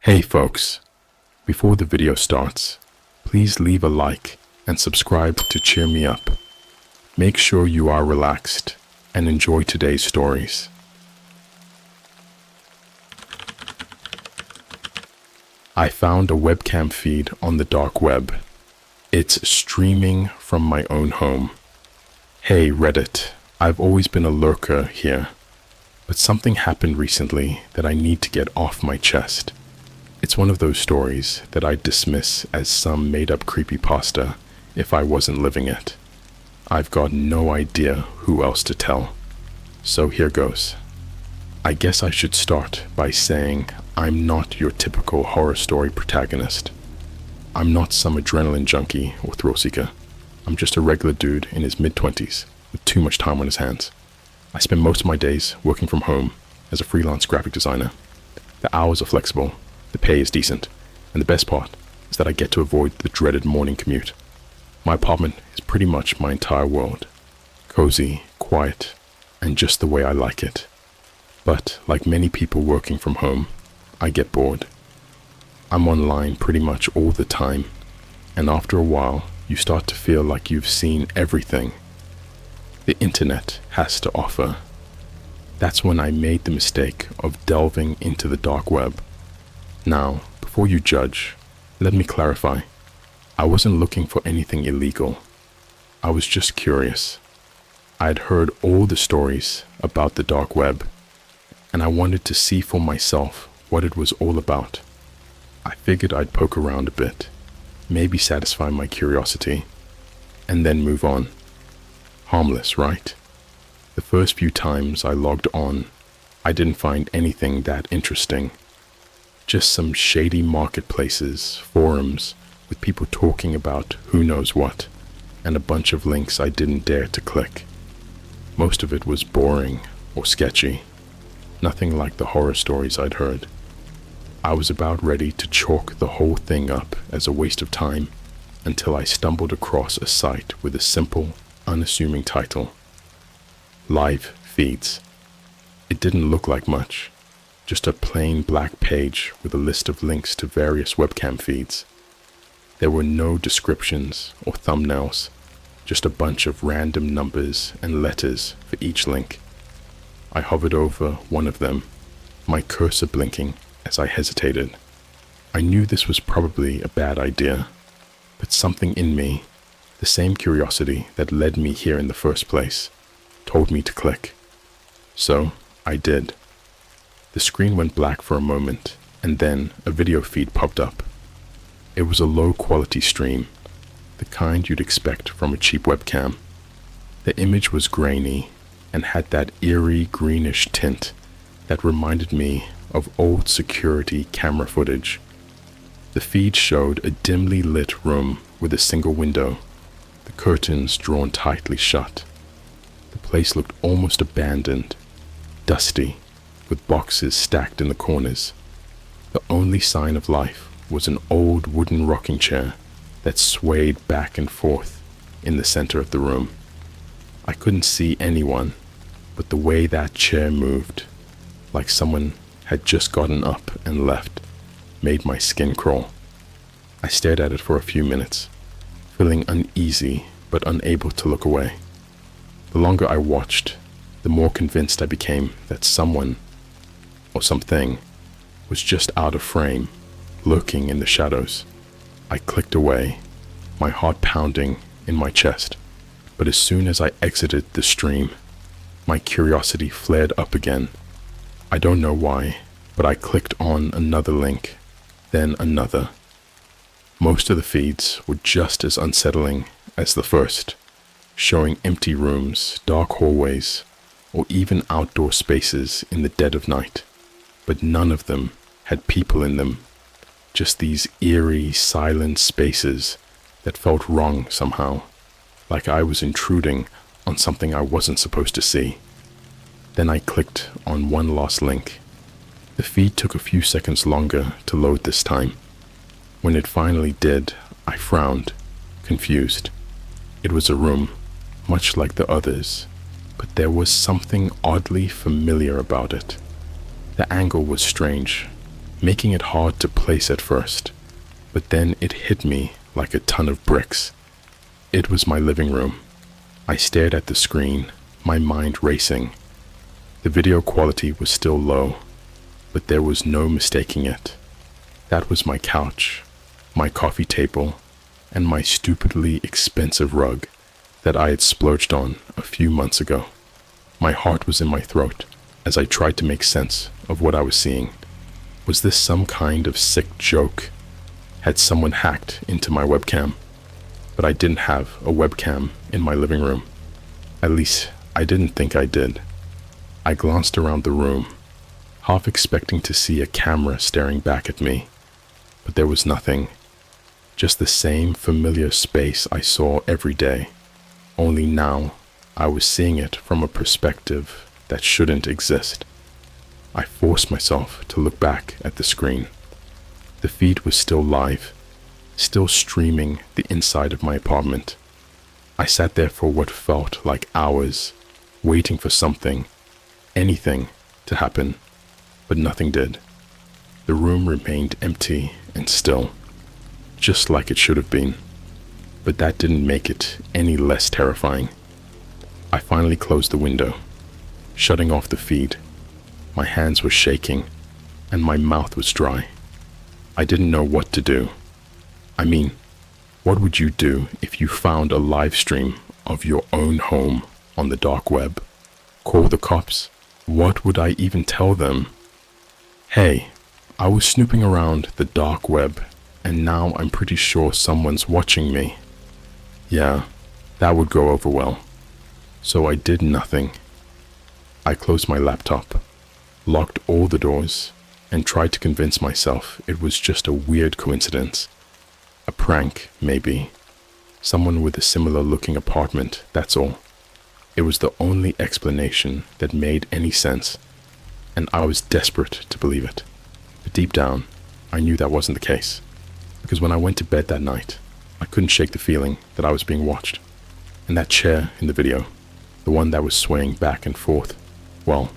Hey folks, before the video starts, please leave a like and subscribe to cheer me up. Make sure you are relaxed and enjoy today's stories. I found a webcam feed on the dark web. It's streaming from my own home. Hey Reddit, I've always been a lurker here, but something happened recently that I need to get off my chest. It's one of those stories that I'd dismiss as some made-up creepypasta if I wasn't living it. I've got no idea who else to tell. So here goes. I guess I should start by saying I'm not your typical horror story protagonist. I'm not some adrenaline junkie or thrill seeker. I'm just a regular dude in his mid-20s with too much time on his hands. I spend most of my days working from home as a freelance graphic designer. The hours are flexible. The pay is decent, and the best part is that I get to avoid the dreaded morning commute. My apartment is pretty much my entire world. Cozy, quiet, and just the way I like it. But like many people working from home, I get bored. I'm online pretty much all the time, and after a while, you start to feel like you've seen everything the internet has to offer. That's when I made the mistake of delving into the dark web. Now, before you judge, let me clarify. I wasn't looking for anything illegal. I was just curious. I had heard all the stories about the dark web, and I wanted to see for myself what it was all about. I figured I'd poke around a bit, maybe satisfy my curiosity, and then move on. Harmless, right? The first few times I logged on, I didn't find anything that interesting. Just some shady marketplaces, forums, with people talking about who knows what, and a bunch of links I didn't dare to click. Most of it was boring or sketchy, nothing like the horror stories I'd heard. I was about ready to chalk the whole thing up as a waste of time until I stumbled across a site with a simple, unassuming title. Live feeds. It didn't look like much. Just a plain black page with a list of links to various webcam feeds. There were no descriptions or thumbnails, just a bunch of random numbers and letters for each link. I hovered over one of them, my cursor blinking as I hesitated. I knew this was probably a bad idea, but something in me, the same curiosity that led me here in the first place, told me to click. So I did. The screen went black for a moment, and then a video feed popped up. It was a low-quality stream, the kind you'd expect from a cheap webcam. The image was grainy and had that eerie greenish tint that reminded me of old security camera footage. The feed showed a dimly lit room with a single window, the curtains drawn tightly shut. The place looked almost abandoned, dusty, with boxes stacked in the corners. The only sign of life was an old wooden rocking chair that swayed back and forth in the center of the room. I couldn't see anyone, but the way that chair moved, like someone had just gotten up and left, made my skin crawl. I stared at it for a few minutes, feeling uneasy but unable to look away. The longer I watched, the more convinced I became that someone or something was just out of frame, lurking in the shadows. I clicked away, my heart pounding in my chest. But as soon as I exited the stream, my curiosity flared up again. I don't know why, but I clicked on another link, then another. Most of the feeds were just as unsettling as the first, showing empty rooms, dark hallways, or even outdoor spaces in the dead of night. But none of them had people in them, just these eerie, silent spaces that felt wrong somehow, like I was intruding on something I wasn't supposed to see. Then I clicked on one last link. The feed took a few seconds longer to load this time. When it finally did, I frowned, confused. It was a room, much like the others, but there was something oddly familiar about it. The angle was strange, making it hard to place at first, but then it hit me like a ton of bricks. It was my living room. I stared at the screen, my mind racing. The video quality was still low, but there was no mistaking it. That was my couch, my coffee table, and my stupidly expensive rug that I had splurged on a few months ago. My heart was in my throat as I tried to make sense of what I was seeing. Was this some kind of sick joke? Had someone hacked into my webcam? But I didn't have a webcam in my living room. At least, I didn't think I did. I glanced around the room, half expecting to see a camera staring back at me, but there was nothing. Just the same familiar space I saw every day, only now I was seeing it from a perspective that shouldn't exist. I forced myself to look back at the screen. The feed was still live, still streaming the inside of my apartment. I sat there for what felt like hours, waiting for something, anything, to happen, but nothing did. The room remained empty and still, just like it should have been, but that didn't make it any less terrifying. I finally closed the window, shutting off the feed. My hands were shaking, and my mouth was dry. I didn't know what to do. I mean, what would you do if you found a live stream of your own home on the dark web? Call the cops? What would I even tell them? Hey, I was snooping around the dark web, and now I'm pretty sure someone's watching me. Yeah, that would go over well. So I did nothing. I closed my laptop, locked all the doors, and tried to convince myself it was just a weird coincidence. A prank, maybe. Someone with a similar looking apartment, that's all. It was the only explanation that made any sense, and I was desperate to believe it. But deep down, I knew that wasn't the case, because when I went to bed that night, I couldn't shake the feeling that I was being watched. And that chair in the video, the one that was swaying back and forth, well,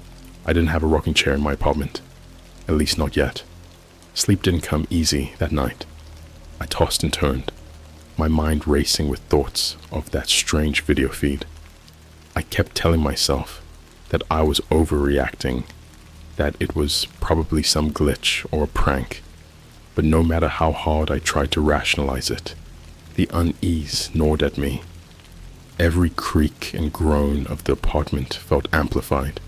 I didn't have a rocking chair in my apartment. At least not yet. Sleep didn't come easy that night. I tossed and turned, my mind racing with thoughts of that strange video feed. I kept telling myself that I was overreacting, that it was probably some glitch or a prank, but no matter how hard I tried to rationalize it, the unease gnawed at me. Every creak and groan of the apartment felt amplified,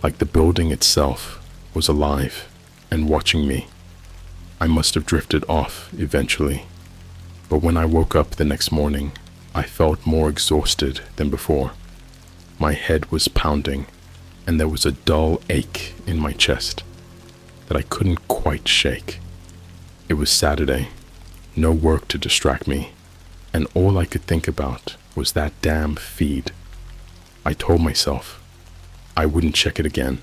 like the building itself was alive and watching me. I must have drifted off eventually, but when I woke up the next morning, I felt more exhausted than before. My head was pounding, and there was a dull ache in my chest that I couldn't quite shake. It was Saturday, no work to distract me, and all I could think about was that damn feed. I told myself I wouldn't check it again,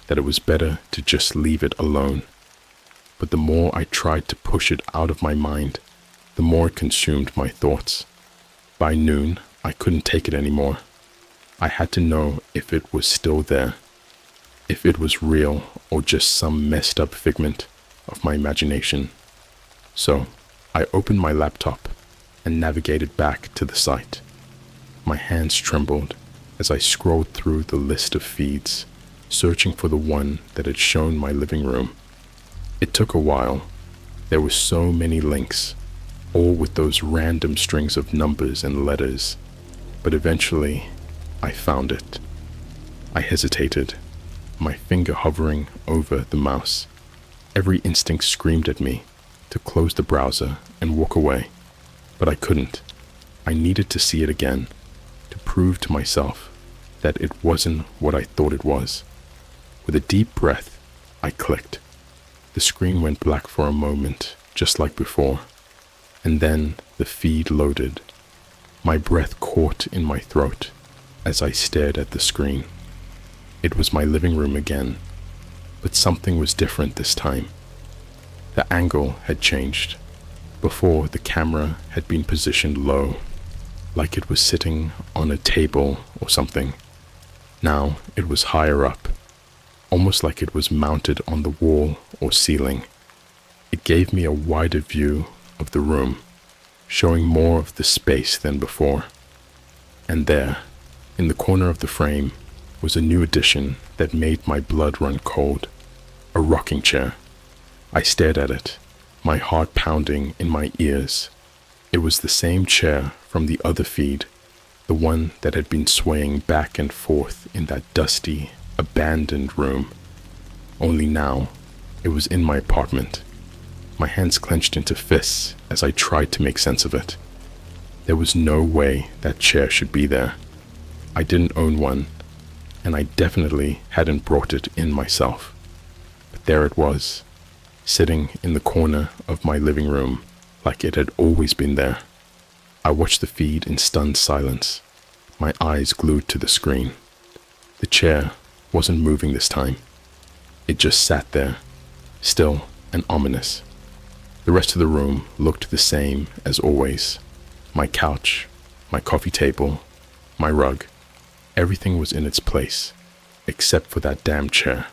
that it was better to just leave it alone. But the more I tried to push it out of my mind, the more it consumed my thoughts. By noon, I couldn't take it anymore. I had to know if it was still there, if it was real or just some messed up figment of my imagination. So, I opened my laptop and navigated back to the site. My hands trembled as I scrolled through the list of feeds, searching for the one that had shown my living room. It took a while. There were so many links, all with those random strings of numbers and letters, but eventually I found it. I hesitated, my finger hovering over the mouse. Every instinct screamed at me to close the browser and walk away, but I couldn't. I needed to see it again, to prove to myself that it wasn't what I thought it was. With a deep breath, I clicked. The screen went black for a moment, just like before, and then the feed loaded. My breath caught in my throat as I stared at the screen. It was my living room again, but something was different this time. The angle had changed. Before, the camera had been positioned low, like it was sitting on a table or something. Now it was higher up. almost like it was mounted on the wall or ceiling. It gave me a wider view of the room, showing more of the space than before. And there, in the corner of the frame, was a new addition that made my blood run cold. A rocking chair. I stared at it, my heart pounding in my ears. It was the same chair from the other feed, the one that had been swaying back and forth in that dusty, abandoned room. Only now, it was in my apartment. My hands clenched into fists as I tried to make sense of it. There was no way that chair should be there. I didn't own one, and I definitely hadn't brought it in myself. But there it was, sitting in the corner of my living room like it had always been there. I watched the feed in stunned silence, my eyes glued to the screen. The chair wasn't moving this time. It just sat there, still and ominous. The rest of the room looked the same as always. My couch, my coffee table, my rug. Everything was in its place, except for that damn chair.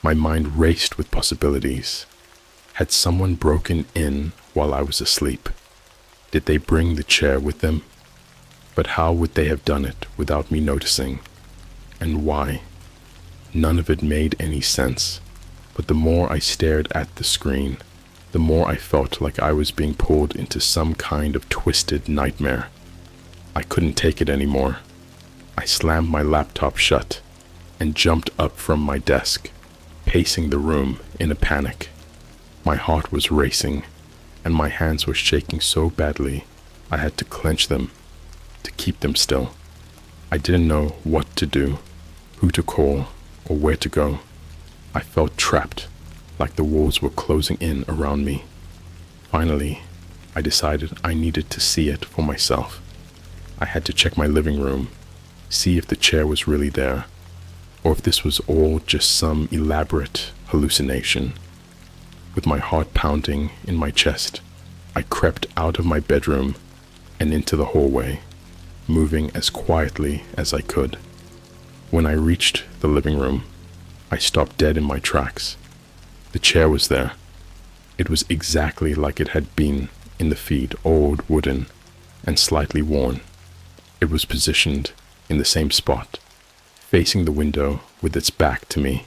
My mind raced with possibilities. Had someone broken in while I was asleep? Did they bring the chair with them? But how would they have done it without me noticing? And why? None of it made any sense, but the more I stared at the screen, the more I felt like I was being pulled into some kind of twisted nightmare. I couldn't take it anymore. I slammed my laptop shut and jumped up from my desk, pacing the room in a panic. My heart was racing, and my hands were shaking so badly I had to clench them to keep them still. I didn't know what to do, who to call, or where to go. I felt trapped, like the walls were closing in around me. Finally, I decided I needed to see it for myself. I had to check my living room, see if the chair was really there, or if this was all just some elaborate hallucination. With my heart pounding in my chest, I crept out of my bedroom and into the hallway, moving as quietly as I could. When I reached the living room, I stopped dead in my tracks. The chair was there. It was exactly like it had been in the feed, old, wooden, and slightly worn. It was positioned in the same spot, facing the window with its back to me.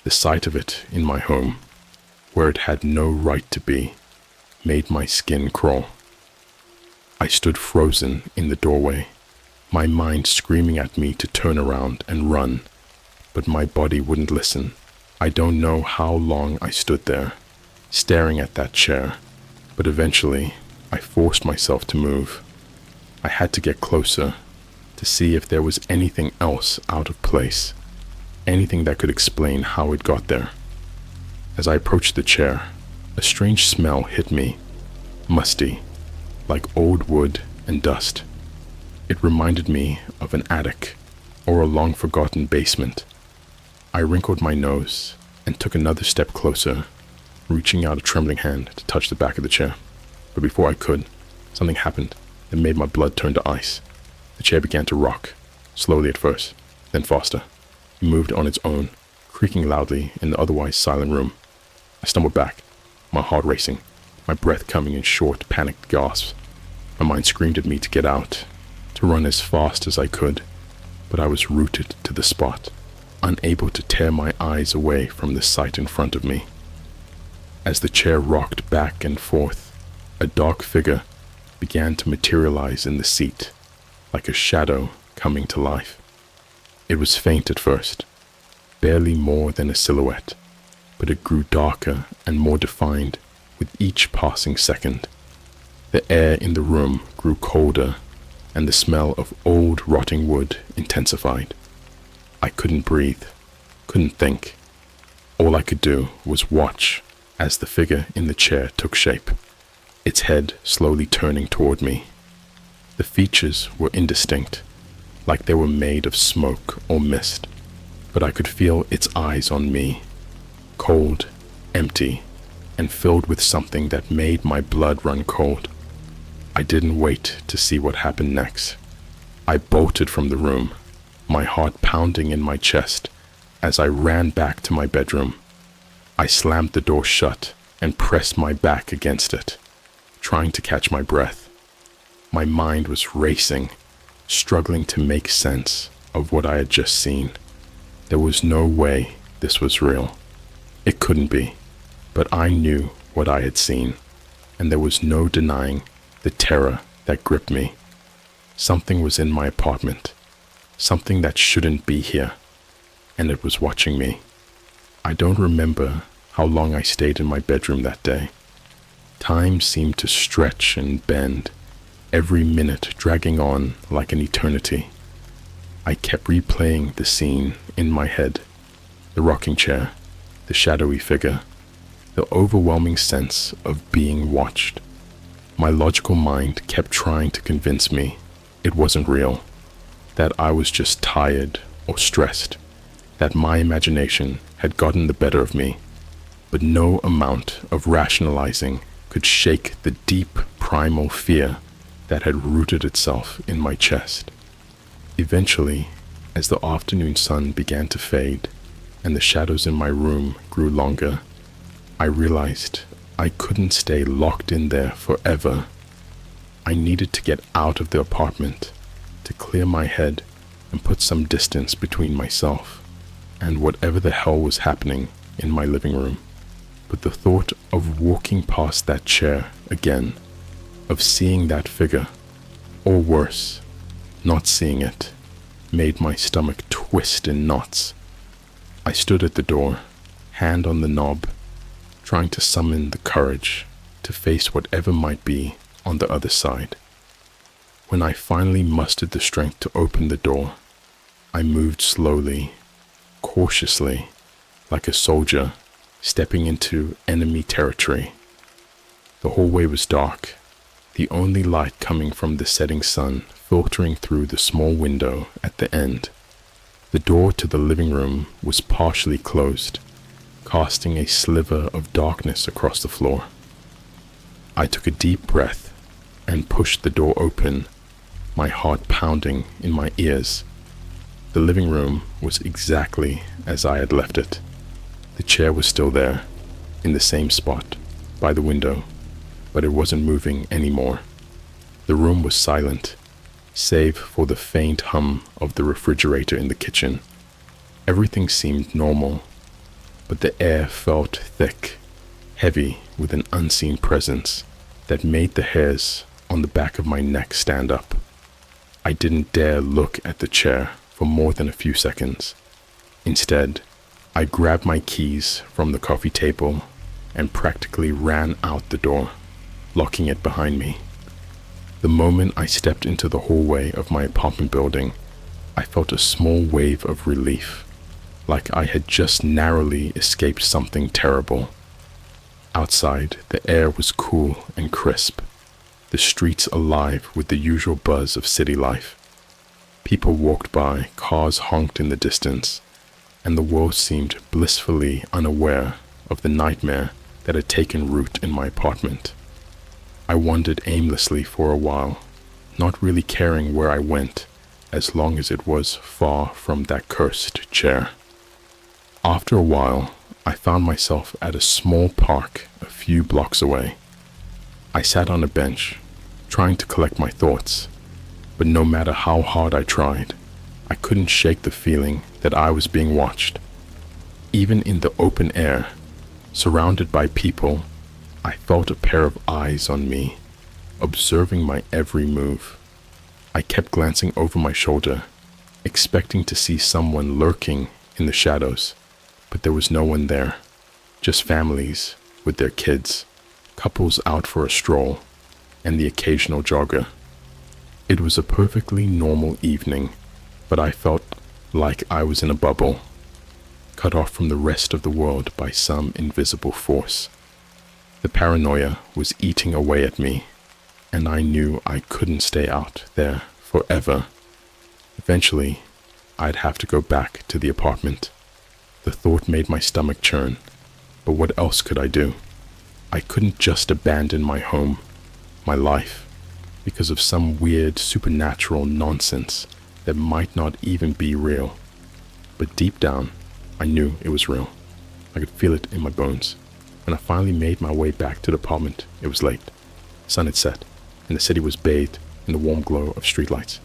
The sight of it in my home, where it had no right to be, made my skin crawl. I stood frozen in the doorway, my mind screaming at me to turn around and run, but my body wouldn't listen. I don't know how long I stood there, staring at that chair, but eventually I forced myself to move. I had to get closer to see if there was anything else out of place, anything that could explain how it got there. As I approached the chair, a strange smell hit me, musty, like old wood and dust. It reminded me of an attic or a long-forgotten basement. I wrinkled my nose and took another step closer, reaching out a trembling hand to touch the back of the chair. But before I could, something happened that made my blood turn to ice. The chair began to rock, slowly at first, then faster. It moved on its own, creaking loudly in the otherwise silent room. I stumbled back, my heart racing, my breath coming in short, panicked gasps. My mind screamed at me to get out, to run as fast as I could, but I was rooted to the spot, unable to tear my eyes away from the sight in front of me. As the chair rocked back and forth, a dark figure began to materialize in the seat, like a shadow coming to life. It was faint at first, barely more than a silhouette, but it grew darker and more defined with each passing second. The air in the room grew colder, and the smell of old rotting wood intensified. I couldn't breathe, couldn't think. All I could do was watch as the figure in the chair took shape, its head slowly turning toward me. The features were indistinct, like they were made of smoke or mist, but I could feel its eyes on me, cold, empty, and filled with something that made my blood run cold. I didn't wait to see what happened next. I bolted from the room, my heart pounding in my chest as I ran back to my bedroom. I slammed the door shut and pressed my back against it, trying to catch my breath. My mind was racing, struggling to make sense of what I had just seen. There was no way this was real. It couldn't be, but I knew what I had seen, and there was no denying the terror that gripped me. Something was in my apartment, something that shouldn't be here, and it was watching me. I don't remember how long I stayed in my bedroom that day. Time seemed to stretch and bend, every minute dragging on like an eternity. I kept replaying the scene in my head, the rocking chair, the shadowy figure, the overwhelming sense of being watched. My logical mind kept trying to convince me it wasn't real, that I was just tired or stressed, that my imagination had gotten the better of me, but no amount of rationalizing could shake the deep primal fear that had rooted itself in my chest. Eventually, as the afternoon sun began to fade and the shadows in my room grew longer, I realized I couldn't stay locked in there forever. I needed to get out of the apartment, to clear my head and put some distance between myself and whatever the hell was happening in my living room. But the thought of walking past that chair again, of seeing that figure, or worse, not seeing it, made my stomach twist in knots. I stood at the door, hand on the knob, trying to summon the courage to face whatever might be on the other side. When I finally mustered the strength to open the door, I moved slowly, cautiously, like a soldier stepping into enemy territory. The hallway was dark, the only light coming from the setting sun filtering through the small window at the end. The door to the living room was partially closed, casting a sliver of darkness across the floor. I took a deep breath and pushed the door open, my heart pounding in my ears. The living room was exactly as I had left it. The chair was still there, in the same spot, by the window, but it wasn't moving anymore. The room was silent, save for the faint hum of the refrigerator in the kitchen. Everything seemed normal, but the air felt thick, heavy with an unseen presence that made the hairs on the back of my neck stand up. I didn't dare look at the chair for more than a few seconds. Instead, I grabbed my keys from the coffee table and practically ran out the door, locking it behind me. The moment I stepped into the hallway of my apartment building, I felt a small wave of relief, like I had just narrowly escaped something terrible. Outside, the air was cool and crisp, the streets alive with the usual buzz of city life. People walked by, cars honked in the distance, and the world seemed blissfully unaware of the nightmare that had taken root in my apartment. I wandered aimlessly for a while, not really caring where I went, as long as it was far from that cursed chair. After a while, I found myself at a small park a few blocks away. I sat on a bench, trying to collect my thoughts, but no matter how hard I tried, I couldn't shake the feeling that I was being watched. Even in the open air, surrounded by people, I felt a pair of eyes on me, observing my every move. I kept glancing over my shoulder, expecting to see someone lurking in the shadows, but there was no one there, just families with their kids, couples out for a stroll, and the occasional jogger. It was a perfectly normal evening, but I felt like I was in a bubble, cut off from the rest of the world by some invisible force. The paranoia was eating away at me, and I knew I couldn't stay out there forever. Eventually, I'd have to go back to the apartment. The thought made my stomach churn, but what else could I do? I couldn't just abandon my home, my life, because of some weird supernatural nonsense that might not even be real. But deep down, I knew it was real. I could feel it in my bones. When I finally made my way back to the apartment, it was late. The sun had set, and the city was bathed in the warm glow of streetlights.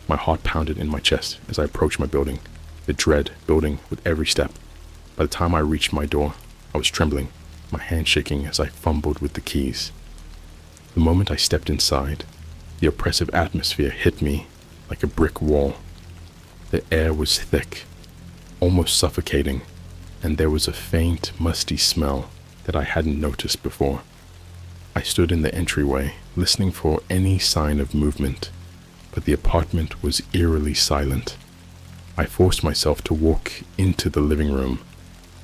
My heart pounded in my chest as I approached my building, the dread building with every step. By the time I reached my door, I was trembling, my hand shaking as I fumbled with the keys. The moment I stepped inside, the oppressive atmosphere hit me like a brick wall. The air was thick, almost suffocating, and there was a faint, musty smell that I hadn't noticed before. I stood in the entryway, listening for any sign of movement, but the apartment was eerily silent. I forced myself to walk into the living room,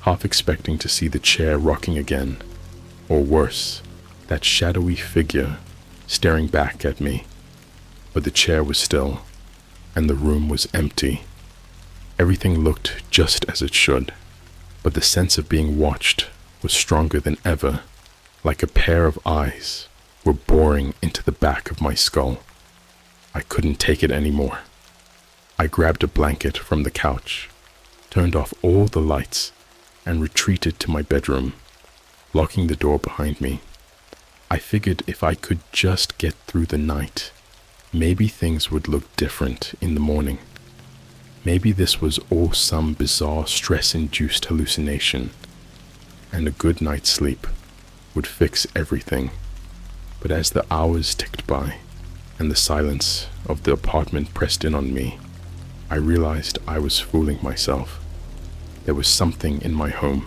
half expecting to see the chair rocking again, or worse, that shadowy figure staring back at me. But the chair was still, and the room was empty. Everything looked just as it should, but the sense of being watched was stronger than ever, like a pair of eyes were boring into the back of my skull. I couldn't take it anymore. I grabbed a blanket from the couch, turned off all the lights, and retreated to my bedroom, locking the door behind me. I figured if I could just get through the night, maybe things would look different in the morning. Maybe this was all some bizarre stress-induced hallucination, and a good night's sleep would fix everything. But as the hours ticked by, and the silence of the apartment pressed in on me, I realized I was fooling myself. There was something in my home,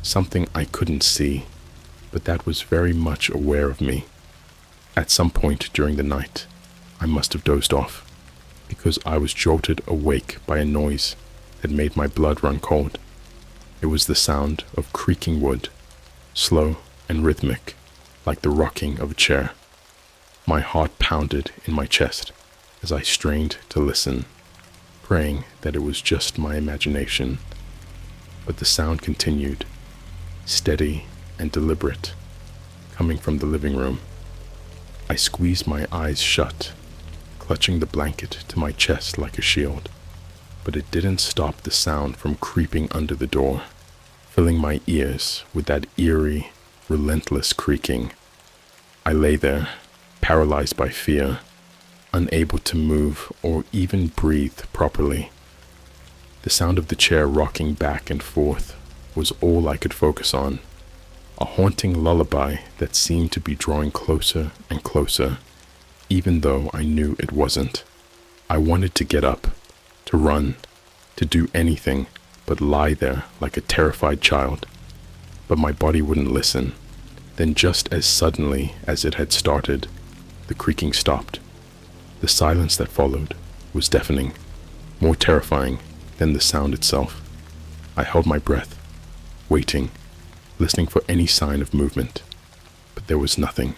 something I couldn't see, but that was very much aware of me. At some point during the night, I must have dozed off, because I was jolted awake by a noise that made my blood run cold. It was the sound of creaking wood, slow and rhythmic, like the rocking of a chair. My heart pounded in my chest as I strained to listen, praying that it was just my imagination. But the sound continued, steady and deliberate, coming from the living room. I squeezed my eyes shut, clutching the blanket to my chest like a shield, but it didn't stop the sound from creeping under the door, filling my ears with that eerie, relentless creaking. I lay there, paralyzed by fear, unable to move or even breathe properly. The sound of the chair rocking back and forth was all I could focus on, a haunting lullaby that seemed to be drawing closer and closer, even though I knew it wasn't. I wanted to get up, to run, to do anything but lie there like a terrified child. But my body wouldn't listen. Then just as suddenly as it had started, the creaking stopped. The silence that followed was deafening, more terrifying than the sound itself. I held my breath, waiting, listening for any sign of movement. But there was nothing,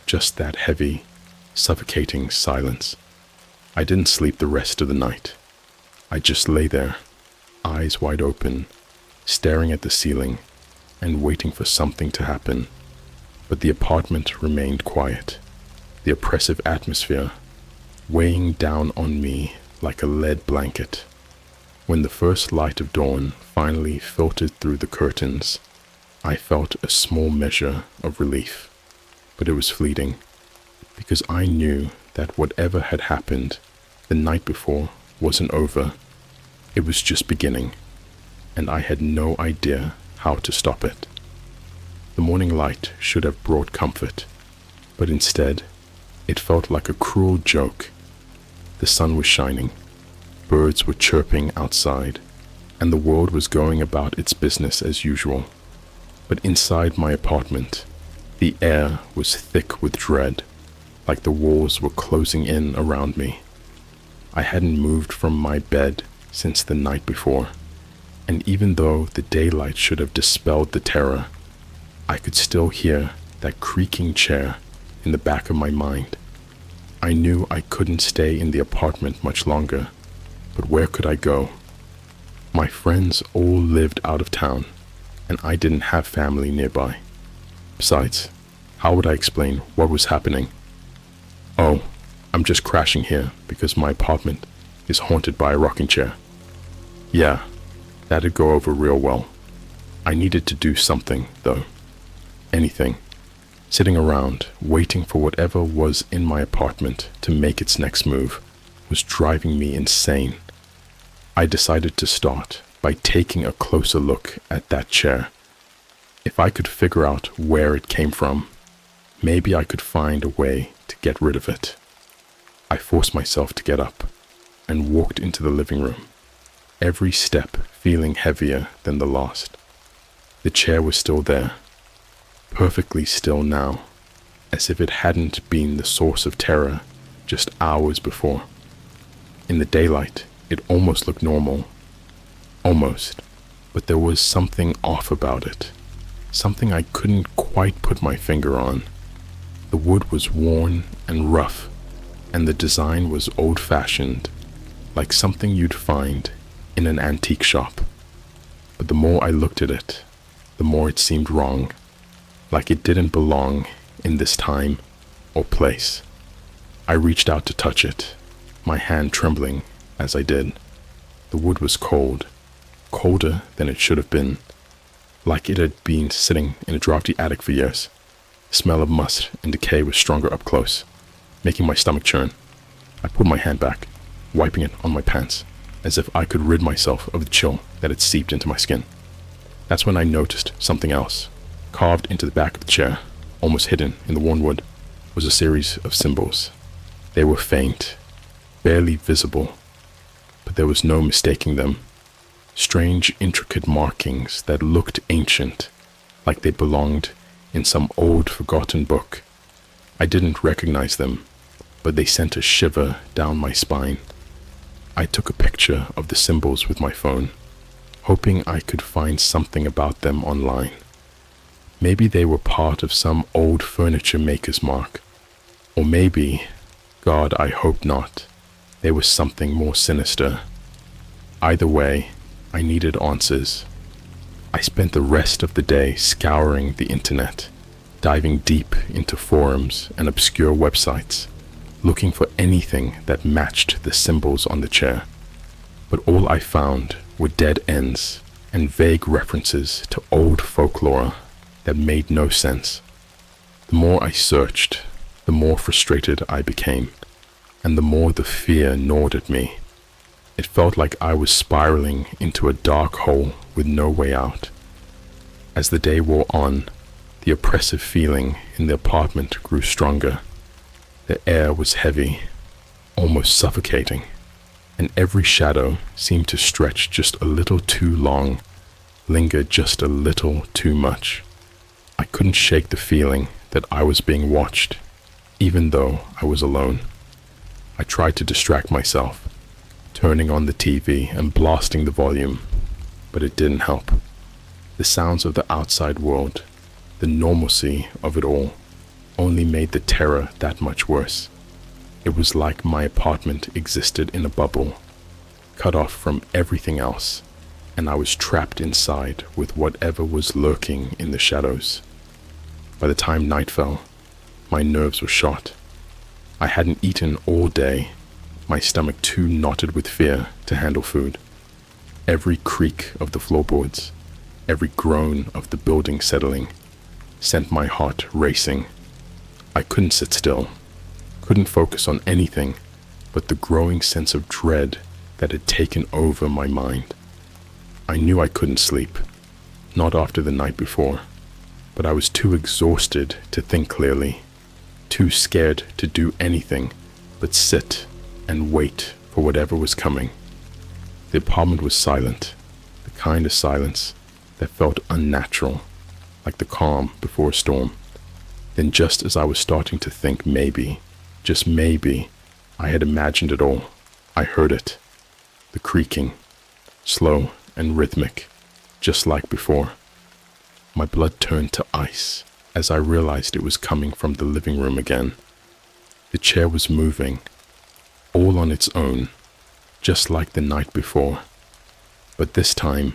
just that heavy, suffocating silence. I didn't sleep the rest of the night. I just lay there, eyes wide open, staring at the ceiling and waiting for something to happen. But the apartment remained quiet, the oppressive atmosphere weighing down on me like a lead blanket. When the first light of dawn finally filtered through the curtains, I felt a small measure of relief, but it was fleeting, because I knew that whatever had happened the night before wasn't over. It was just beginning, and I had no idea how to stop it. The morning light should have brought comfort, but instead, it felt like a cruel joke. The sun was shining, birds were chirping outside, and the world was going about its business as usual. But inside my apartment, the air was thick with dread, like the walls were closing in around me. I hadn't moved from my bed since the night before, and even though the daylight should have dispelled the terror, I could still hear that creaking chair in the back of my mind. I knew I couldn't stay in the apartment much longer, but where could I go? My friends all lived out of town, and I didn't have family nearby. Besides, how would I explain what was happening? Oh, I'm just crashing here because my apartment is haunted by a rocking chair. Yeah, That'd go over real well. I needed to do something, though. Anything. Sitting around, waiting for whatever was in my apartment to make its next move, was driving me insane. I decided to start by taking a closer look at that chair. If I could figure out where it came from, maybe I could find a way to get rid of it. I forced myself to get up and walked into the living room, every step feeling heavier than the last. The chair was still there, perfectly still now, as if it hadn't been the source of terror just hours before. In the daylight, it almost looked normal. Almost, but there was something off about it, something I couldn't quite put my finger on. The wood was worn and rough, and the design was old-fashioned, like something you'd find in an antique shop. But the more I looked at it, the more it seemed wrong, like it didn't belong in this time or place. I reached out to touch it, my hand trembling as I did. The wood was cold, colder than it should have been, like it had been sitting in a drafty attic for years. The smell of must and decay was stronger up close, making my stomach churn. I pulled my hand back, wiping it on my pants, as if I could rid myself of the chill that had seeped into my skin. That's when I noticed something else. Carved into the back of the chair, almost hidden in the worn wood, was a series of symbols. They were faint, barely visible, but there was no mistaking them. Strange, intricate markings that looked ancient, like they belonged in some old, forgotten book. I didn't recognize them, but they sent a shiver down my spine. I took a picture of the symbols with my phone, hoping I could find something about them online. Maybe they were part of some old furniture maker's mark. Or maybe, God, I hope not, they were something more sinister. Either way, I needed answers. I spent the rest of the day scouring the internet, diving deep into forums and obscure websites, looking for anything that matched the symbols on the chair. But all I found were dead ends and vague references to old folklore that made no sense. The more I searched, the more frustrated I became, and the more the fear gnawed at me. It felt like I was spiraling into a dark hole with no way out. As the day wore on, the oppressive feeling in the apartment grew stronger. The air was heavy, almost suffocating, and every shadow seemed to stretch just a little too long, linger just a little too much. I couldn't shake the feeling that I was being watched, even though I was alone. I tried to distract myself, turning on the TV and blasting the volume, but it didn't help. The sounds of the outside world, the normalcy of it all, only made the terror that much worse. It was like my apartment existed in a bubble, cut off from everything else, and I was trapped inside with whatever was lurking in the shadows. By the time night fell, my nerves were shot. I hadn't eaten all day, my stomach too knotted with fear to handle food. Every creak of the floorboards, every groan of the building settling, sent my heart racing. I couldn't sit still, couldn't focus on anything but the growing sense of dread that had taken over my mind. I knew I couldn't sleep, not after the night before, but I was too exhausted to think clearly, too scared to do anything but sit and wait for whatever was coming. The apartment was silent, the kind of silence that felt unnatural, like the calm before a storm. Then just as I was starting to think maybe, just maybe, I had imagined it all, I heard it. The creaking, slow and rhythmic, just like before. My blood turned to ice as I realized it was coming from the living room again. The chair was moving, all on its own, just like the night before. But this time,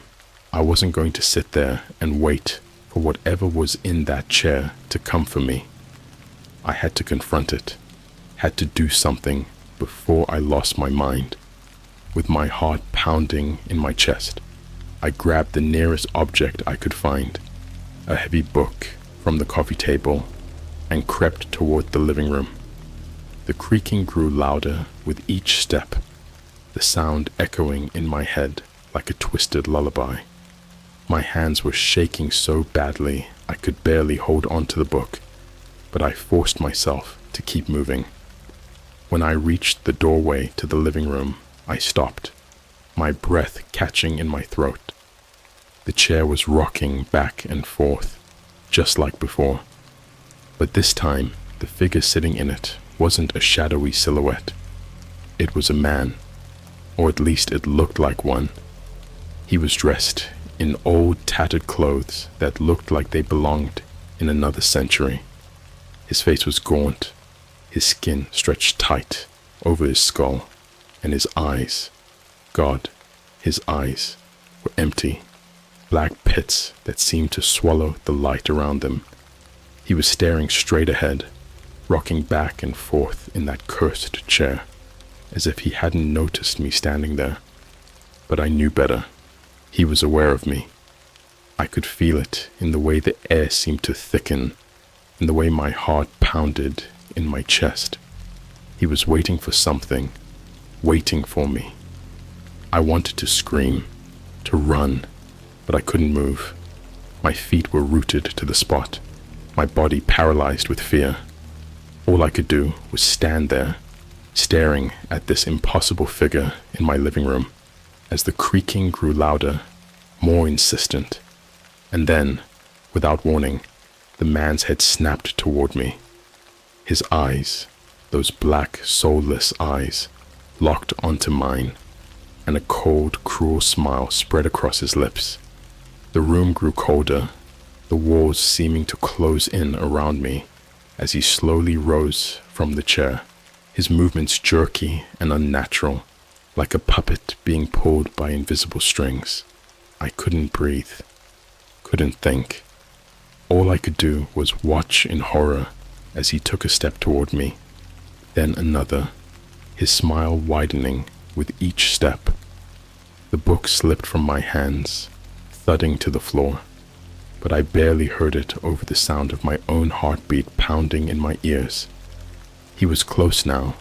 I wasn't going to sit there and wait for whatever was in that chair to come for me. I had to confront it, had to do something before I lost my mind, with my heart pounding in my chest. I grabbed the nearest object I could find, a heavy book from the coffee table, and crept toward the living room. The creaking grew louder with each step, the sound echoing in my head like a twisted lullaby. My hands were shaking so badly I could barely hold on to the book, but I forced myself to keep moving. When I reached the doorway to the living room, I stopped, my breath catching in my throat. The chair was rocking back and forth, just like before. But this time, the figure sitting in it wasn't a shadowy silhouette. It was a man, or at least it looked like one. He was dressed in old tattered clothes that looked like they belonged in another century. His face was gaunt, his skin stretched tight over his skull, and his eyes, God, his eyes were empty, black pits that seemed to swallow the light around them. He was staring straight ahead, rocking back and forth in that cursed chair, as if he hadn't noticed me standing there. But I knew better. He was aware of me. I could feel it in the way the air seemed to thicken, in the way my heart pounded in my chest. He was waiting for something, waiting for me. I wanted to scream, to run, but I couldn't move. My feet were rooted to the spot, my body paralyzed with fear. All I could do was stand there, staring at this impossible figure in my living room, as the creaking grew louder, more insistent. And then, without warning, the man's head snapped toward me. His eyes, those black, soulless eyes, locked onto mine, and a cold, cruel smile spread across his lips. The room grew colder, the walls seeming to close in around me as he slowly rose from the chair, his movements jerky and unnatural, like a puppet being pulled by invisible strings. I couldn't breathe, couldn't think. All I could do was watch in horror as he took a step toward me, then another, his smile widening with each step. The book slipped from my hands, thudding to the floor, but I barely heard it over the sound of my own heartbeat pounding in my ears. He was close now,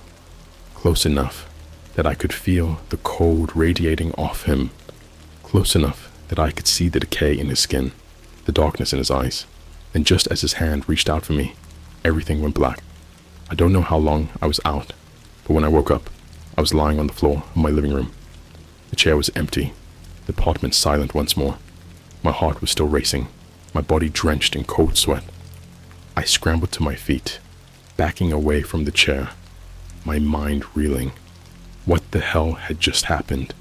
close enough that I could feel the cold radiating off him, close enough that I could see the decay in his skin, the darkness in his eyes. And just as his hand reached out for me, everything went black. I don't know how long I was out, but when I woke up, I was lying on the floor of my living room. The chair was empty, the apartment silent once more. My heart was still racing, my body drenched in cold sweat. I scrambled to my feet, backing away from the chair, my mind reeling. What the hell had just happened?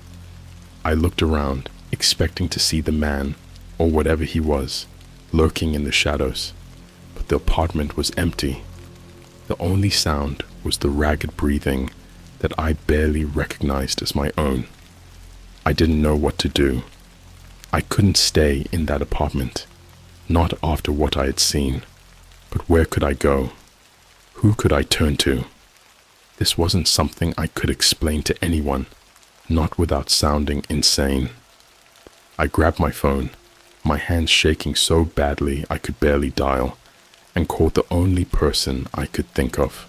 I looked around, expecting to see the man, or whatever he was, lurking in the shadows, but the apartment was empty. The only sound was the ragged breathing that I barely recognized as my own. I didn't know what to do. I couldn't stay in that apartment, not after what I had seen. But where could I go? Who could I turn to? This wasn't something I could explain to anyone, not without sounding insane. I grabbed my phone, my hands shaking so badly I could barely dial, and called the only person I could think of.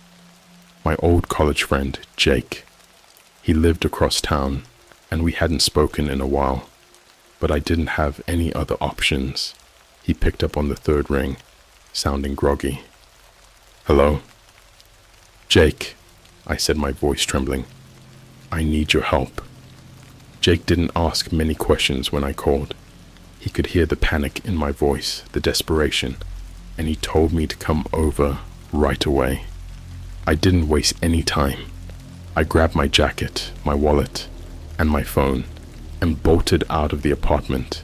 My old college friend, Jake. He lived across town, and we hadn't spoken in a while, but I didn't have any other options. He picked up on the third ring, sounding groggy. "Hello?" "Jake," I said, my voice trembling. "I need your help." Jake didn't ask many questions when I called. He could hear the panic in my voice, the desperation, and he told me to come over right away. I didn't waste any time. I grabbed my jacket, my wallet, and my phone, and bolted out of the apartment,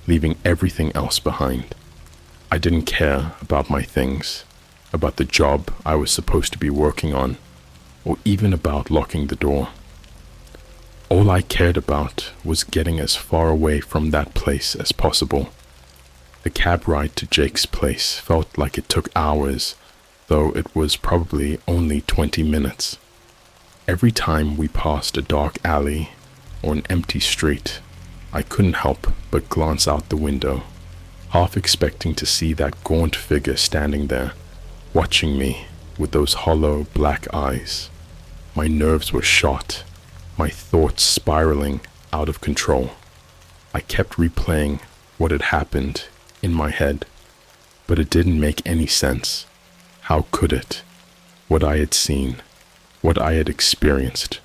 leaving everything else behind. I didn't care about my things, about the job I was supposed to be working on, or even about locking the door. All I cared about was getting as far away from that place as possible. The cab ride to Jake's place felt like it took hours, though it was probably only 20 minutes. Every time we passed a dark alley or an empty street, I couldn't help but glance out the window, half expecting to see that gaunt figure standing there, watching me with those hollow black eyes. My nerves were shot, my thoughts spiraling out of control. I kept replaying what had happened in my head, but it didn't make any sense. How could it? What I had seen, what I had experienced,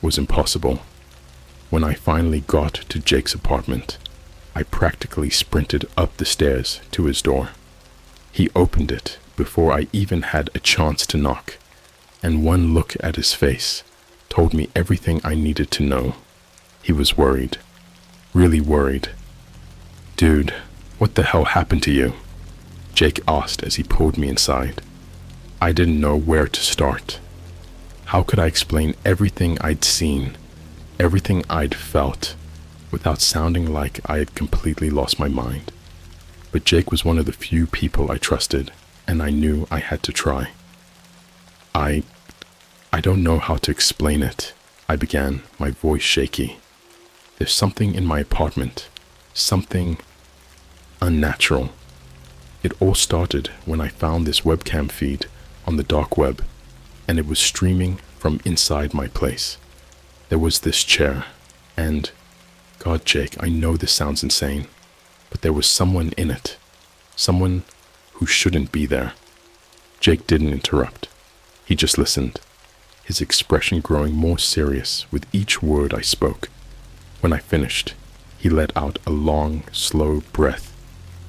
was impossible. When I finally got to Jake's apartment, I practically sprinted up the stairs to his door. He opened it before I even had a chance to knock, and one look at his face told me everything I needed to know. He was worried, really worried. "Dude, what the hell happened to you?" Jake asked as he pulled me inside. I didn't know where to start. How could I explain everything I'd seen, everything I'd felt, without sounding like I had completely lost my mind? But Jake was one of the few people I trusted, and I knew I had to try. I don't know how to explain it, I began, my voice shaky. There's something in my apartment, something unnatural. It all started when I found this webcam feed on the dark web, and it was streaming from inside my place. There was this chair, and, God, Jake, I know this sounds insane, but there was someone in it, someone who shouldn't be there. Jake didn't interrupt. He just listened, his expression growing more serious with each word I spoke. When I finished, he let out a long, slow breath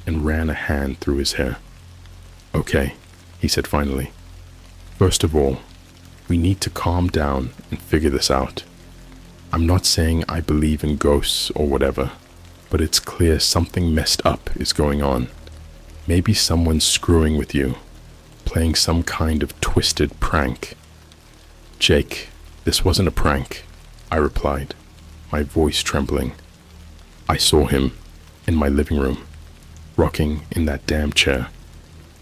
and ran a hand through his hair. "Okay," he said finally. "First of all, we need to calm down and figure this out. I'm not saying I believe in ghosts or whatever, but it's clear something messed up is going on. Maybe someone's screwing with you, playing some kind of twisted prank." "Jake, this wasn't a prank," I replied, my voice trembling. "I saw him in my living room, rocking in that damn chair.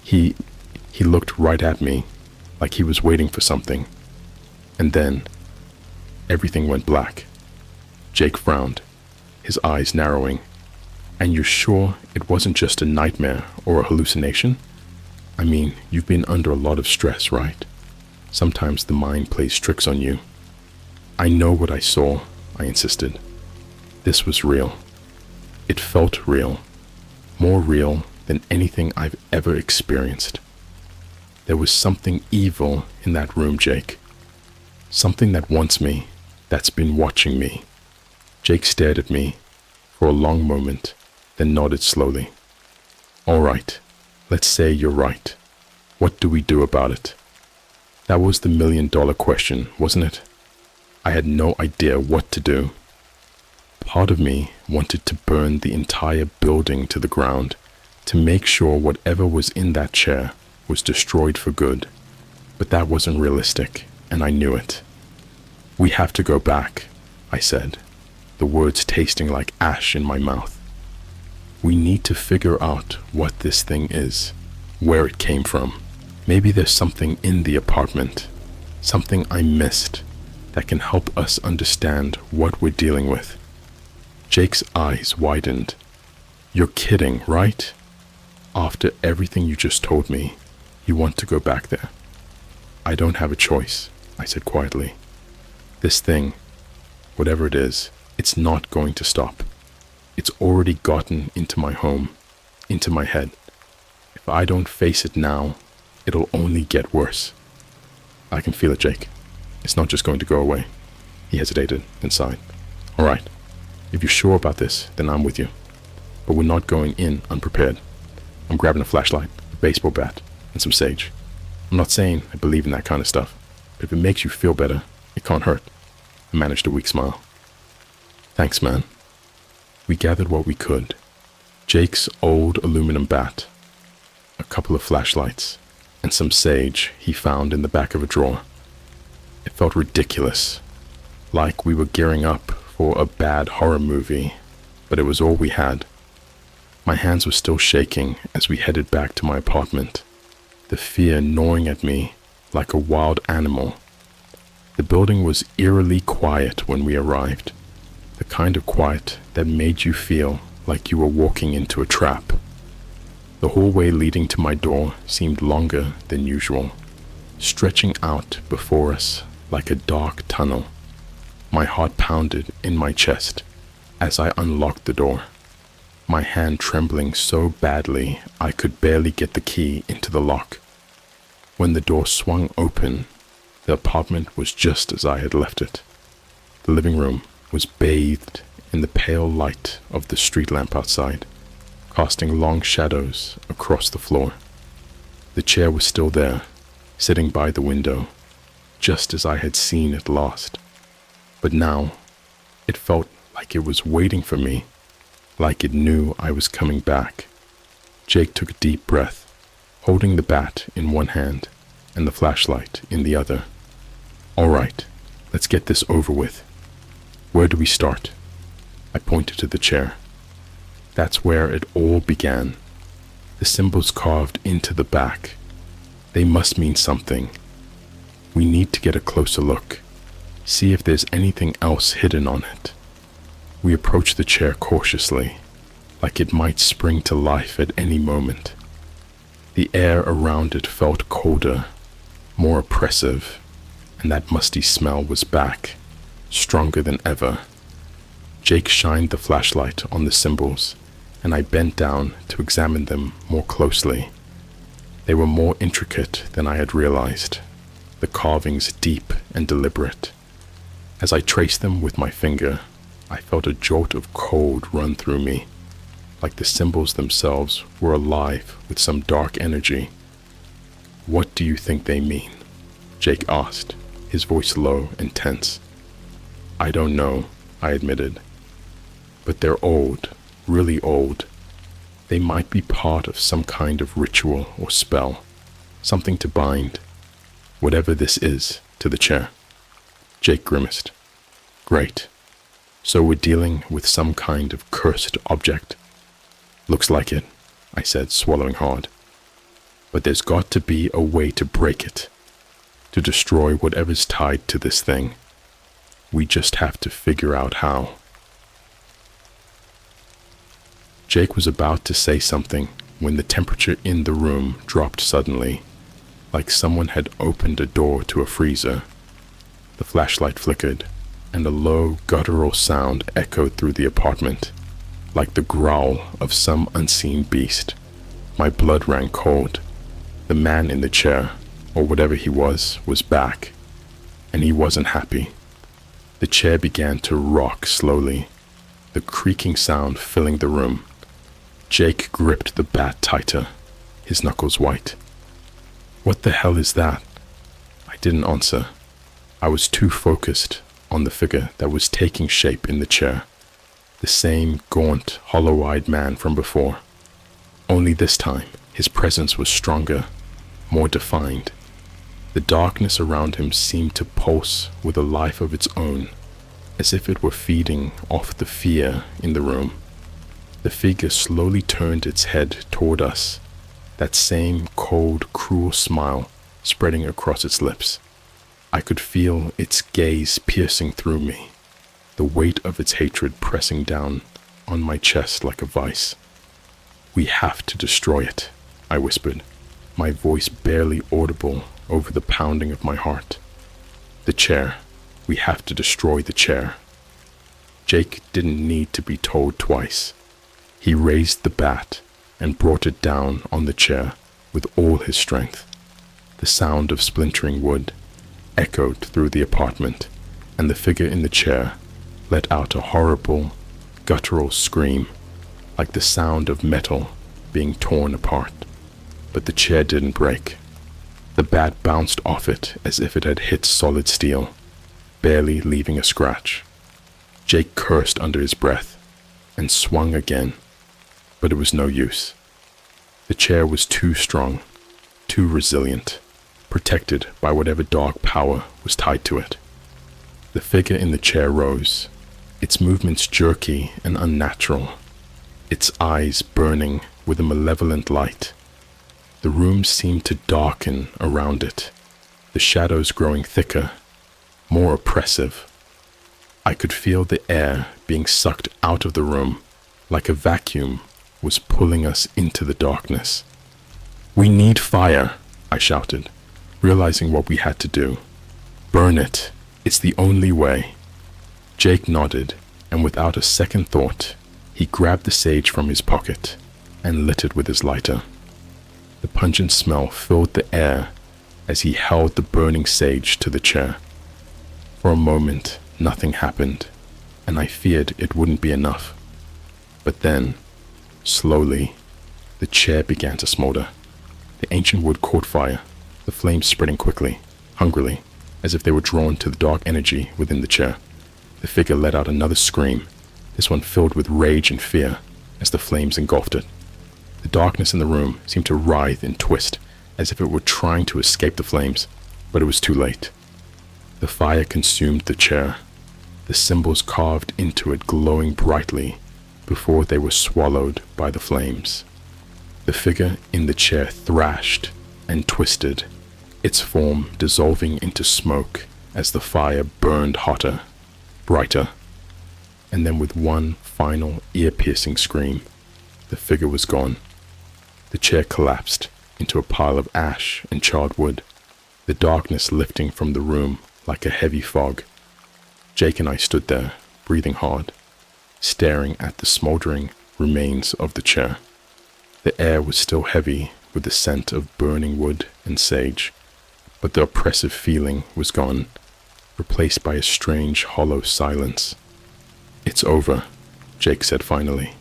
He looked right at me, like he was waiting for something. And then, everything went black." Jake frowned, his eyes narrowing. "And you're sure it wasn't just a nightmare or a hallucination? I mean, you've been under a lot of stress, right? Sometimes the mind plays tricks on you." "I know what I saw," I insisted. "This was real. It felt real. More real than anything I've ever experienced. There was something evil in that room, Jake. Something that wants me, that's been watching me." Jake stared at me for a long moment, then nodded slowly. "All right, let's say you're right. What do we do about it?" That was the million-dollar question, wasn't it? I had no idea what to do. Part of me wanted to burn the entire building to the ground, to make sure whatever was in that chair was destroyed for good. But that wasn't realistic, and I knew it. "We have to go back," I said, the words tasting like ash in my mouth. "We need to figure out what this thing is, where it came from. Maybe there's something in the apartment, something I missed, that can help us understand what we're dealing with." Jake's eyes widened. "You're kidding, right? After everything you just told me, you want to go back there?" "I don't have a choice," I said quietly. "This thing, whatever it is, it's not going to stop. It's already gotten into my home, into my head. If I don't face it now, it'll only get worse." "I can feel it, Jake. It's not just going to go away." He hesitated and sighed. "All right, if you're sure about this, then I'm with you. But we're not going in unprepared. I'm grabbing a flashlight, a baseball bat, and some sage. I'm not saying I believe in that kind of stuff, but if it makes you feel better, it can't hurt." I managed a weak smile. "Thanks, man." We gathered what we could. Jake's old aluminum bat, a couple of flashlights, and some sage he found in the back of a drawer. It felt ridiculous, like we were gearing up for a bad horror movie, but it was all we had. My hands were still shaking as we headed back to my apartment, the fear gnawing at me like a wild animal. The building was eerily quiet when we arrived. The kind of quiet that made you feel like you were walking into a trap. The hallway leading to my door seemed longer than usual, stretching out before us like a dark tunnel. My heart pounded in my chest as I unlocked the door, my hand trembling so badly I could barely get the key into the lock. When the door swung open, the apartment was just as I had left it. The living room was bathed in the pale light of the street lamp outside, casting long shadows across the floor. The chair was still there, sitting by the window, just as I had seen it last. But now, it felt like it was waiting for me, like it knew I was coming back. Jake took a deep breath, holding the bat in one hand and the flashlight in the other. "All right, let's get this over with. Where do we start?" I pointed to the chair. That's where it all began. The symbols carved into the back. They must mean something. We need to get a closer look, see if there's anything else hidden on it. We approached the chair cautiously, like it might spring to life at any moment. The air around it felt colder, more oppressive, and that musty smell was back, stronger than ever. Jake shined the flashlight on the symbols, and I bent down to examine them more closely. They were more intricate than I had realized, the carvings deep and deliberate. As I traced them with my finger, I felt a jolt of cold run through me, like the symbols themselves were alive with some dark energy. "What do you think they mean?" Jake asked, his voice low and tense. "I don't know," I admitted. "But they're old, really old. They might be part of some kind of ritual or spell, something to bind, whatever this is, to the chair." Jake grimaced. "Great. So we're dealing with some kind of cursed object." "Looks like it," I said, swallowing hard. "But there's got to be a way to break it, to destroy whatever's tied to this thing. We just have to figure out how." Jake was about to say something when the temperature in the room dropped suddenly, like someone had opened a door to a freezer. The flashlight flickered, and a low, guttural sound echoed through the apartment, like the growl of some unseen beast. My blood ran cold. The man in the chair, or whatever he was back, and he wasn't happy. The chair began to rock slowly, the creaking sound filling the room. Jake gripped the bat tighter, his knuckles white. "What the hell is that?" I didn't answer. I was too focused on the figure that was taking shape in the chair, the same gaunt, hollow-eyed man from before. Only this time, his presence was stronger, more defined. The darkness around him seemed to pulse with a life of its own, as if it were feeding off the fear in the room. The figure slowly turned its head toward us, that same cold, cruel smile spreading across its lips. I could feel its gaze piercing through me, the weight of its hatred pressing down on my chest like a vice. "We have to destroy it," I whispered, my voice barely audible over the pounding of my heart. "The chair. We have to destroy the chair." Jake didn't need to be told twice. He raised the bat and brought it down on the chair with all his strength. The sound of splintering wood echoed through the apartment, and the figure in the chair let out a horrible, guttural scream, like the sound of metal being torn apart. But the chair didn't break. The bat bounced off it as if it had hit solid steel, barely leaving a scratch. Jake cursed under his breath and swung again, but it was no use. The chair was too strong, too resilient, protected by whatever dark power was tied to it. The figure in the chair rose, its movements jerky and unnatural, its eyes burning with a malevolent light. The room seemed to darken around it, the shadows growing thicker, more oppressive. I could feel the air being sucked out of the room, like a vacuum, was pulling us into the darkness. "We need fire," I shouted, realizing what we had to do. "Burn it. It's the only way." Jake nodded, and without a second thought, he grabbed the sage from his pocket and lit it with his lighter. The pungent smell filled the air as he held the burning sage to the chair. For a moment, nothing happened, and I feared it wouldn't be enough. But then, slowly, the chair began to smolder. The ancient wood caught fire, the flames spreading quickly, hungrily, as if they were drawn to the dark energy within the chair. The figure let out another scream, this one filled with rage and fear, as the flames engulfed it. The darkness in the room seemed to writhe and twist, as if it were trying to escape the flames, but it was too late. The fire consumed the chair, the symbols carved into it glowing brightly before they were swallowed by the flames. The figure in the chair thrashed and twisted, its form dissolving into smoke as the fire burned hotter, brighter, and then with one final ear-piercing scream, the figure was gone. The chair collapsed into a pile of ash and charred wood, the darkness lifting from the room like a heavy fog. Jake and I stood there, breathing hard, staring at the smoldering remains of the chair. The air was still heavy with the scent of burning wood and sage, but the oppressive feeling was gone, replaced by a strange, hollow silence. "It's over," Jake said finally,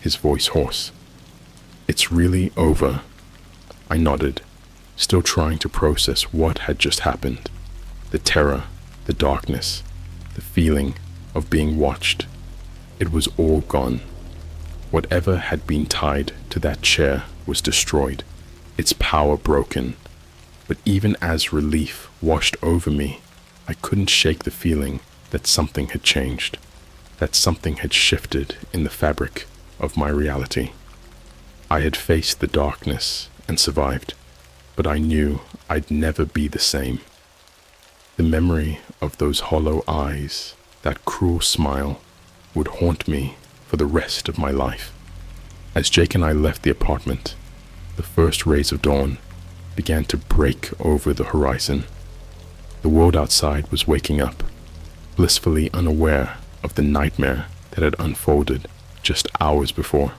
his voice hoarse. "It's really over." I nodded, still trying to process what had just happened. The terror, the darkness, the feeling of being watched. It was all gone. Whatever had been tied to that chair was destroyed, its power broken. But even as relief washed over me, I couldn't shake the feeling that something had changed, that something had shifted in the fabric of my reality. I had faced the darkness and survived, but I knew I'd never be the same. The memory of those hollow eyes, that cruel smile, would haunt me for the rest of my life. As Jake and I left the apartment, the first rays of dawn began to break over the horizon. The world outside was waking up, blissfully unaware of the nightmare that had unfolded just hours before.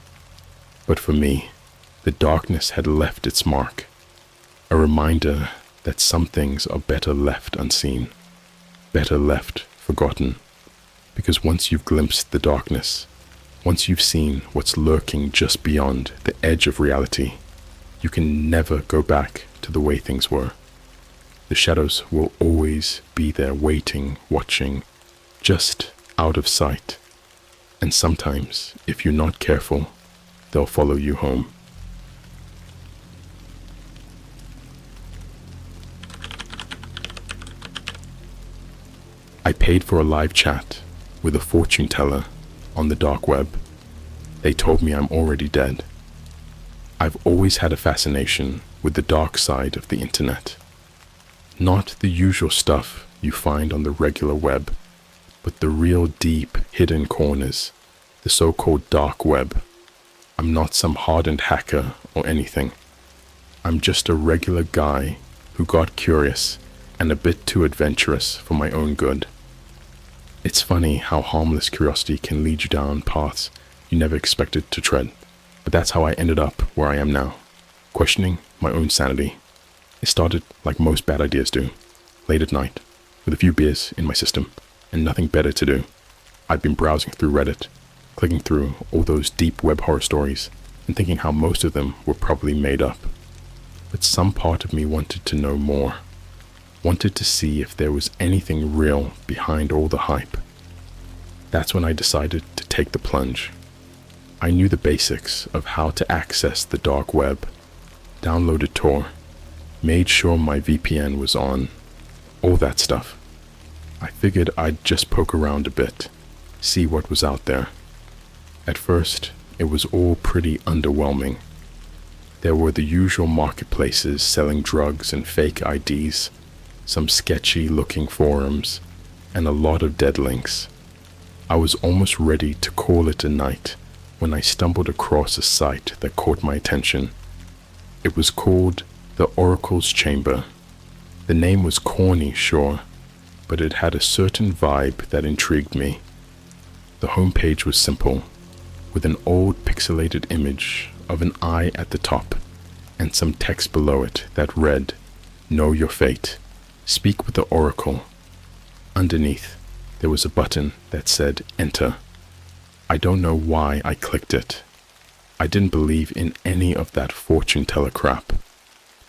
But for me, the darkness had left its mark, a reminder that some things are better left unseen, better left forgotten, because once you've glimpsed the darkness, once you've seen what's lurking just beyond the edge of reality, you can never go back to the way things were. The shadows will always be there waiting, watching, just out of sight. And sometimes, if you're not careful, they'll follow you home. I paid for a live chat with a fortune teller on the dark web. They told me I'm already dead. I've always had a fascination with the dark side of the internet. Not the usual stuff you find on the regular web, but the real deep hidden corners, the so-called dark web. I'm not some hardened hacker or anything. I'm just a regular guy who got curious and a bit too adventurous for my own good. It's funny how harmless curiosity can lead you down paths you never expected to tread. But that's how I ended up where I am now, questioning my own sanity. It started like most bad ideas do, late at night, with a few beers in my system and nothing better to do. I'd been browsing through Reddit, clicking through all those deep web horror stories and thinking how most of them were probably made up. But some part of me wanted to know more, wanted to see if there was anything real behind all the hype. That's when I decided to take the plunge. I knew the basics of how to access the dark web, downloaded Tor, made sure my VPN was on, all that stuff. I figured I'd just poke around a bit, see what was out there. At first, it was all pretty underwhelming. There were the usual marketplaces selling drugs and fake IDs, some sketchy looking forums, and a lot of dead links. I was almost ready to call it a night when I stumbled across a site that caught my attention. It was called the Oracle's Chamber. The name was corny, sure, but it had a certain vibe that intrigued me. The homepage was simple, with an old pixelated image of an eye at the top and some text below it that read, "Know your fate. Speak with the Oracle." Underneath, there was a button that said Enter. I don't know why I clicked it. I didn't believe in any of that fortune teller crap,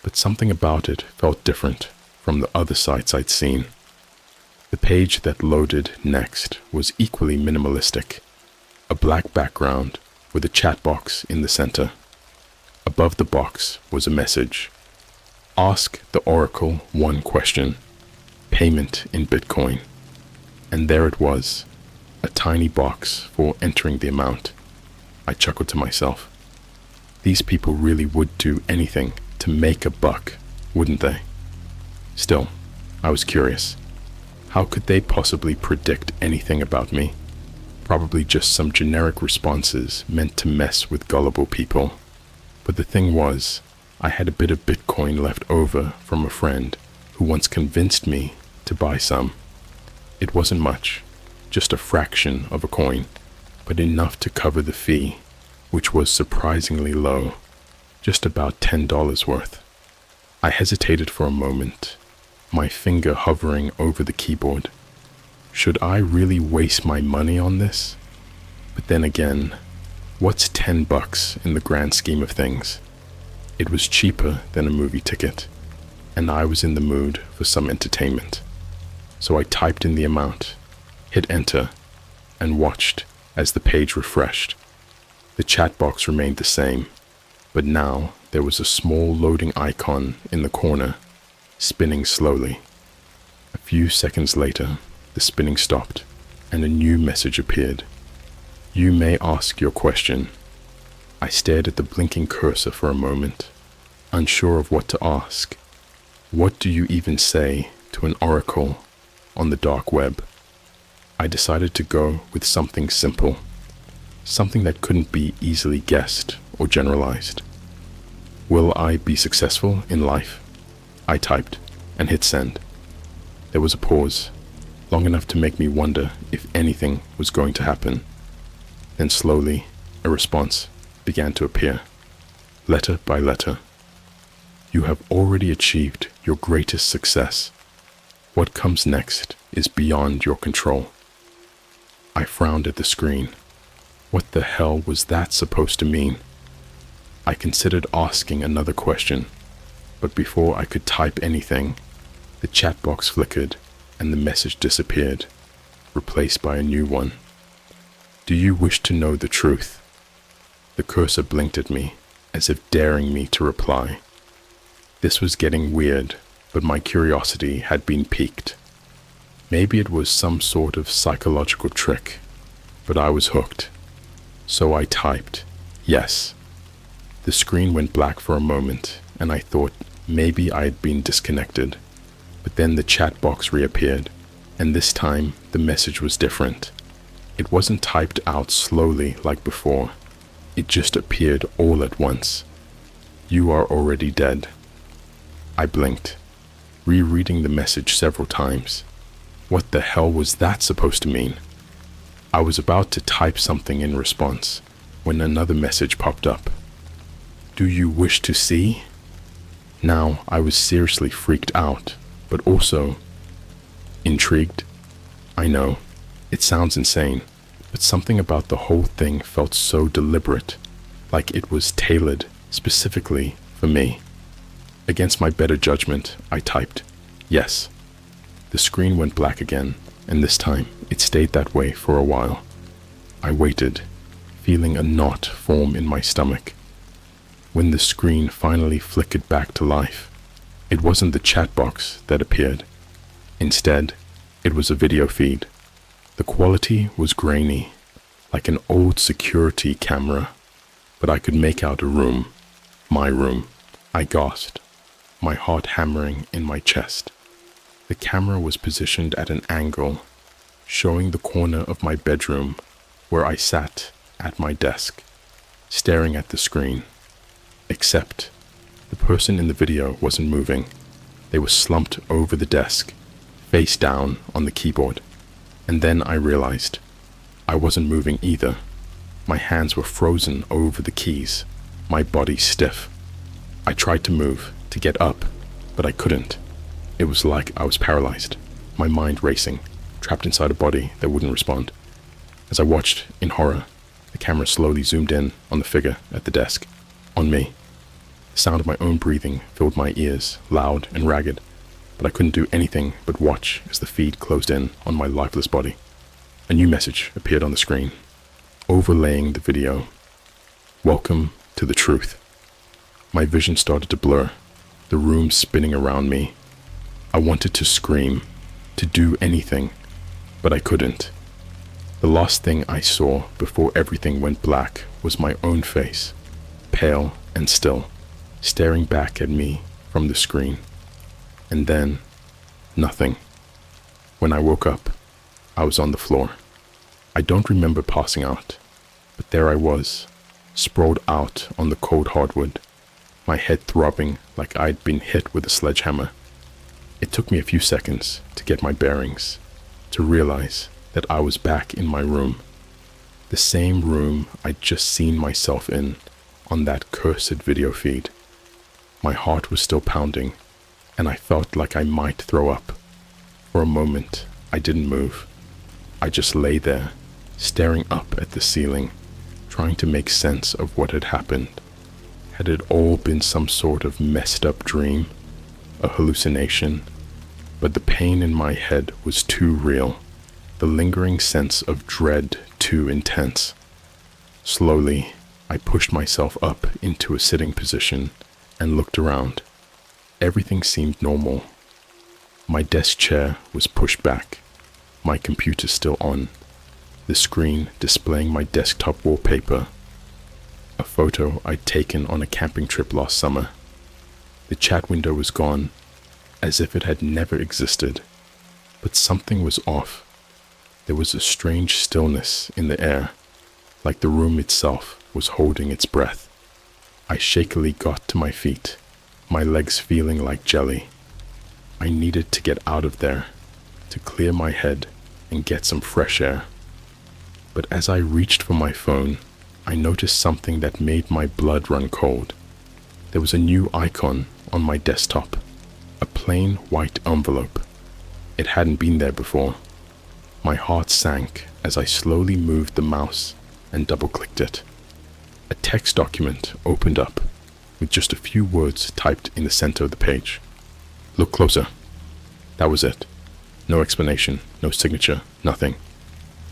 but something about it felt different from the other sites I'd seen. The page that loaded next was equally minimalistic, a black background with a chat box in the center. Above the box was a message. Ask the Oracle one question. Payment in Bitcoin. And there it was, a tiny box for entering the amount. I chuckled to myself. These people really would do anything to make a buck, wouldn't they? Still, I was curious. How could they possibly predict anything about me? Probably just some generic responses meant to mess with gullible people. But the thing was, I had a bit of Bitcoin left over from a friend who once convinced me to buy some. It wasn't much, just a fraction of a coin, but enough to cover the fee, which was surprisingly low, just about $10 worth. I hesitated for a moment, my finger hovering over the keyboard. Should I really waste my money on this? But then again, what's $10 in the grand scheme of things? It was cheaper than a movie ticket, and I was in the mood for some entertainment. So I typed in the amount, hit enter, and watched as the page refreshed. The chat box remained the same, but now there was a small loading icon in the corner, spinning slowly. A few seconds later, the spinning stopped, and a new message appeared. You may ask your question. I stared at the blinking cursor for a moment, unsure of what to ask. What do you even say to an oracle on the dark web? I decided to go with something simple, something that couldn't be easily guessed or generalized. Will I be successful in life? I typed and hit send. There was a pause, long enough to make me wonder if anything was going to happen. Then slowly, a response began to appear, letter by letter. You have already achieved your greatest success. What comes next is beyond your control. I frowned at the screen. What the hell was that supposed to mean? I considered asking another question, but before I could type anything, the chat box flickered and the message disappeared, replaced by a new one. Do you wish to know the truth? The cursor blinked at me, as if daring me to reply. This was getting weird, but my curiosity had been piqued. Maybe it was some sort of psychological trick, but I was hooked. So I typed, yes. The screen went black for a moment, and I thought maybe I had been disconnected. But then the chat box reappeared, and this time the message was different. It wasn't typed out slowly like before. It just appeared all at once. You are already dead. I blinked, rereading the message several times. What the hell was that supposed to mean? I was about to type something in response when another message popped up. Do you wish to see? Now I was seriously freaked out, but also intrigued. I know, it sounds insane, but something about the whole thing felt so deliberate, like it was tailored specifically for me. Against my better judgment, I typed, yes. The screen went black again, and this time it stayed that way for a while. I waited, feeling a knot form in my stomach. When the screen finally flickered back to life, it wasn't the chat box that appeared. Instead, it was a video feed. The quality was grainy, like an old security camera, but I could make out a room, my room. I gasped, my heart hammering in my chest. The camera was positioned at an angle, showing the corner of my bedroom where I sat at my desk, staring at the screen. Except the person in the video wasn't moving. They were slumped over the desk, face down on the keyboard. And then I realized I wasn't moving either. My hands were frozen over the keys, my body stiff. I tried to move, to get up, but I couldn't. It was like I was paralyzed, my mind racing, trapped inside a body that wouldn't respond. As I watched in horror, the camera slowly zoomed in on the figure at the desk, on me. The sound of my own breathing filled my ears, loud and ragged, but I couldn't do anything but watch as the feed closed in on my lifeless body. A new message appeared on the screen, overlaying the video. Welcome to the truth. My vision started to blur, the room spinning around me. I wanted to scream, to do anything, but I couldn't. The last thing I saw before everything went black was my own face, pale and still, staring back at me from the screen. And then, nothing. When I woke up, I was on the floor. I don't remember passing out, but there I was, sprawled out on the cold hardwood, my head throbbing like I'd been hit with a sledgehammer. It took me a few seconds to get my bearings, to realize that I was back in my room, the same room I'd just seen myself in on that cursed video feed. My heart was still pounding, and I felt like I might throw up. For a moment, I didn't move. I just lay there, staring up at the ceiling, trying to make sense of what had happened. Had it all been some sort of messed up dream, a hallucination? But the pain in my head was too real, the lingering sense of dread too intense. Slowly, I pushed myself up into a sitting position and looked around. Everything seemed normal. My desk chair was pushed back, my computer still on, the screen displaying my desktop wallpaper, a photo I'd taken on a camping trip last summer. The chat window was gone, as if it had never existed, but something was off. There was a strange stillness in the air, like the room itself was holding its breath. I shakily got to my feet, my legs feeling like jelly. I needed to get out of there, to clear my head and get some fresh air. But as I reached for my phone, I noticed something that made my blood run cold. There was a new icon on my desktop, a plain white envelope. It hadn't been there before. My heart sank as I slowly moved the mouse and double-clicked it. A text document opened up, with just a few words typed in the center of the page. Look closer. That was it. No explanation, no signature, nothing.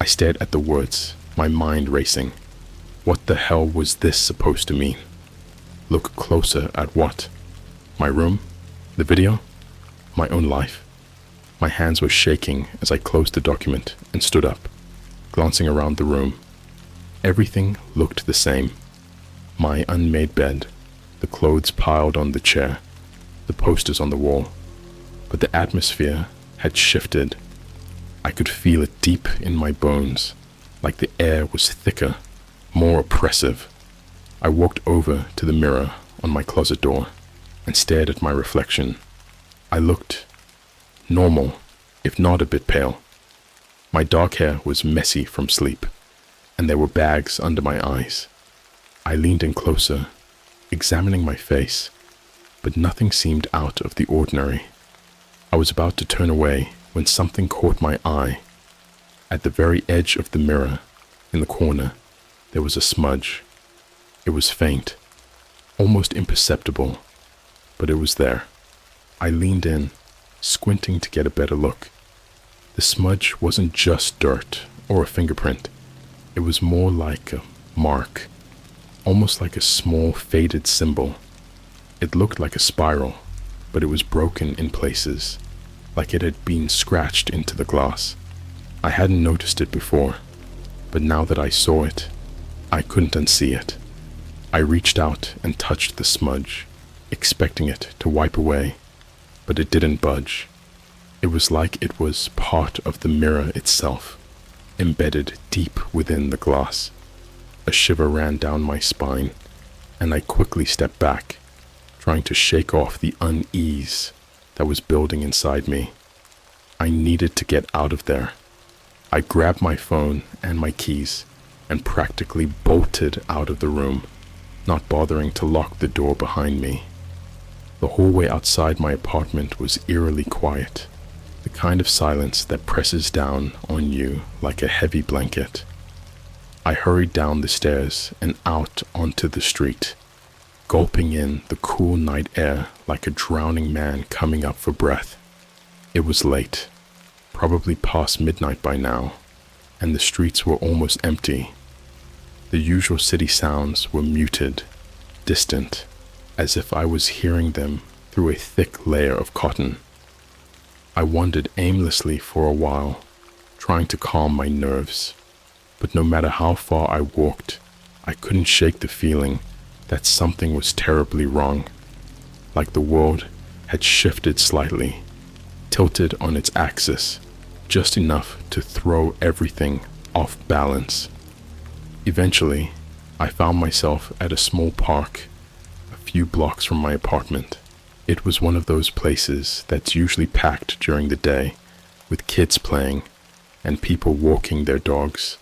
I stared at the words, my mind racing. What the hell was this supposed to mean? Look closer at what? My room? The video? My own life? My hands were shaking as I closed the document and stood up, glancing around the room. Everything looked the same. My unmade bed, the clothes piled on the chair, the posters on the wall. But the atmosphere had shifted. I could feel it deep in my bones, like the air was thicker, more oppressive. I walked over to the mirror on my closet door and stared at my reflection. I looked normal, if not a bit pale. My dark hair was messy from sleep, and there were bags under my eyes. I leaned in closer, examining my face, but nothing seemed out of the ordinary. I was about to turn away when something caught my eye. At the very edge of the mirror, in the corner, there was a smudge. It was faint, almost imperceptible, but it was there. I leaned in, squinting to get a better look. The smudge wasn't just dirt or a fingerprint. It was more like a mark, almost like a small faded symbol. It looked like a spiral, but it was broken in places, like it had been scratched into the glass. I hadn't noticed it before, but now that I saw it, I couldn't unsee it. I reached out and touched the smudge, expecting it to wipe away, but it didn't budge. It was like it was part of the mirror itself, embedded deep within the glass. A shiver ran down my spine, and I quickly stepped back, trying to shake off the unease that was building inside me. I needed to get out of there. I grabbed my phone and my keys and practically bolted out of the room, not bothering to lock the door behind me. The hallway outside my apartment was eerily quiet, the kind of silence that presses down on you like a heavy blanket. I hurried down the stairs and out onto the street, gulping in the cool night air like a drowning man coming up for breath. It was late, probably past midnight by now, and the streets were almost empty. The usual city sounds were muted, distant, as if I was hearing them through a thick layer of cotton. I wandered aimlessly for a while, trying to calm my nerves, but no matter how far I walked, I couldn't shake the feeling that something was terribly wrong, like the world had shifted slightly, tilted on its axis, just enough to throw everything off balance. Eventually, I found myself at a small park a few blocks from my apartment. It was one of those places that's usually packed during the day, with kids playing and people walking their dogs,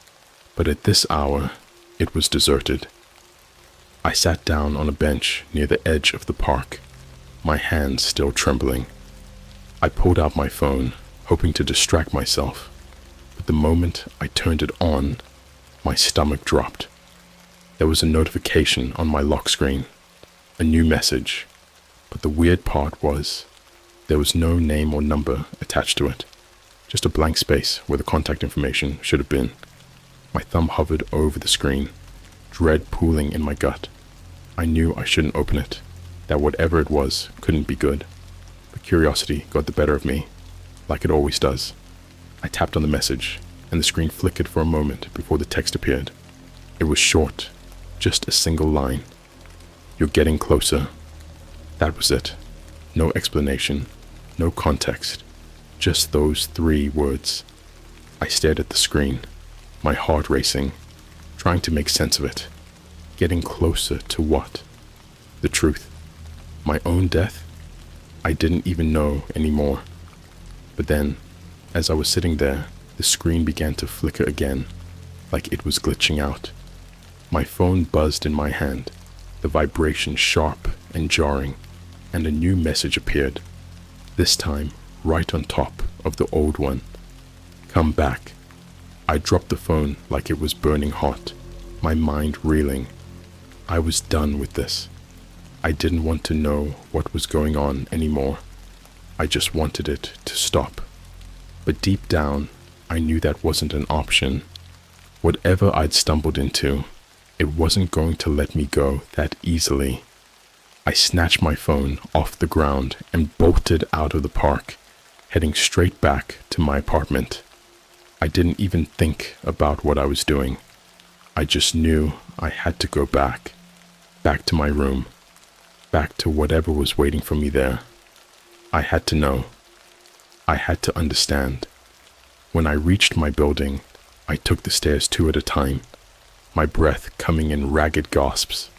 but at this hour, it was deserted. I sat down on a bench near the edge of the park, my hands still trembling. I pulled out my phone, hoping to distract myself, but the moment I turned it on, my stomach dropped. There was a notification on my lock screen, a new message, but the weird part was there was no name or number attached to it, just a blank space where the contact information should have been. My thumb hovered over the screen, dread pooling in my gut. I knew I shouldn't open it, that whatever it was couldn't be good, but curiosity got the better of me, like it always does. I tapped on the message, and the screen flickered for a moment before the text appeared. It was short, just a single line. "You're getting closer." That was it. No explanation, no context, just those 3 words. I stared at the screen, my heart racing, trying to make sense of it. Getting closer to what? The truth? My own death? I didn't even know anymore. But then, as I was sitting there, the screen began to flicker again, like it was glitching out. My phone buzzed in my hand, the vibration sharp and jarring, and a new message appeared, this time right on top of the old one. "Come back." I dropped the phone like it was burning hot, my mind reeling. I was done with this. I didn't want to know what was going on anymore. I just wanted it to stop. But deep down, I knew that wasn't an option. Whatever I'd stumbled into, it wasn't going to let me go that easily. I snatched my phone off the ground and bolted out of the park, heading straight back to my apartment. I didn't even think about what I was doing. I just knew I had to go back to my room, back to whatever was waiting for me there. I had to know. I had to understand. When I reached my building, I took the stairs 2 at a time, my breath coming in ragged gasps.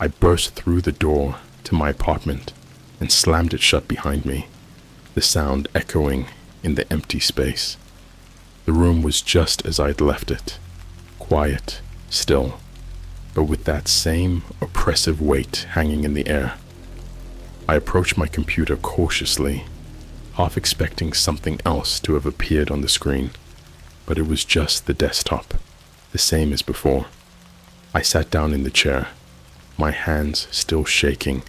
I burst through the door to my apartment and slammed it shut behind me, the sound echoing in the empty space. The room was just as I'd left it, quiet, still, but with that same oppressive weight hanging in the air. I approached my computer cautiously, half expecting something else to have appeared on the screen, but it was just the desktop, the same as before. I sat down in the chair, my hands still shaking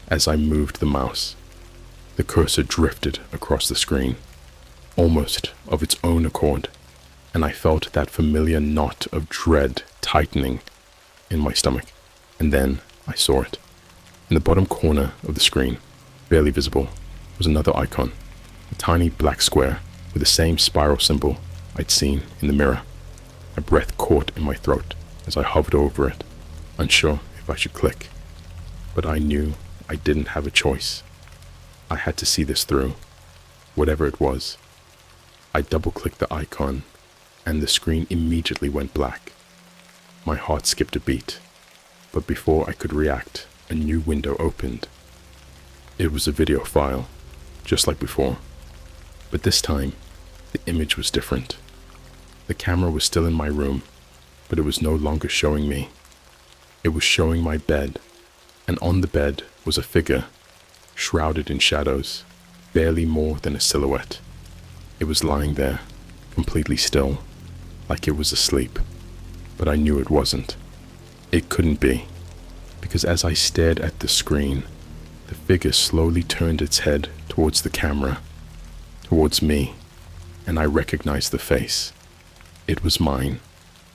as I moved the mouse. The cursor drifted across the screen, almost of its own accord, and I felt that familiar knot of dread tightening in my stomach. And then I saw it. In the bottom corner of the screen, barely visible, was another icon, a tiny black square with the same spiral symbol I'd seen in the mirror. My breath caught in my throat as I hovered over it, unsure if I should click. But I knew I didn't have a choice. I had to see this through. whatever it was. I double-clicked the icon, and the screen immediately went black. My heart skipped a beat, but before I could react, a new window opened. It was a video file, just like before, but this time, the image was different. The camera was still in my room, but it was no longer showing me. It was showing my bed, and on the bed was a figure, shrouded in shadows, barely more than a silhouette. It was lying there, completely still, like it was asleep, but I knew it wasn't. It couldn't be, because as I stared at the screen, the figure slowly turned its head towards the camera, towards me, and I recognized the face. It was mine.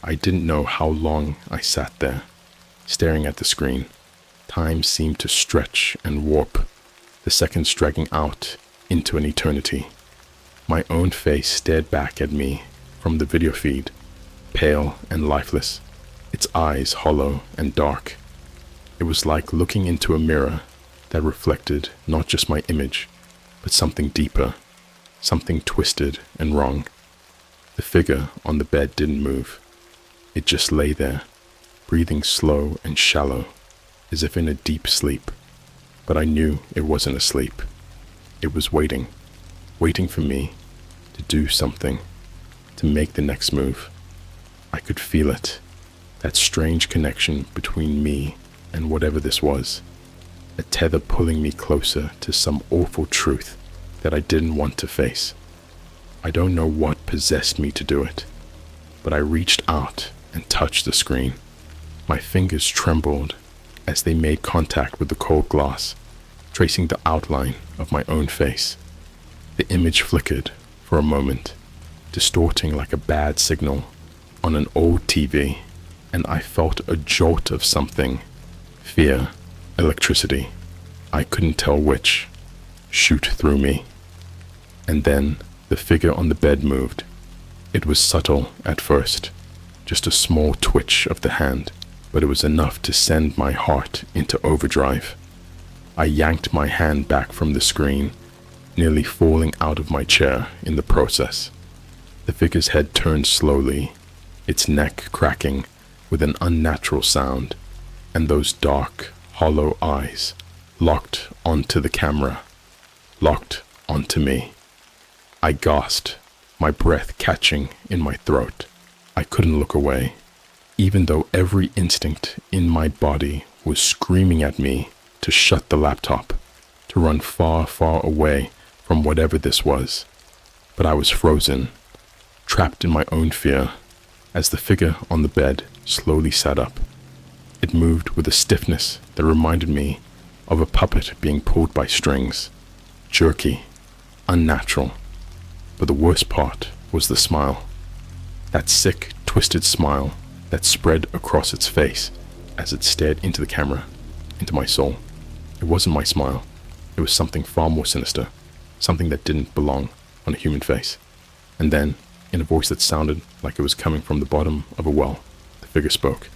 I didn't know how long I sat there, staring at the screen. Time seemed to stretch and warp, the seconds dragging out into an eternity. My own face stared back at me from the video feed, pale and lifeless, its eyes hollow and dark. It was like looking into a mirror that reflected not just my image, but something deeper, something twisted and wrong. The figure on the bed didn't move. It just lay there, breathing slow and shallow, as if in a deep sleep. But I knew it wasn't asleep. It was waiting for me to do something, to make the next move. I could feel it, that strange connection between me and whatever this was, a tether pulling me closer to some awful truth that I didn't want to face. I don't know what possessed me to do it, but I reached out and touched the screen. My fingers trembled as they made contact with the cold glass, tracing the outline of my own face. The image flickered for a moment, distorting like a bad signal on an old TV, and I felt a jolt of something. Fear, electricity, I couldn't tell which, shoot through me. And then the figure on the bed moved. It was subtle at first, just a small twitch of the hand, but it was enough to send my heart into overdrive. I yanked my hand back from the screen, nearly falling out of my chair in the process. The figure's head turned slowly, its neck cracking with an unnatural sound, and those dark, hollow eyes locked onto the camera, locked onto me. I gasped, my breath catching in my throat. I couldn't look away, even though every instinct in my body was screaming at me to shut the laptop, to run far, far away from whatever this was. But I was frozen, trapped in my own fear, as the figure on the bed slowly sat up. It moved with a stiffness that reminded me of a puppet being pulled by strings, jerky, unnatural. But the worst part was the smile, that sick, twisted smile that spread across its face as it stared into the camera, into my soul. It wasn't my smile. It was something far more sinister, something that didn't belong on a human face. And then, in a voice that sounded like it was coming from the bottom of a well, the figure spoke.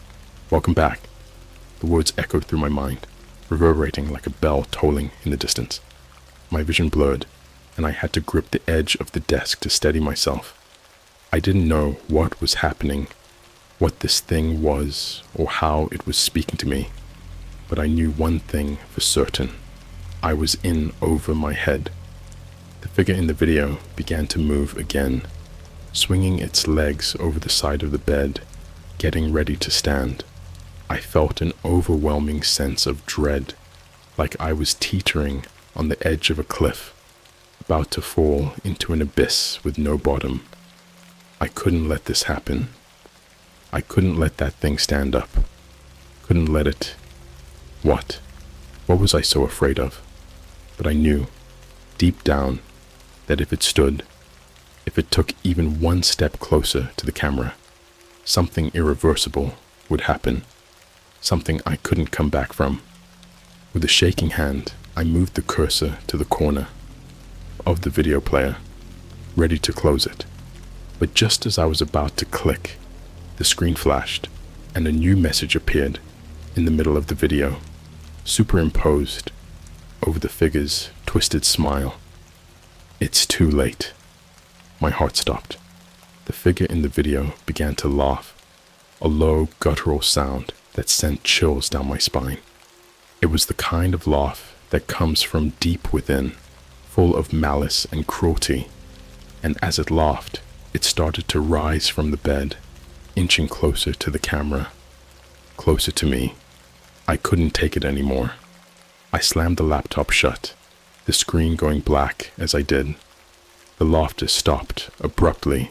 "Welcome back." The words echoed through my mind, reverberating like a bell tolling in the distance. My vision blurred, and I had to grip the edge of the desk to steady myself. I didn't know what was happening, what this thing was, or how it was speaking to me, but I knew one thing for certain. I was in over my head. The figure in the video began to move again, swinging its legs over the side of the bed, getting ready to stand. I felt an overwhelming sense of dread, like I was teetering on the edge of a cliff, about to fall into an abyss with no bottom. I couldn't let this happen. I couldn't let that thing stand up. Couldn't let it. What? What was I so afraid of? But I knew, deep down, that if it stood, if it took even one step closer to the camera, something irreversible would happen, something I couldn't come back from. With a shaking hand, I moved the cursor to the corner of the video player, ready to close it. But just as I was about to click, the screen flashed, and a new message appeared in the middle of the video, superimposed over the figure's twisted smile. It's too late. My heart stopped. The figure in the video began to laugh, a low, guttural sound that sent chills down my spine. It was the kind of laugh that comes from deep within, full of malice and cruelty, and as it laughed, it started to rise from the bed, inching closer to the camera, closer to me. I couldn't take it anymore. I slammed the laptop shut, the screen going black as I did. The laughter stopped abruptly,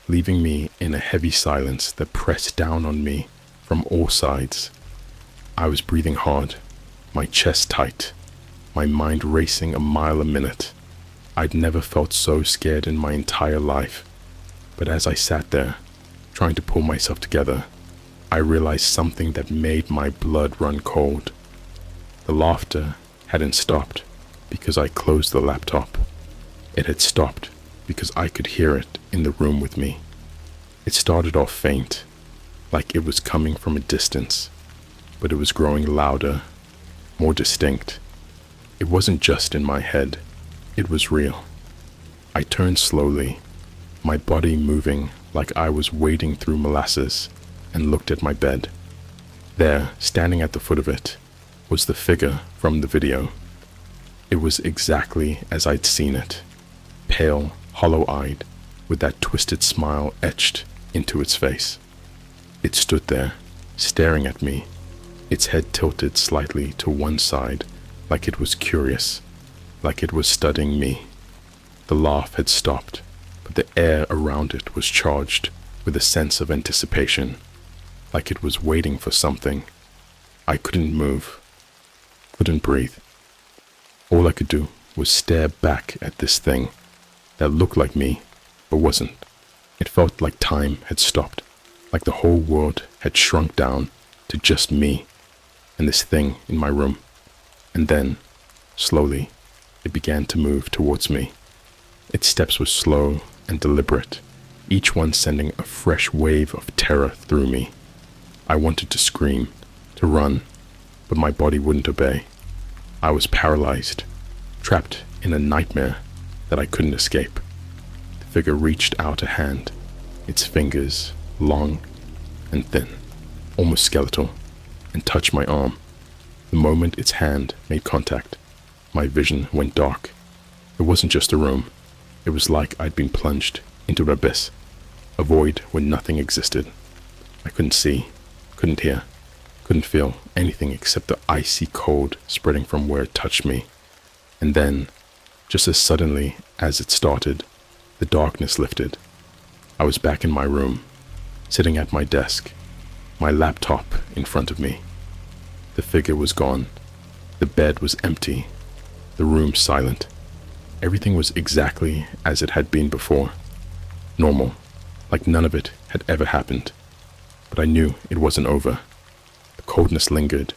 leaving me in a heavy silence that pressed down on me from all sides. I was breathing hard, my chest tight, my mind racing a mile a minute. I'd never felt so scared in my entire life. But as I sat there, trying to pull myself together, I realized something that made my blood run cold. The laughter hadn't stopped because I closed the laptop. It had stopped because I could hear it in the room with me. It started off faint, like it was coming from a distance, but it was growing louder, more distinct. It wasn't just in my head, it was real. I turned slowly, my body moving like I was wading through molasses, and looked at my bed. There, standing at the foot of it, was the figure from the video. It was exactly as I'd seen it, pale, hollow-eyed, with that twisted smile etched into its face. It stood there, staring at me, its head tilted slightly to one side, like it was curious, like it was studying me. The laugh had stopped, but the air around it was charged with a sense of anticipation, like it was waiting for something. I couldn't move, couldn't breathe. All I could do was stare back at this thing that looked like me, but wasn't. It felt like time had stopped, like the whole world had shrunk down to just me and this thing in my room. And then, slowly, it began to move towards me. Its steps were slow and deliberate, each one sending a fresh wave of terror through me. I wanted to scream, to run, but my body wouldn't obey. I was paralyzed, trapped in a nightmare that I couldn't escape. The figure reached out a hand, its fingers long and thin, almost skeletal, and touched my arm. The moment its hand made contact, my vision went dark. It wasn't just a room. It was like I'd been plunged into an abyss, a void where nothing existed. I couldn't see, couldn't hear, couldn't feel anything except the icy cold spreading from where it touched me. And then, just as suddenly as it started, the darkness lifted. I was back in my room, sitting at my desk, my laptop in front of me. The figure was gone. The bed was empty. The room silent. Everything was exactly as it had been before. Normal, like none of it had ever happened. But I knew it wasn't over. The coldness lingered,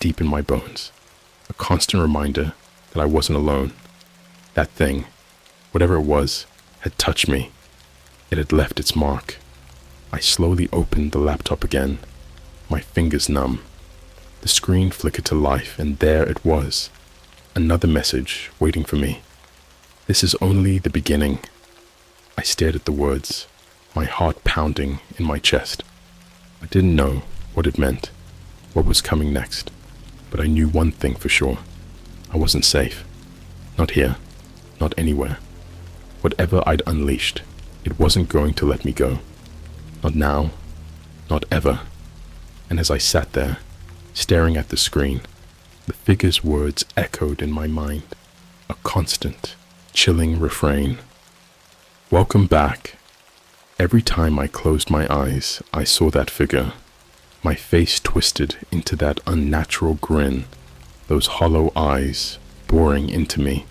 deep in my bones. A constant reminder that I wasn't alone. That thing, whatever it was, had touched me. It had left its mark. I slowly opened the laptop again, my fingers numb. The screen flickered to life, and there it was. Another message waiting for me. This is only the beginning. I stared at the words, my heart pounding in my chest. I didn't know what it meant, what was coming next, but I knew one thing for sure. I wasn't safe. Not here, not anywhere. Whatever I'd unleashed, it wasn't going to let me go. Not now, not ever. And as I sat there, staring at the screen, the figure's words echoed in my mind, a constant, chilling refrain. Welcome back. Every time I closed my eyes, I saw that figure. My face twisted into that unnatural grin, those hollow eyes boring into me.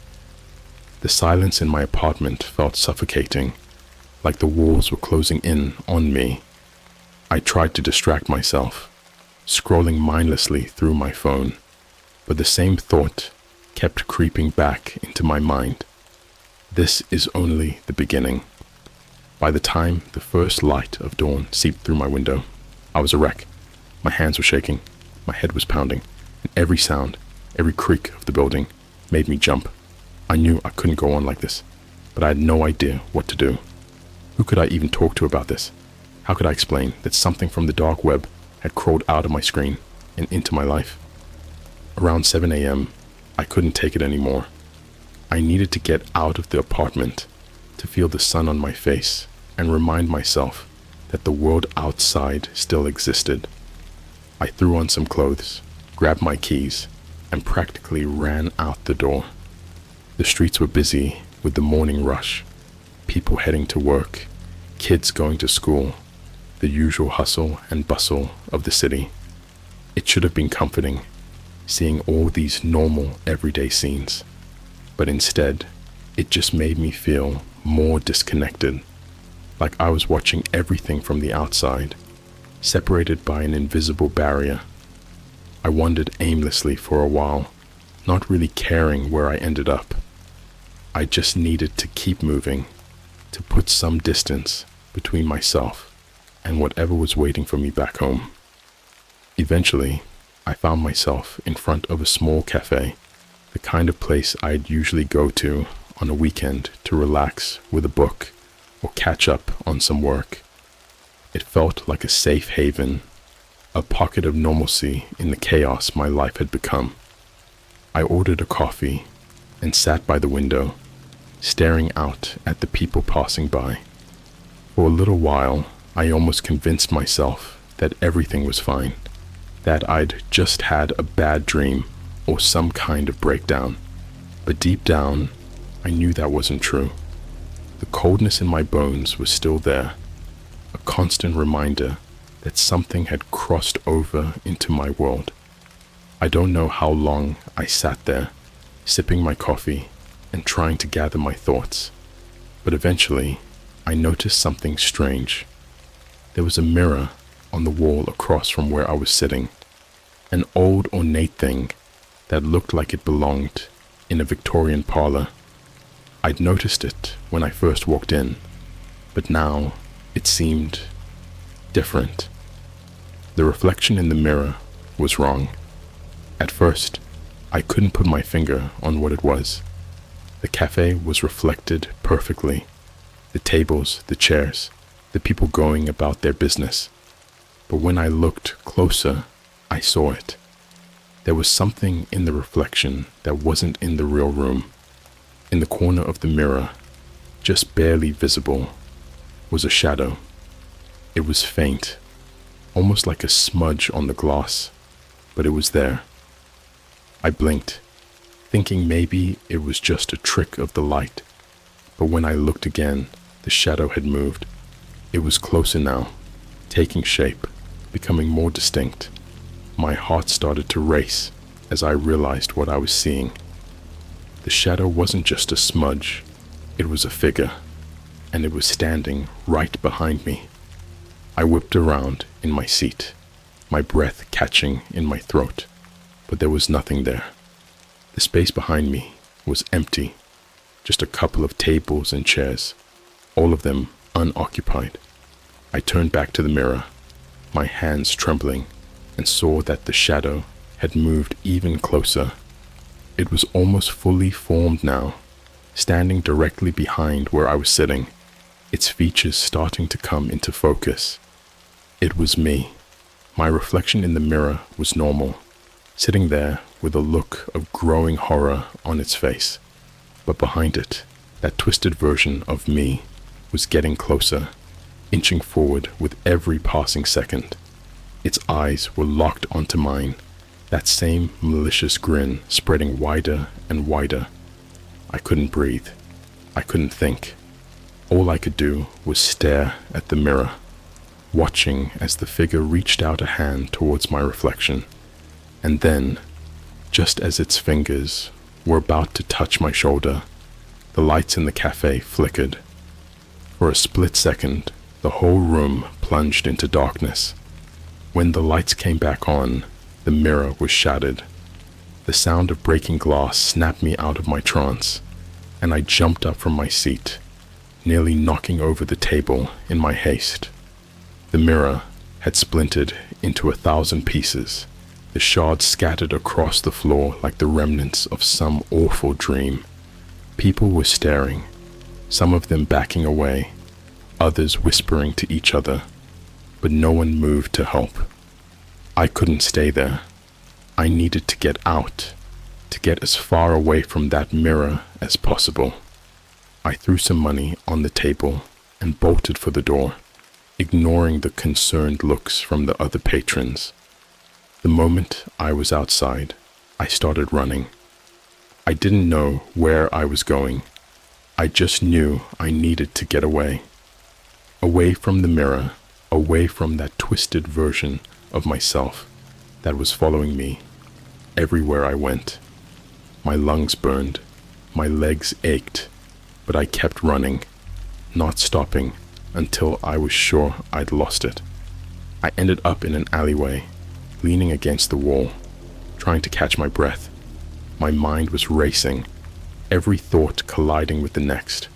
The silence in my apartment felt suffocating, like the walls were closing in on me. I tried to distract myself, scrolling mindlessly through my phone, but the same thought kept creeping back into my mind. This is only the beginning. By the time the first light of dawn seeped through my window, I was a wreck. My hands were shaking, my head was pounding, and every sound, every creak of the building made me jump. I knew I couldn't go on like this, but I had no idea what to do. Who could I even talk to about this? How could I explain that something from the dark web had crawled out of my screen and into my life? Around 7 a.m., I couldn't take it anymore. I needed to get out of the apartment, to feel the sun on my face and remind myself that the world outside still existed. I threw on some clothes, grabbed my keys, and practically ran out the door. The streets were busy with the morning rush, people heading to work, kids going to school, the usual hustle and bustle of the city. It should have been comforting, seeing all these normal, everyday scenes. But instead, it just made me feel more disconnected, like I was watching everything from the outside, separated by an invisible barrier. I wandered aimlessly for a while, not really caring where I ended up. I just needed to keep moving, to put some distance between myself and whatever was waiting for me back home. Eventually, I found myself in front of a small cafe, the kind of place I'd usually go to on a weekend to relax with a book or catch up on some work. It felt like a safe haven, a pocket of normalcy in the chaos my life had become. I ordered a coffee and sat by the window, staring out at the people passing by. For a little while, I almost convinced myself that everything was fine, that I'd just had a bad dream or some kind of breakdown. But deep down, I knew that wasn't true. The coldness in my bones was still there, a constant reminder that something had crossed over into my world. I don't know how long I sat there, sipping my coffee and trying to gather my thoughts, but eventually I noticed something strange. There was a mirror on the wall across from where I was sitting, an old ornate thing that looked like it belonged in a Victorian parlor. I'd noticed it when I first walked in, but now it seemed different. The reflection in the mirror was wrong. At first, I couldn't put my finger on what it was. The cafe was reflected perfectly. The tables, the chairs, the people going about their business. But when I looked closer, I saw it. There was something in the reflection that wasn't in the real room. In the corner of the mirror, just barely visible, was a shadow. It was faint, almost like a smudge on the glass, but it was there. I blinked, thinking maybe it was just a trick of the light, but when I looked again, the shadow had moved. It was closer now, taking shape, becoming more distinct. My heart started to race as I realized what I was seeing. The shadow wasn't just a smudge, it was a figure, and it was standing right behind me. I whipped around in my seat, my breath catching in my throat, but there was nothing there. The space behind me was empty, just a couple of tables and chairs, all of them unoccupied. I turned back to the mirror, my hands trembling, and saw that the shadow had moved even closer. It was almost fully formed now, standing directly behind where I was sitting, its features starting to come into focus. It was me. My reflection in the mirror was normal, sitting there with a look of growing horror on its face. But behind it, that twisted version of me was getting closer, inching forward with every passing second. Its eyes were locked onto mine, that same malicious grin spreading wider and wider. I couldn't breathe. I couldn't think. All I could do was stare at the mirror, watching as the figure reached out a hand towards my reflection. And then, just as its fingers were about to touch my shoulder, the lights in the cafe flickered. For a split second, the whole room plunged into darkness. When the lights came back on, the mirror was shattered. The sound of breaking glass snapped me out of my trance, and I jumped up from my seat, nearly knocking over the table in my haste. The mirror had splintered into 1,000 pieces, the shards scattered across the floor like the remnants of some awful dream. People were staring, some of them backing away, others whispering to each other, but no one moved to help. I couldn't stay there. I needed to get out, to get as far away from that mirror as possible. I threw some money on the table and bolted for the door, ignoring the concerned looks from the other patrons. The moment I was outside, I started running. I didn't know where I was going. I just knew I needed to get away. Away from the mirror, away from that twisted version of myself that was following me everywhere I went. My lungs burned, my legs ached, but I kept running, not stopping until I was sure I'd lost it. I ended up in an alleyway, leaning against the wall, trying to catch my breath. My mind was racing, every thought colliding with the next.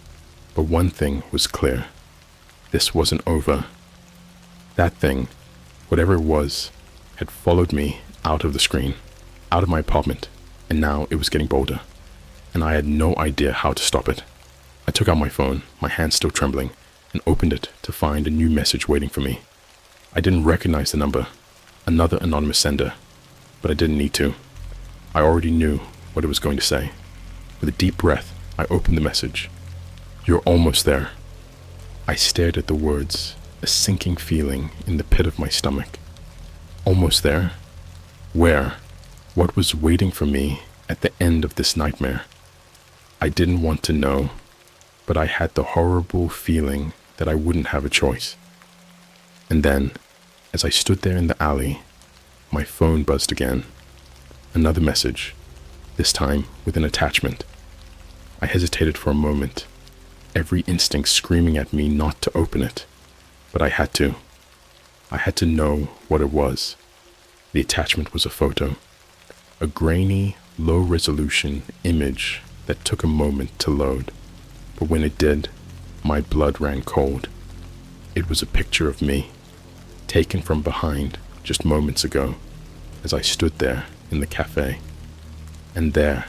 But one thing was clear. This wasn't over. That thing, whatever it was, had followed me out of the screen, out of my apartment, and now it was getting bolder, and I had no idea how to stop it. I took out my phone, my hand still trembling, and opened it to find a new message waiting for me. I didn't recognize the number, another anonymous sender, but I didn't need to. I already knew what it was going to say. With a deep breath, I opened the message. "You're almost there." I stared at the words, a sinking feeling in the pit of my stomach. Almost there? Where? What was waiting for me at the end of this nightmare? I didn't want to know, but I had the horrible feeling that I wouldn't have a choice. And then, as I stood there in the alley, my phone buzzed again. Another message, this time with an attachment. I hesitated for a moment, every instinct screaming at me not to open it, but I had to. I had to know what it was. The attachment was a photo, a grainy, low-resolution image that took a moment to load, but when it did, my blood ran cold. It was a picture of me, taken from behind just moments ago, as I stood there in the cafe. And there,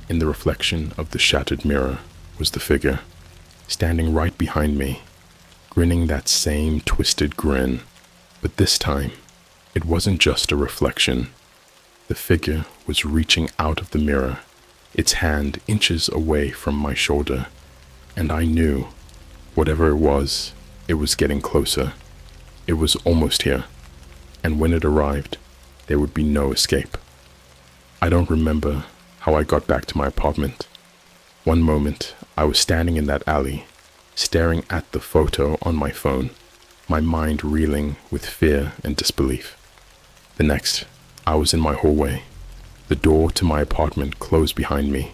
in the reflection of the shattered mirror, was the figure, standing right behind me, grinning that same twisted grin. But this time, it wasn't just a reflection. The figure was reaching out of the mirror, its hand inches away from my shoulder, and I knew, whatever it was getting closer. It was almost here, and when it arrived, there would be no escape. I don't remember how I got back to my apartment. One moment, I was standing in that alley, staring at the photo on my phone, my mind reeling with fear and disbelief. The next, I was in my hallway, the door to my apartment closed behind me,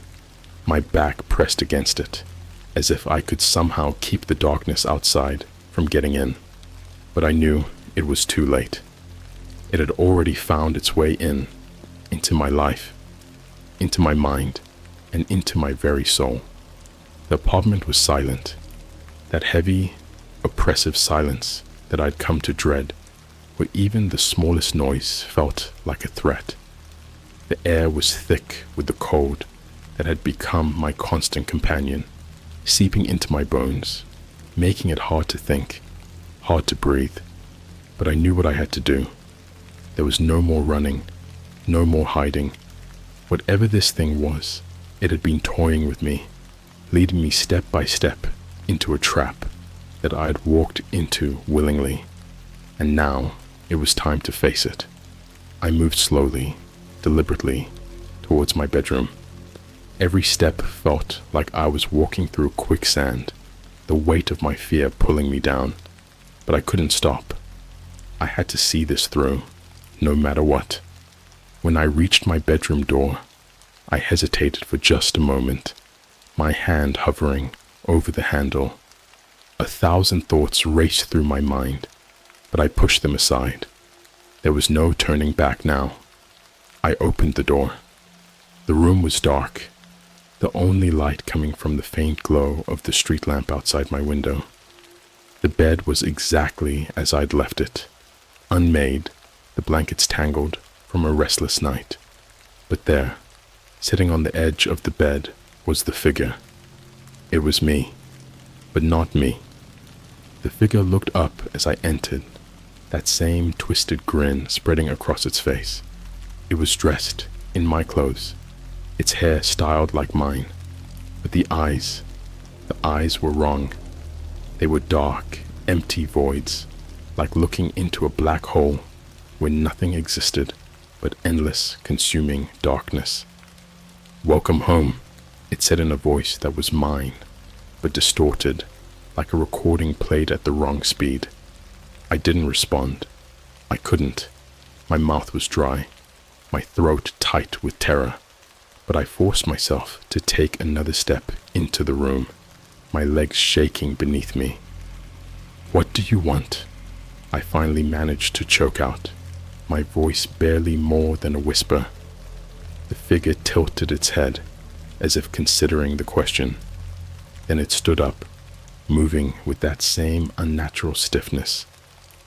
my back pressed against it, as if I could somehow keep the darkness outside from getting in. But I knew it was too late. It had already found its way in, into my life, into my mind, and into my very soul. The apartment was silent, that heavy, oppressive silence that I'd come to dread, where even the smallest noise felt like a threat. The air was thick with the cold that had become my constant companion, seeping into my bones, making it hard to think, hard to breathe. But I knew what I had to do. There was no more running, no more hiding. Whatever this thing was, it had been toying with me, leading me step by step into a trap that I had walked into willingly. And now it was time to face it. I moved slowly, deliberately, towards my bedroom. Every step felt like I was walking through quicksand, the weight of my fear pulling me down. But I couldn't stop. I had to see this through, no matter what. When I reached my bedroom door, I hesitated for just a moment, my hand hovering over the handle. 1,000 thoughts raced through my mind, but I pushed them aside. There was no turning back now. I opened the door. The room was dark, the only light coming from the faint glow of the street lamp outside my window. The bed was exactly as I'd left it, unmade, the blankets tangled from a restless night. But there, sitting on the edge of the bed, was the figure, It was me, but not me. The figure looked up as I entered, that same twisted grin spreading across its face. It was dressed in my clothes, its hair styled like mine, but the eyes were wrong. They were dark, empty voids, like looking into a black hole where nothing existed but endless, consuming darkness. "Welcome home," it said in a voice that was mine, but distorted, like a recording played at the wrong speed. I didn't respond. I couldn't. My mouth was dry, my throat tight with terror, but I forced myself to take another step into the room, my legs shaking beneath me. "What do you want?" I finally managed to choke out, my voice barely more than a whisper. The figure tilted its head, as if considering the question. Then it stood up, moving with that same unnatural stiffness,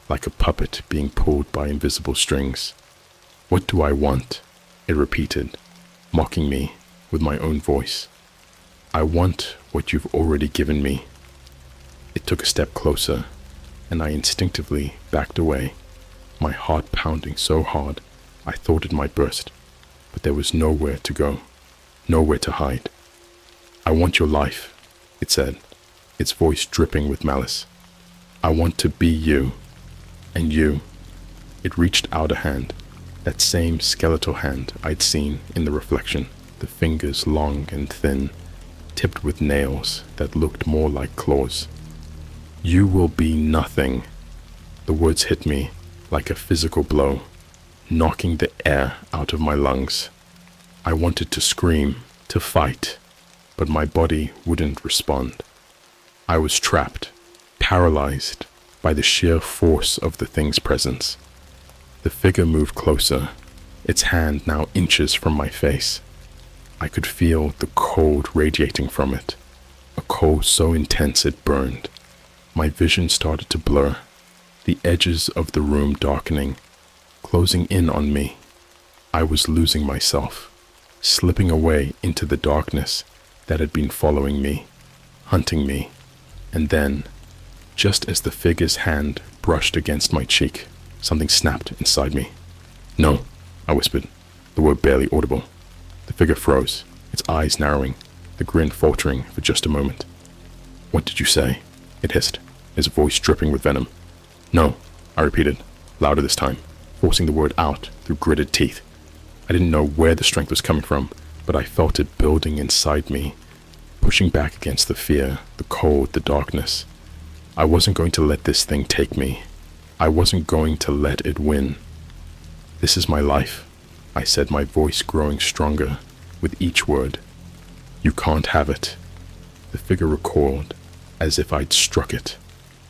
like a puppet being pulled by invisible strings. "What do I want?" it repeated, mocking me with my own voice. "I want what you've already given me." It took a step closer, and I instinctively backed away, my heart pounding so hard I thought it might burst, but there was nowhere to go, nowhere to hide. "I want your life," it said, its voice dripping with malice. "I want to be you, and you." It reached out a hand, that same skeletal hand I'd seen in the reflection, the fingers long and thin, tipped with nails that looked more like claws. "You will be nothing." The words hit me like a physical blow, knocking the air out of my lungs. I wanted to scream, to fight, but my body wouldn't respond. I was trapped, paralyzed by the sheer force of the thing's presence. The figure moved closer, its hand now inches from my face. I could feel the cold radiating from it, a cold so intense it burned. My vision started to blur, the edges of the room darkening, closing in on me. I was losing myself, slipping away into the darkness that had been following me, hunting me. And then, just as the figure's hand brushed against my cheek, something snapped inside me. "No," I whispered, the word barely audible. The figure froze, its eyes narrowing, the grin faltering for just a moment. "What did you say?" it hissed, his voice dripping with venom. "No," I repeated, louder this time, forcing the word out through gritted teeth. I didn't know where the strength was coming from, but I felt it building inside me, pushing back against the fear, the cold, the darkness. I wasn't going to let this thing take me. I wasn't going to let it win. "This is my life," I said, my voice growing stronger with each word. "You can't have it." The figure recoiled, as if I'd struck it,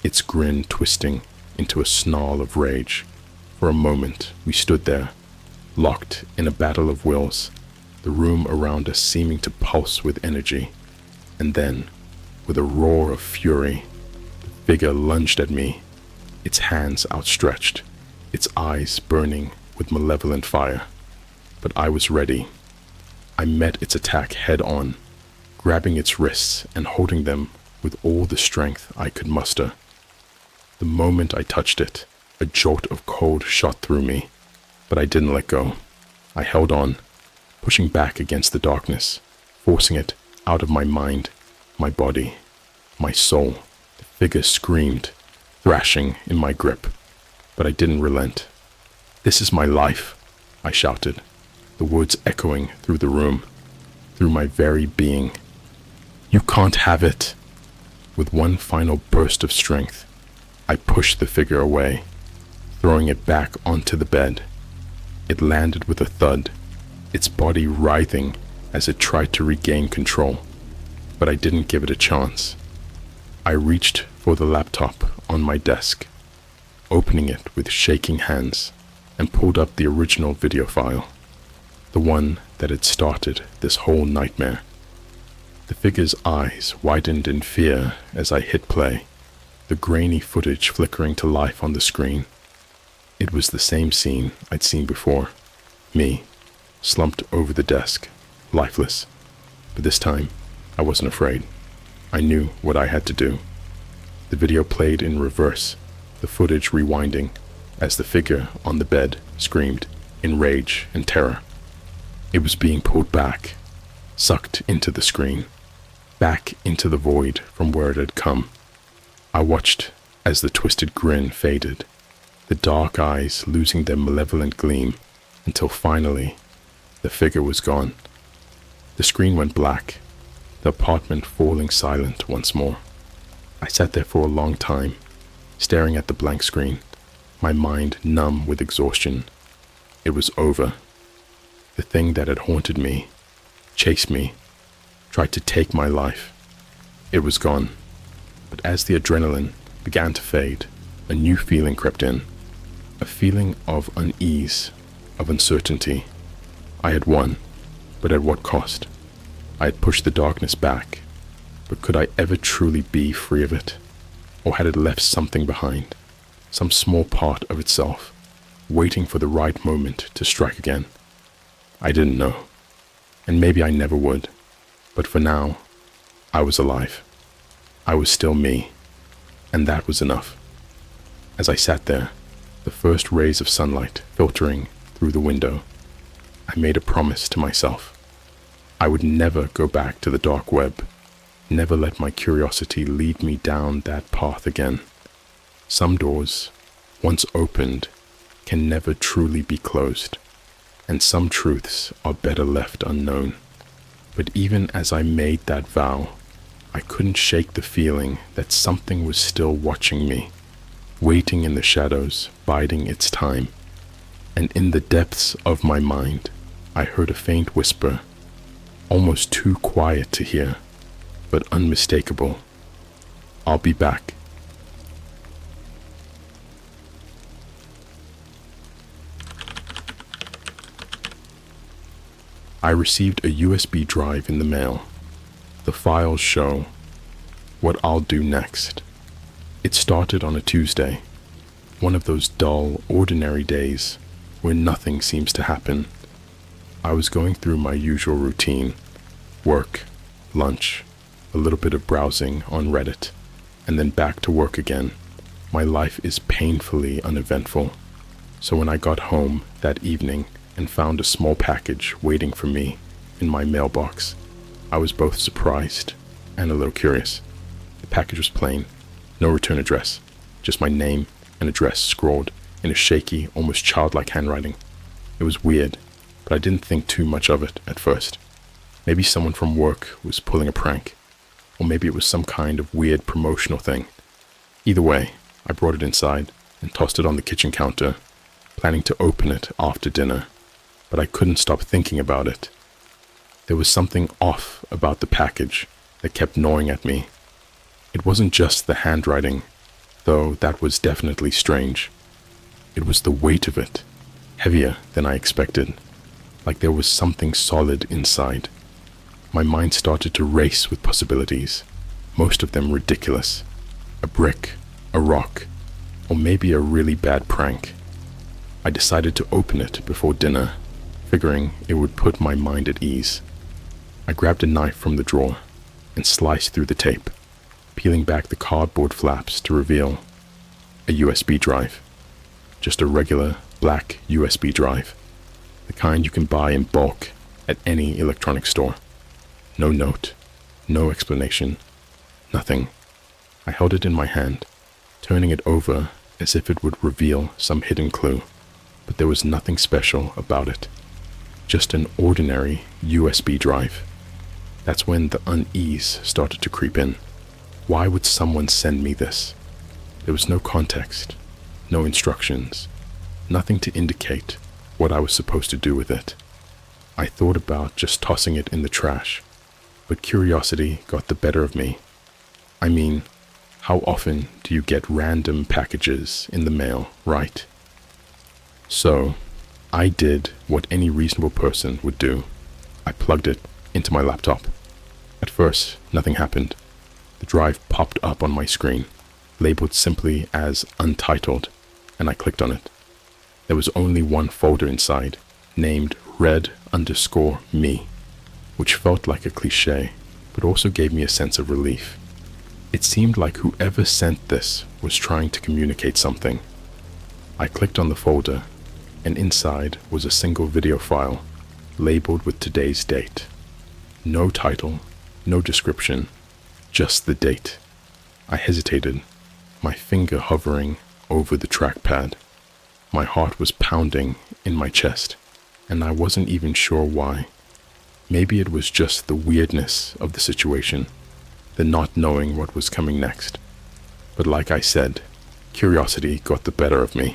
its grin twisting into a snarl of rage. For a moment, we stood there, locked in a battle of wills, the room around us seeming to pulse with energy. And then, with a roar of fury, the figure lunged at me, its hands outstretched, its eyes burning with malevolent fire. But I was ready. I met its attack head on, grabbing its wrists and holding them with all the strength I could muster. The moment I touched it, a jolt of cold shot through me, but I didn't let go. I held on, pushing back against the darkness, forcing it out of my mind, my body, my soul. The figure screamed, thrashing in my grip, but I didn't relent. "This is my life," I shouted, the words echoing through the room, through my very being. "You can't have it." With one final burst of strength, I pushed the figure away, throwing it back onto the bed. It landed with a thud, its body writhing as it tried to regain control, but I didn't give it a chance. I reached for the laptop on my desk, opening it with shaking hands, and pulled up the original video file, the one that had started this whole nightmare. The figure's eyes widened in fear as I hit play, the grainy footage flickering to life on the screen. It was the same scene I'd seen before, me, slumped over the desk, lifeless. But this time, I wasn't afraid. I knew what I had to do. The video played in reverse, the footage rewinding as the figure on the bed screamed in rage and terror. It was being pulled back, sucked into the screen, back into the void from where it had come. I watched as the twisted grin faded, the dark eyes losing their malevolent gleam, until finally the figure was gone. The screen went black, the apartment falling silent once more. I sat there for a long time, staring at the blank screen, my mind numb with exhaustion. It was over. The thing that had haunted me, chased me, tried to take my life. It was gone. But as the adrenaline began to fade, a new feeling crept in. A feeling of unease, of uncertainty. I had won, but at what cost? I had pushed the darkness back, but could I ever truly be free of it? Or had it left something behind, some small part of itself, waiting for the right moment to strike again? I didn't know, and maybe I never would, but for now, I was alive. I was still me, and that was enough. As I sat there, the first rays of sunlight filtering through the window, I made a promise to myself. I would never go back to the dark web, never let my curiosity lead me down that path again. Some doors, once opened, can never truly be closed, and some truths are better left unknown. But even as I made that vow, I couldn't shake the feeling that something was still watching me, waiting in the shadows, biding its time. And in the depths of my mind, I heard a faint whisper, almost too quiet to hear, but unmistakable. I'll be back. I received a USB drive in the mail. The files show what I'll do next. It started on a Tuesday, one of those dull, ordinary days where nothing seems to happen. I was going through my usual routine, work, lunch, a little bit of browsing on Reddit, and then back to work again. My life is painfully uneventful. So when I got home that evening and found a small package waiting for me in my mailbox, I was both surprised and a little curious. The package was plain, no return address, just my name and address scrawled in a shaky, almost childlike handwriting. It was weird, but I didn't think too much of it at first. Maybe someone from work was pulling a prank, or maybe it was some kind of weird promotional thing. Either way, I brought it inside and tossed it on the kitchen counter, planning to open it after dinner, but I couldn't stop thinking about it. There was something off about the package that kept gnawing at me. It wasn't just the handwriting, though that was definitely strange. It was the weight of it, heavier than I expected, like there was something solid inside. My mind started to race with possibilities, most of them ridiculous. A brick, a rock, or maybe a really bad prank. I decided to open it before dinner, figuring it would put my mind at ease. I grabbed a knife from the drawer and sliced through the tape, peeling back the cardboard flaps to reveal a USB drive. Just a regular black USB drive, the kind you can buy in bulk at any electronics store. No note, no explanation, nothing. I held it in my hand, turning it over as if it would reveal some hidden clue, but there was nothing special about it. Just an ordinary USB drive. That's when the unease started to creep in. Why would someone send me this? There was no context, no instructions, nothing to indicate what I was supposed to do with it. I thought about just tossing it in the trash, but curiosity got the better of me. I mean, how often do you get random packages in the mail, right? So, I did what any reasonable person would do. I plugged it into my laptop. At first, nothing happened. The drive popped up on my screen, labeled simply as untitled, and I clicked on it. There was only one folder inside, named red_me, which felt like a cliche, but also gave me a sense of relief. It seemed like whoever sent this was trying to communicate something. I clicked on the folder, and inside was a single video file, labeled with today's date. No title, no description, just the date. I hesitated, my finger hovering over the trackpad. My heart was pounding in my chest, and I wasn't even sure why. Maybe it was just the weirdness of the situation, the not knowing what was coming next. But like I said, curiosity got the better of me.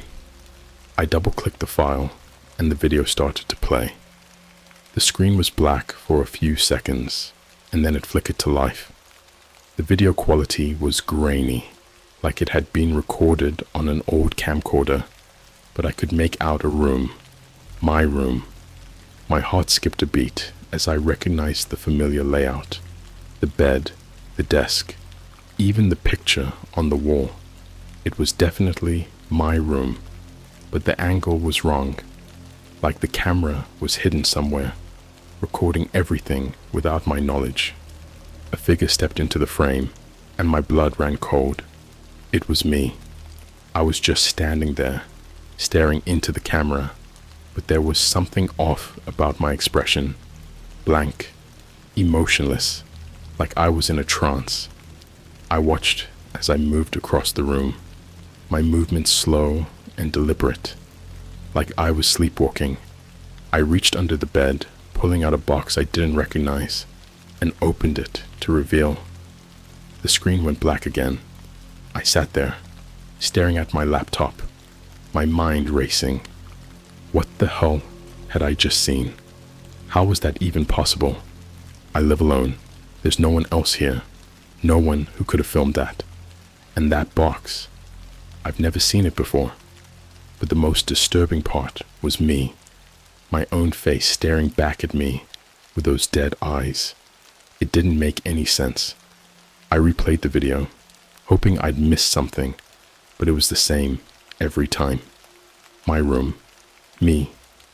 I double-clicked the file, and the video started to play. The screen was black for a few seconds, and then it flickered to life. The video quality was grainy, like it had been recorded on an old camcorder, but I could make out a room, my room. My heart skipped a beat as I recognized the familiar layout, the bed, the desk, even the picture on the wall. It was definitely my room, but the angle was wrong, like the camera was hidden somewhere, recording everything without my knowledge. A figure stepped into the frame, and my blood ran cold. It was me. I was just standing there, staring into the camera, but there was something off about my expression. Blank, emotionless, like I was in a trance. I watched as I moved across the room, my movements slow and deliberate, like I was sleepwalking. I reached under the bed, pulling out a box I didn't recognize, and opened it to reveal. The screen went black again. I sat there, staring at my laptop, my mind racing. What the hell had I just seen? How was that even possible? I live alone. There's no one else here. No one who could have filmed that. And that box. I've never seen it before. But the most disturbing part was me, my own face staring back at me with those dead eyes. It didn't make any sense. I replayed the video, hoping I'd missed something, but it was the same every time. My room, me,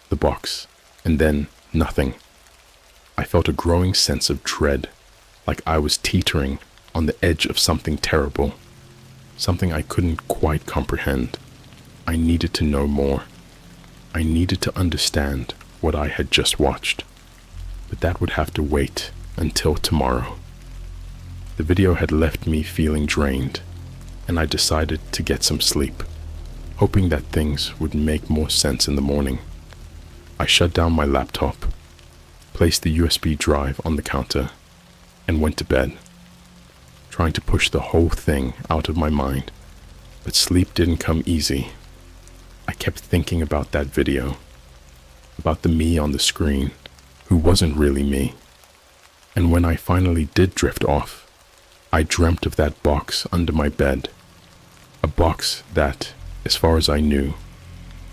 the box, and then nothing. I felt a growing sense of dread, like I was teetering on the edge of something terrible, something I couldn't quite comprehend. I needed to know more. I needed to understand what I had just watched, but that would have to wait until tomorrow. The video had left me feeling drained, and I decided to get some sleep, hoping that things would make more sense in the morning. I shut down my laptop, placed the USB drive on the counter, and went to bed, trying to push the whole thing out of my mind, but sleep didn't come easy. I kept thinking about that video, about the me on the screen, who wasn't really me. And when I finally did drift off, I dreamt of that box under my bed, a box that, as far as I knew,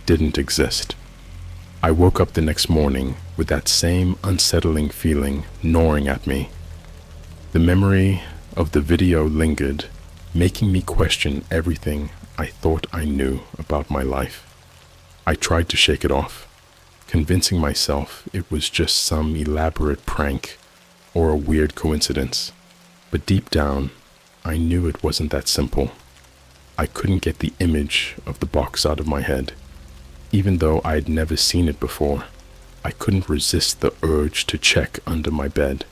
didn't exist. I woke up the next morning with that same unsettling feeling gnawing at me. The memory of the video lingered, making me question everything I thought I knew about my life. I tried to shake it off, convincing myself it was just some elaborate prank or a weird coincidence. But deep down, I knew it wasn't that simple. I couldn't get the image of the box out of my head. Even though I had never seen it before, I couldn't resist the urge to check under my bed.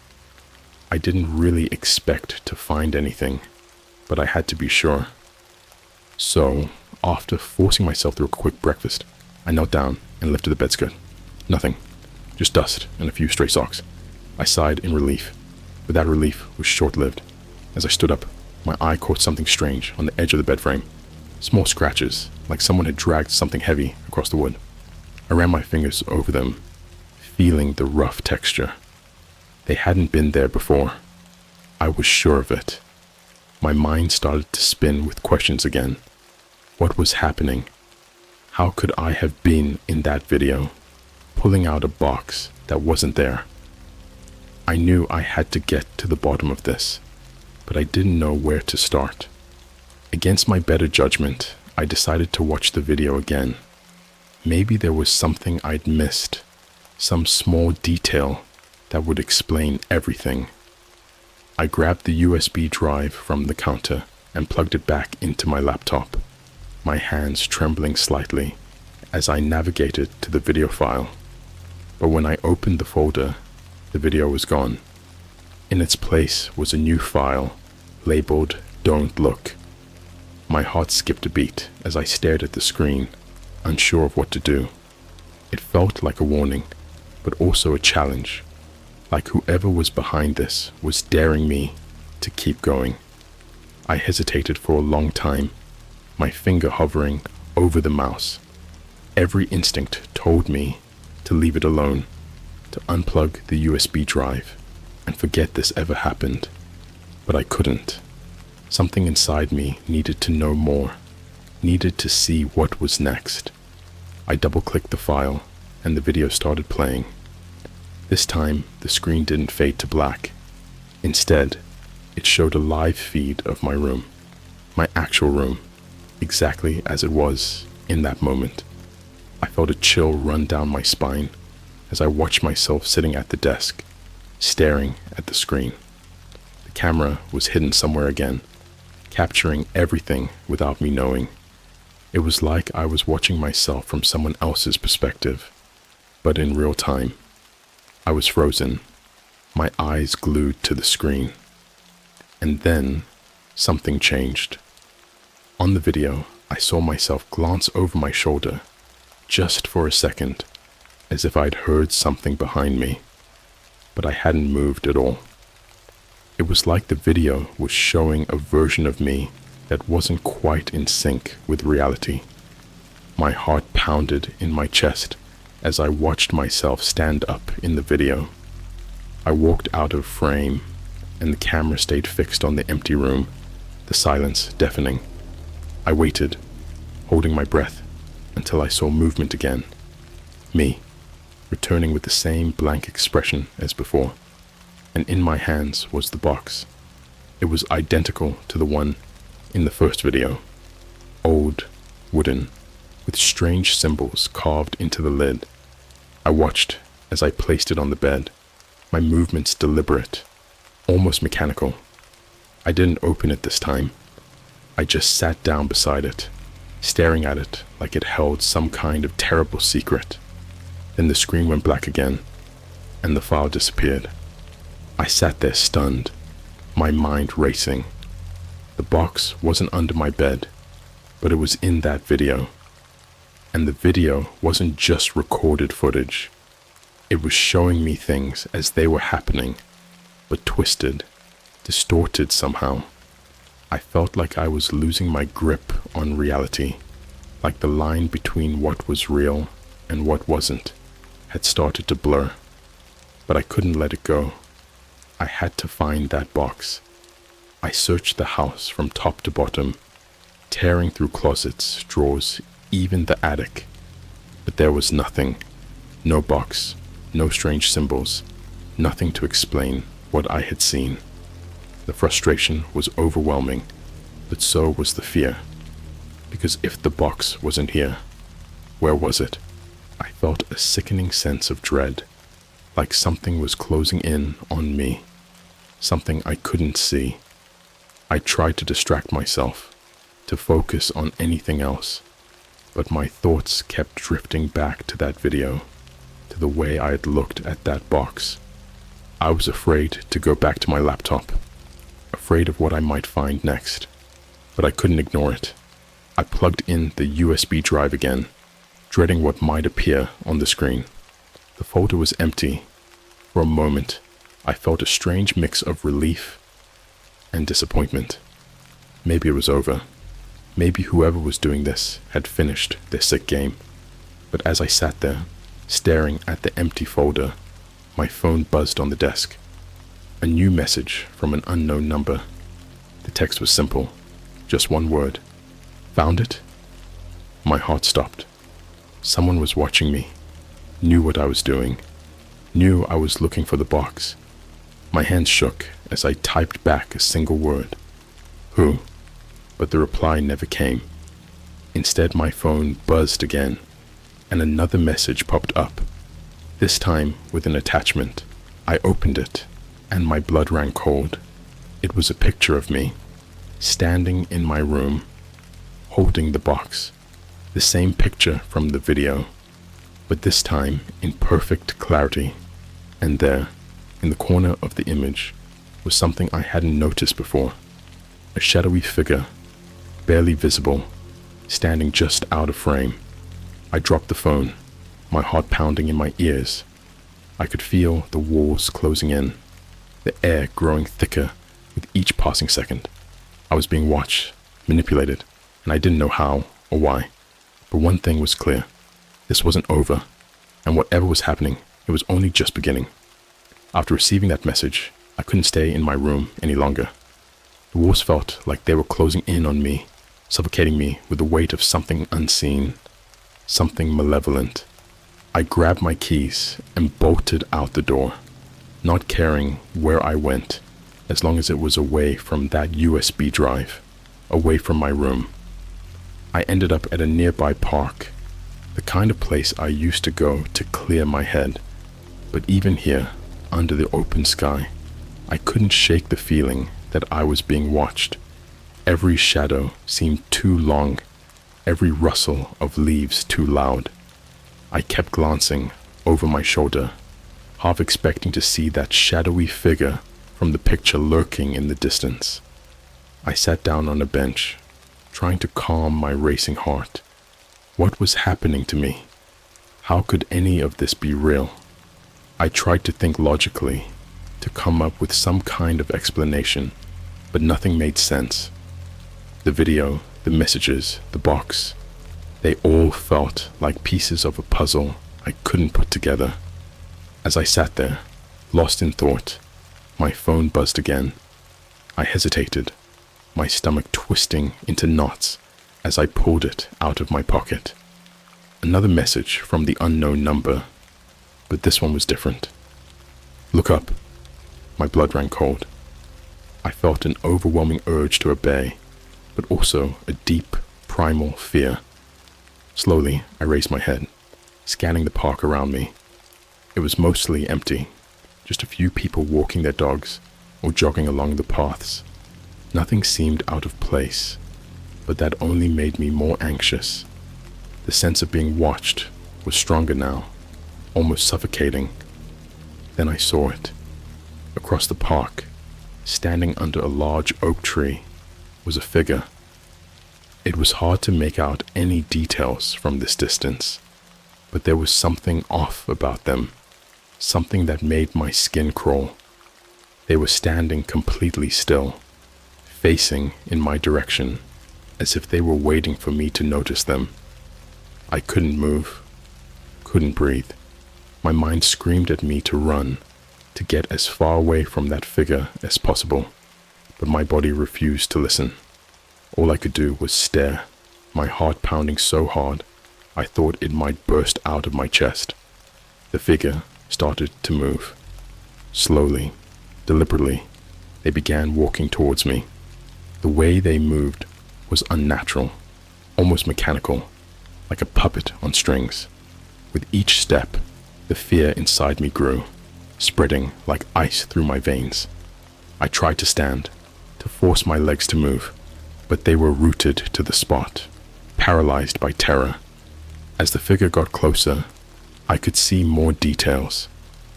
I didn't really expect to find anything, but I had to be sure. So, after forcing myself through a quick breakfast, I knelt down and lifted the bedskirt. Nothing, just dust and a few stray socks. I sighed in relief, but that relief was short-lived. As I stood up, my eye caught something strange on the edge of the bed frame. Small scratches, like someone had dragged something heavy across the wood. I ran my fingers over them, feeling the rough texture. They hadn't been there before. I was sure of it. My mind started to spin with questions again. What was happening? How could I have been in that video, pulling out a box that wasn't there? I knew I had to get to the bottom of this, but I didn't know where to start. Against my better judgment, I decided to watch the video again. Maybe there was something I'd missed, some small detail that would explain everything. I grabbed the USB drive from the counter and plugged it back into my laptop, my hands trembling slightly as I navigated to the video file. But when I opened the folder, the video was gone. In its place was a new file labeled "Don't Look." My heart skipped a beat as I stared at the screen, unsure of what to do. It felt like a warning, but also a challenge, like whoever was behind this was daring me to keep going. I hesitated for a long time, my finger hovering over the mouse. Every instinct told me to leave it alone, to unplug the USB drive and forget this ever happened. But I couldn't. Something inside me needed to know more, needed to see what was next. I double-clicked the file and the video started playing. This time, the screen didn't fade to black. Instead, it showed a live feed of my room, my actual room, exactly as it was in that moment. I felt a chill run down my spine as I watched myself sitting at the desk, staring at the screen. The camera was hidden somewhere again, capturing everything without me knowing. It was like I was watching myself from someone else's perspective, but in real time. I was frozen, my eyes glued to the screen. And then something changed. On the video, I saw myself glance over my shoulder, just for a second, as if I'd heard something behind me, but I hadn't moved at all. It was like the video was showing a version of me that wasn't quite in sync with reality. My heart pounded in my chest as I watched myself stand up in the video. I walked out of frame, and the camera stayed fixed on the empty room, the silence deafening. I waited, holding my breath, until I saw movement again. Me, returning with the same blank expression as before. And in my hands was the box. It was identical to the one in the first video. Old, wooden, with strange symbols carved into the lid. I watched as I placed it on the bed, my movements deliberate, almost mechanical. I didn't open it this time. I just sat down beside it, staring at it like it held some kind of terrible secret. Then the screen went black again, and the file disappeared. I sat there stunned, my mind racing. The box wasn't under my bed, but it was in that video. And the video wasn't just recorded footage. It was showing me things as they were happening, but twisted, distorted somehow. I felt like I was losing my grip on reality, like the line between what was real and what wasn't had started to blur. But I couldn't let it go. I had to find that box. I searched the house from top to bottom, tearing through closets, drawers, even the attic. But there was nothing. No box, no strange symbols, nothing to explain what I had seen. The frustration was overwhelming, but so was the fear. Because if the box wasn't here, where was it? I felt a sickening sense of dread, like something was closing in on me, something I couldn't see. I tried to distract myself, to focus on anything else, but my thoughts kept drifting back to that video, to the way I had looked at that box. I was afraid to go back to my laptop, afraid of what I might find next, but I couldn't ignore it. I plugged in the USB drive again, dreading what might appear on the screen. The folder was empty. For a moment, I felt a strange mix of relief and disappointment. Maybe it was over. Maybe whoever was doing this had finished their sick game. But as I sat there, staring at the empty folder, my phone buzzed on the desk. A new message from an unknown number. The text was simple, just one word. Found it? My heart stopped. Someone was watching me, knew what I was doing, knew I was looking for the box. My hands shook as I typed back a single word. Who? But the reply never came. Instead, my phone buzzed again, and another message popped up, this time with an attachment. I opened it, and my blood ran cold. It was a picture of me, standing in my room, holding the box, the same picture from the video, but this time in perfect clarity. And there, in the corner of the image, was something I hadn't noticed before. A shadowy figure, barely visible, standing just out of frame. I dropped the phone, my heart pounding in my ears. I could feel the walls closing in, the air growing thicker with each passing second. I was being watched, manipulated, and I didn't know how or why. But one thing was clear. This wasn't over, and whatever was happening, it was only just beginning. After receiving that message, I couldn't stay in my room any longer. The walls felt like they were closing in on me, suffocating me with the weight of something unseen, something malevolent. I grabbed my keys and bolted out the door, not caring where I went, as long as it was away from that USB drive, away from my room. I ended up at a nearby park, the kind of place I used to go to clear my head. But even here, under the open sky, I couldn't shake the feeling that I was being watched. Every shadow seemed too long, every rustle of leaves too loud. I kept glancing over my shoulder, half expecting to see that shadowy figure from the picture lurking in the distance. I sat down on a bench, trying to calm my racing heart. What was happening to me? How could any of this be real? I tried to think logically, to come up with some kind of explanation, but nothing made sense. The video, the messages, the box, they all felt like pieces of a puzzle I couldn't put together. As I sat there, lost in thought, my phone buzzed again. I hesitated, my stomach twisting into knots as I pulled it out of my pocket. Another message from the unknown number, but this one was different. Look up. My blood ran cold. I felt an overwhelming urge to obey, but also a deep, primal fear. Slowly, I raised my head, scanning the park around me. It was mostly empty, just a few people walking their dogs or jogging along the paths. Nothing seemed out of place, but that only made me more anxious. The sense of being watched was stronger now, almost suffocating. Then I saw it. Across the park, standing under a large oak tree, was a figure. It was hard to make out any details from this distance, but there was something off about them, something that made my skin crawl. They were standing completely still, facing in my direction, as if they were waiting for me to notice them. I couldn't move, couldn't breathe. My mind screamed at me to run, to get as far away from that figure as possible, but my body refused to listen. All I could do was stare, my heart pounding so hard I thought it might burst out of my chest. The figure started to move. Slowly, deliberately, they began walking towards me. The way they moved was unnatural, almost mechanical, like a puppet on strings. With each step, the fear inside me grew, spreading like ice through my veins. I tried to stand, to force my legs to move, but they were rooted to the spot, paralyzed by terror. As the figure got closer, I could see more details.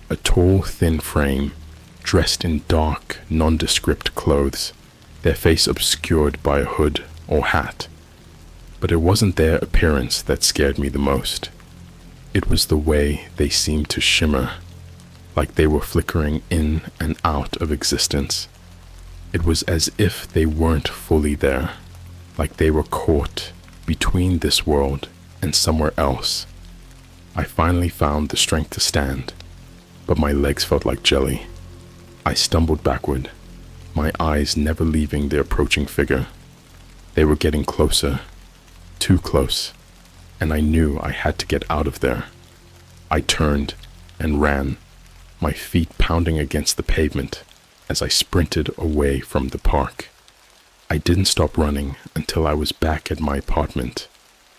A tall, thin frame, dressed in dark, nondescript clothes, their face obscured by a hood or hat. But it wasn't their appearance that scared me the most. It was the way they seemed to shimmer, like they were flickering in and out of existence. It was as if they weren't fully there, like they were caught between this world and somewhere else. I finally found the strength to stand, but my legs felt like jelly. I stumbled backward, my eyes never leaving the approaching figure. They were getting closer, too close, and I knew I had to get out of there. I turned and ran, my feet pounding against the pavement as I sprinted away from the park. I didn't stop running until I was back at my apartment,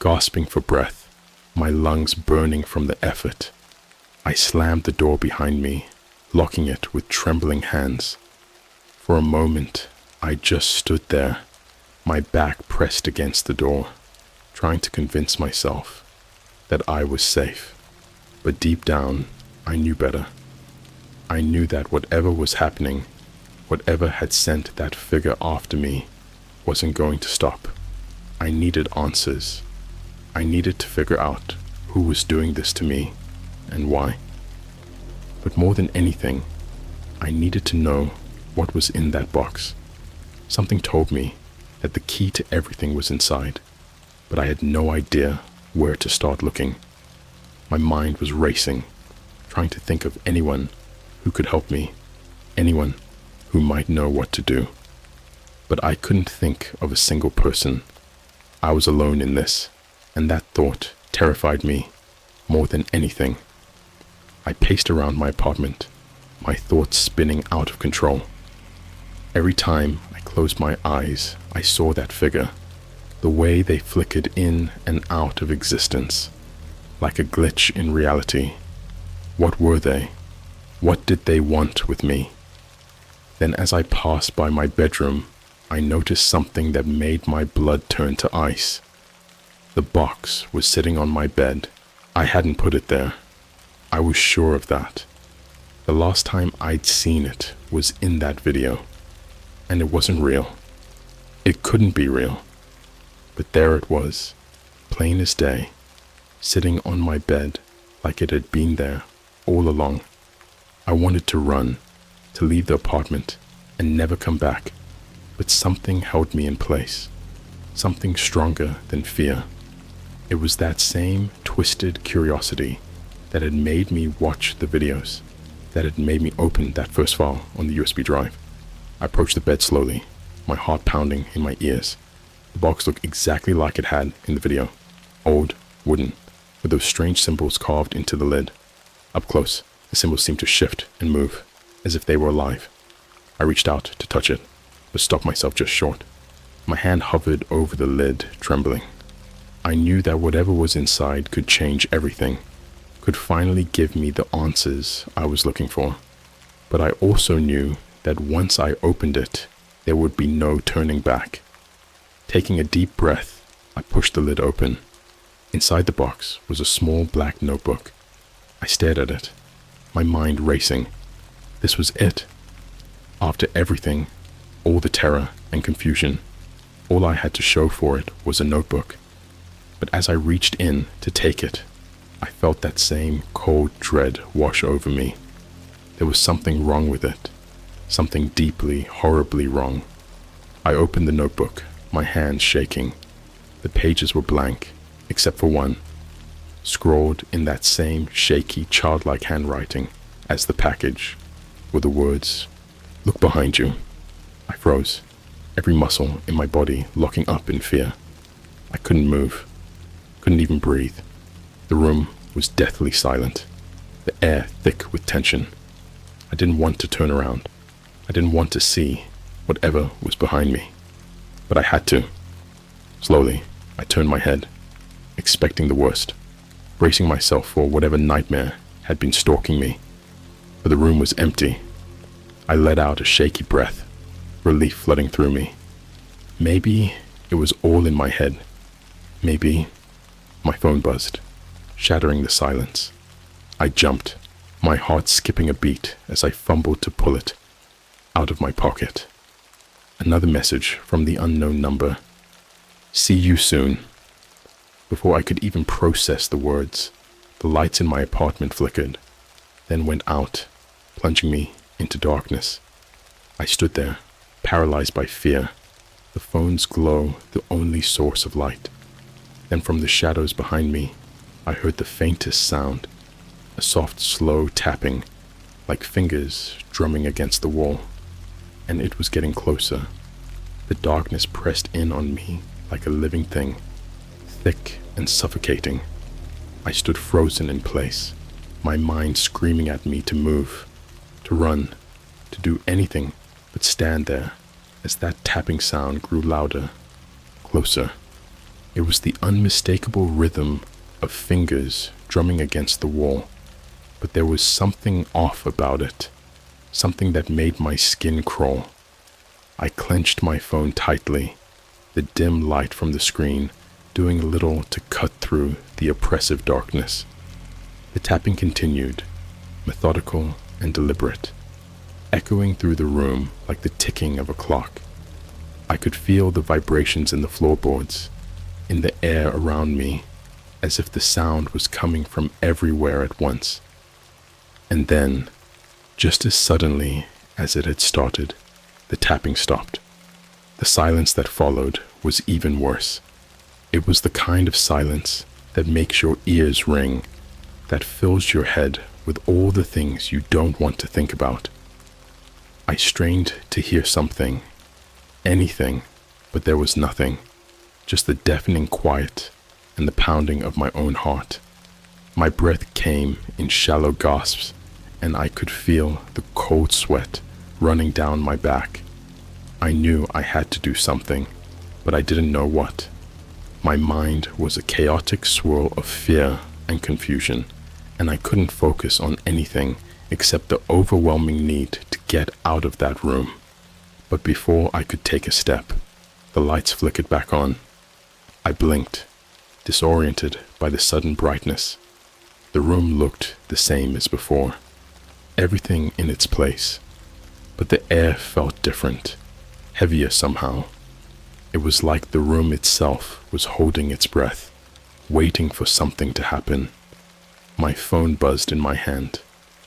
gasping for breath, my lungs burning from the effort. I slammed the door behind me, locking it with trembling hands. For a moment, I just stood there, my back pressed against the door, trying to convince myself that I was safe. But deep down, I knew better. I knew that whatever was happening, whatever had sent that figure after me, wasn't going to stop. I needed answers. I needed to figure out who was doing this to me and why. But more than anything, I needed to know what was in that box. Something told me that the key to everything was inside, but I had no idea where to start looking. My mind was racing, trying to think of anyone who could help me, anyone who might know what to do. But I couldn't think of a single person. I was alone in this, and that thought terrified me more than anything. I paced around my apartment, my thoughts spinning out of control. Every time I closed my eyes, I saw that figure, the way they flickered in and out of existence, like a glitch in reality. What were they? What did they want with me? Then as I passed by my bedroom, I noticed something that made my blood turn to ice. The box was sitting on my bed. I hadn't put it there. I was sure of that. The last time I'd seen it was in that video. And it wasn't real. It couldn't be real. But there it was, plain as day, sitting on my bed like it had been there all along. I wanted to run, to leave the apartment and never come back, but something held me in place, something stronger than fear. It was that same twisted curiosity that had made me watch the videos, that had made me open that first file on the USB drive. I approached the bed slowly, my heart pounding in my ears. The box looked exactly like it had in the video, old, wooden, with those strange symbols carved into the lid. Up close, the symbols seemed to shift and move, as if they were alive. I reached out to touch it, but stopped myself just short. My hand hovered over the lid, trembling. I knew that whatever was inside could change everything, could finally give me the answers I was looking for. But I also knew that once I opened it, there would be no turning back. Taking a deep breath, I pushed the lid open. Inside the box was a small black notebook. I stared at it, my mind racing. This was it. After everything, all the terror and confusion, all I had to show for it was a notebook. But as I reached in to take it, I felt that same cold dread wash over me. There was something wrong with it, something deeply, horribly wrong. I opened the notebook, my hands shaking. The pages were blank, except for one, scrawled in that same shaky, childlike handwriting as the package, were the words, "Look behind you." I froze, every muscle in my body locking up in fear. I couldn't move, couldn't even breathe. The room was deathly silent, the air thick with tension. I didn't want to turn around. I didn't want to see whatever was behind me, but I had to. Slowly, I turned my head, expecting the worst, bracing myself for whatever nightmare had been stalking me. But the room was empty. I let out a shaky breath, relief flooding through me. Maybe it was all in my head. Maybe my phone buzzed, shattering the silence. I jumped, my heart skipping a beat as I fumbled to pull it out of my pocket. Another message from the unknown number. "See you soon." Before I could even process the words, the lights in my apartment flickered, then went out, plunging me into darkness. I stood there, paralyzed by fear, the phone's glow the only source of light. Then from the shadows behind me, I heard the faintest sound, a soft, slow tapping, like fingers drumming against the wall. And it was getting closer. The darkness pressed in on me like a living thing, thick and suffocating. I stood frozen in place, my mind screaming at me to move, to run, to do anything but stand there as that tapping sound grew louder, closer. It was the unmistakable rhythm of fingers drumming against the wall, but there was something off about it, something that made my skin crawl. I clenched my phone tightly, the dim light from the screen doing little to cut through the oppressive darkness. The tapping continued, methodical and deliberate, echoing through the room like the ticking of a clock. I could feel the vibrations in the floorboards, in the air around me, as if the sound was coming from everywhere at once. And then, just as suddenly as it had started, the tapping stopped. The silence that followed was even worse. It was the kind of silence that makes your ears ring, that fills your head with all the things you don't want to think about. I strained to hear something, anything, but there was nothing, just the deafening quiet and the pounding of my own heart. My breath came in shallow gasps, and I could feel the cold sweat running down my back. I knew I had to do something, but I didn't know what. My mind was a chaotic swirl of fear and confusion, and I couldn't focus on anything except the overwhelming need to get out of that room. But before I could take a step, the lights flickered back on. I blinked, disoriented by the sudden brightness. The room looked the same as before, everything in its place, but the air felt different, heavier somehow. It was like the room itself was holding its breath, waiting for something to happen. My phone buzzed in my hand,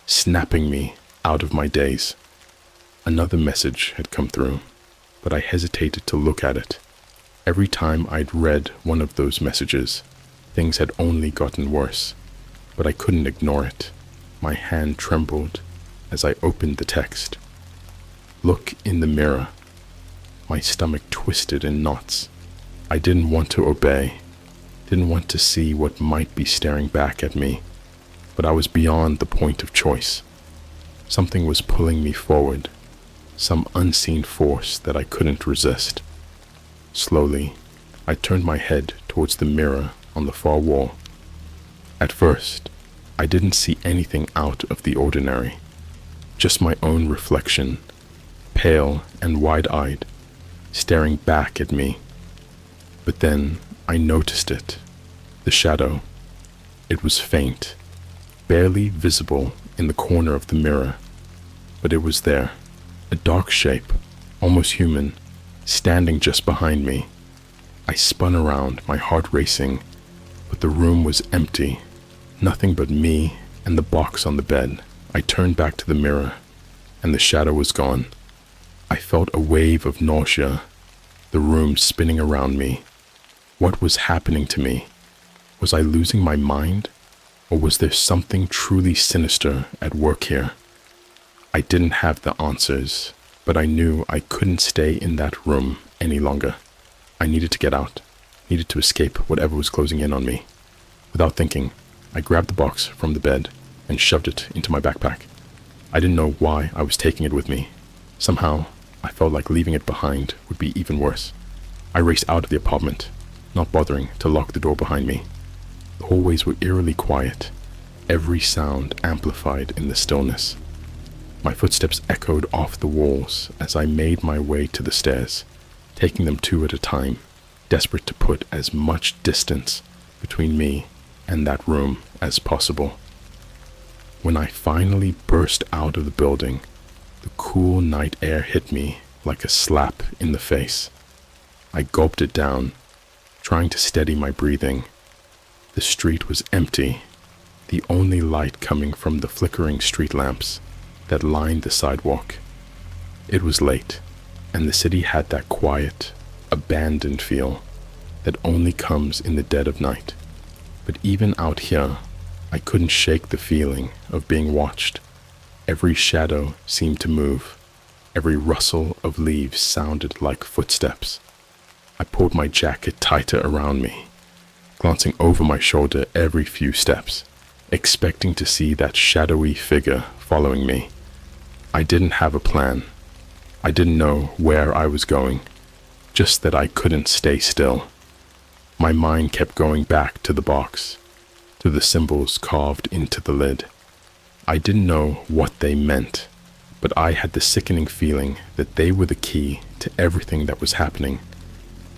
snapping me out of my daze. Another message had come through, but I hesitated to look at it. Every time I'd read one of those messages, things had only gotten worse, but I couldn't ignore it. My hand trembled as I opened the text. Look in the mirror. My stomach twisted in knots. I didn't want to obey, didn't want to see what might be staring back at me, but I was beyond the point of choice. Something was pulling me forward, some unseen force that I couldn't resist. Slowly, I turned my head towards the mirror on the far wall. At first, I didn't see anything out of the ordinary, just my own reflection, pale and wide-eyed, staring back at me. But then I noticed it, the shadow. It was faint, barely visible in the corner of the mirror, but it was there, a dark shape, almost human, standing just behind me. I spun around, my heart racing, but the room was empty, nothing but me and the box on the bed. I turned back to the mirror, and the shadow was gone. I felt a wave of nausea, the room spinning around me. What was happening to me? Was I losing my mind? Or was there something truly sinister at work here? I didn't have the answers, but I knew I couldn't stay in that room any longer. I needed to get out, needed to escape whatever was closing in on me. Without thinking, I grabbed the box from the bed and shoved it into my backpack. I didn't know why I was taking it with me. Somehow, I felt like leaving it behind would be even worse. I raced out of the apartment, not bothering to lock the door behind me. The hallways were eerily quiet, every sound amplified in the stillness. My footsteps echoed off the walls as I made my way to the stairs, taking them two at a time, desperate to put as much distance between me and that room as possible. When I finally burst out of the building, the cool night air hit me like a slap in the face. I gulped it down, trying to steady my breathing. The street was empty, the only light coming from the flickering street lamps that lined the sidewalk. It was late, and the city had that quiet, abandoned feel that only comes in the dead of night. But even out here, I couldn't shake the feeling of being watched. Every shadow seemed to move. Every rustle of leaves sounded like footsteps. I pulled my jacket tighter around me, glancing over my shoulder every few steps, expecting to see that shadowy figure following me. I didn't have a plan. I didn't know where I was going, just that I couldn't stay still. My mind kept going back to the box, to the symbols carved into the lid. I didn't know what they meant, but I had the sickening feeling that they were the key to everything that was happening,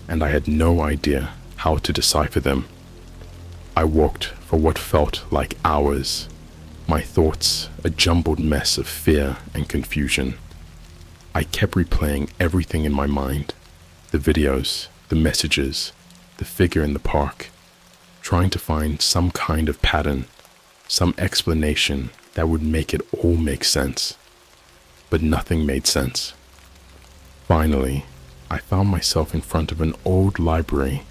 and I had no idea how to decipher them. I walked for what felt like hours, my thoughts a jumbled mess of fear and confusion. I kept replaying everything in my mind, the videos, the messages, the figure in the park, trying to find some kind of pattern, some explanation that would make it all make sense. But nothing made sense. Finally, I found myself in front of an old library,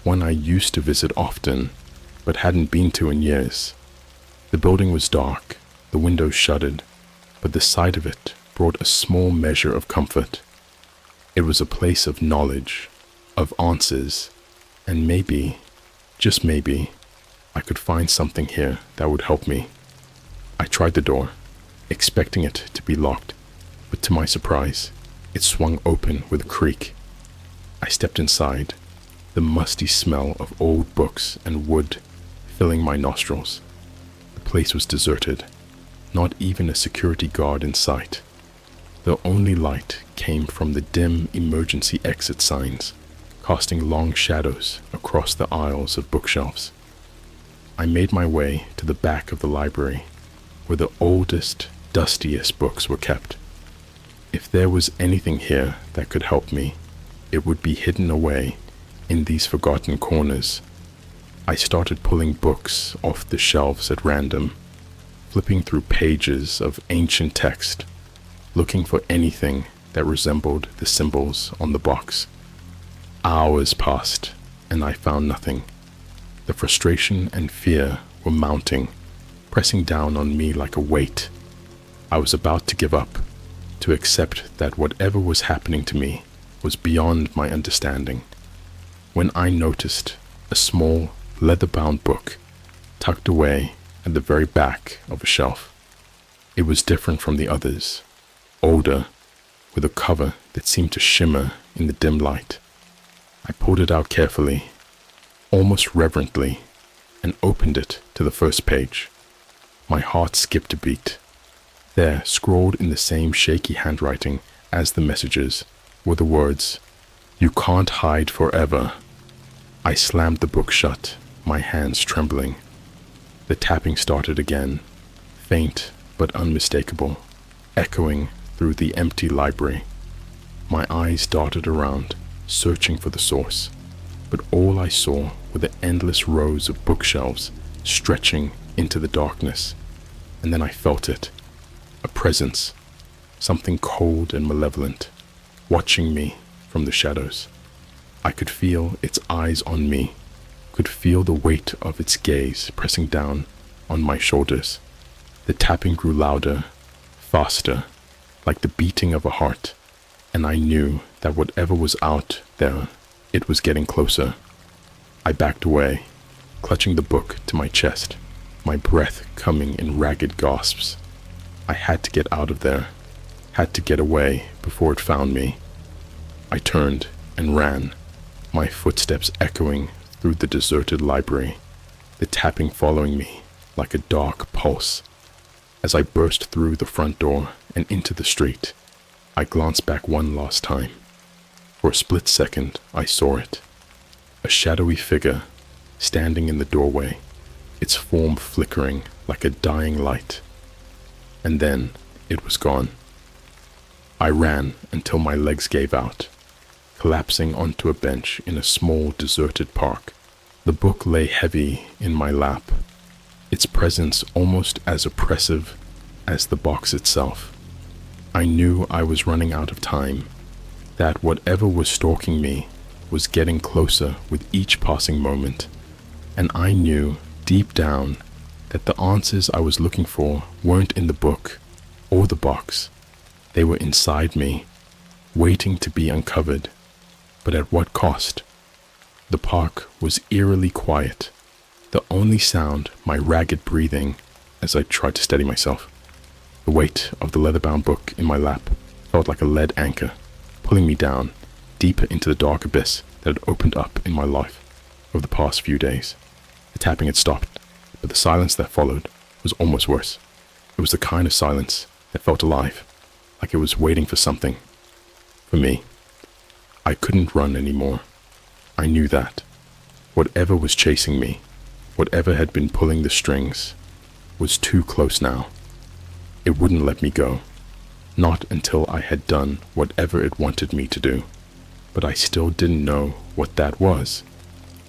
one I used to visit often, but hadn't been to in years. The building was dark, the windows shuttered, but the sight of it brought a small measure of comfort. It was a place of knowledge, of answers, and maybe, just maybe, I could find something here that would help me. I tried the door, expecting it to be locked, but to my surprise, it swung open with a creak. I stepped inside, the musty smell of old books and wood filling my nostrils. The place was deserted, not even a security guard in sight. The only light came from the dim emergency exit signs, casting long shadows across the aisles of bookshelves. I made my way to the back of the library, where the oldest, dustiest books were kept. If there was anything here that could help me, it would be hidden away in these forgotten corners. I started pulling books off the shelves at random, flipping through pages of ancient text, looking for anything that resembled the symbols on the box. Hours passed, and I found nothing. The frustration and fear were mounting, pressing down on me like a weight. I was about to give up, to accept that whatever was happening to me was beyond my understanding, when I noticed a small, leather-bound book tucked away at the very back of a shelf. It was different from the others, older, with a cover that seemed to shimmer in the dim light. I pulled it out carefully, almost reverently, and opened it to the first page. My heart skipped a beat. There, scrawled in the same shaky handwriting as the messages, were the words, "You can't hide forever." I slammed the book shut, my hands trembling. The tapping started again, faint but unmistakable, echoing through the empty library. My eyes darted around, searching for the source, but all I saw were the endless rows of bookshelves stretching into the darkness. And then I felt it, a presence, something cold and malevolent, watching me from the shadows. I could feel its eyes on me, could feel the weight of its gaze pressing down on my shoulders. The tapping grew louder, faster, like the beating of a heart, and I knew that whatever was out there, it was getting closer. I backed away, clutching the book to my chest, my breath coming in ragged gasps. I had to get out of there, had to get away before it found me. I turned and ran, my footsteps echoing through the deserted library, the tapping following me like a dark pulse. As I burst through the front door and into the street, I glanced back one last time. For a split second, I saw it. A shadowy figure standing in the doorway, its form flickering like a dying light. And then it was gone. I ran until my legs gave out, collapsing onto a bench in a small deserted park. The book lay heavy in my lap, its presence almost as oppressive as the box itself. I knew I was running out of time, that whatever was stalking me was getting closer with each passing moment, and I knew deep down that the answers I was looking for weren't in the book or the box. They were inside me, waiting to be uncovered. But at what cost? The park was eerily quiet, the only sound my ragged breathing as I tried to steady myself. The weight of the leather-bound book in my lap felt like a lead anchor, pulling me down, deeper into the dark abyss that had opened up in my life over the past few days. The tapping had stopped, but the silence that followed was almost worse. It was the kind of silence that felt alive, like it was waiting for something. For me. I couldn't run anymore. I knew that. Whatever was chasing me, whatever had been pulling the strings, was too close now. It wouldn't let me go. Not until I had done whatever it wanted me to do. But I still didn't know what that was.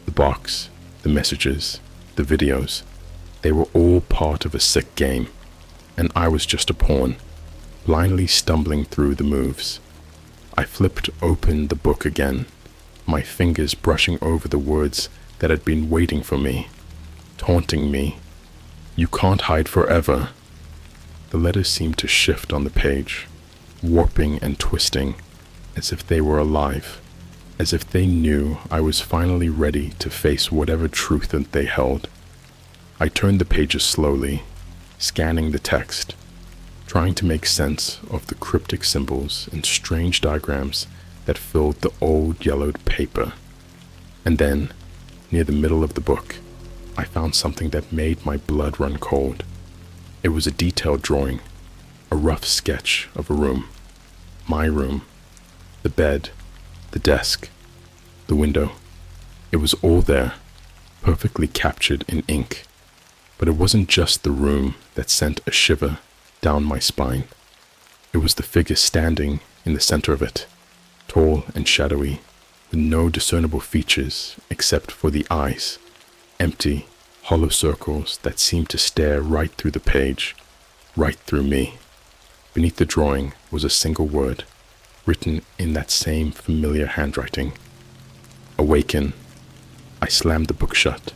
The box, the messages, the videos, they were all part of a sick game, and I was just a pawn, blindly stumbling through the moves. I flipped open the book again, my fingers brushing over the words that had been waiting for me, taunting me. You can't hide forever. The letters seemed to shift on the page, warping and twisting, as if they were alive, as if they knew I was finally ready to face whatever truth that they held. I turned the pages slowly, scanning the text, trying to make sense of the cryptic symbols and strange diagrams that filled the old yellowed paper. And then, near the middle of the book, I found something that made my blood run cold. It was a detailed drawing, a rough sketch of a room. My room. The bed, the desk, the window. It was all there, perfectly captured in ink. But it wasn't just the room that sent a shiver down my spine. It was the figure standing in the center of it, tall and shadowy, with no discernible features except for the eyes, empty, hollow circles that seemed to stare right through the page, right through me. Beneath the drawing was a single word, written in that same familiar handwriting. Awaken. I slammed the book shut,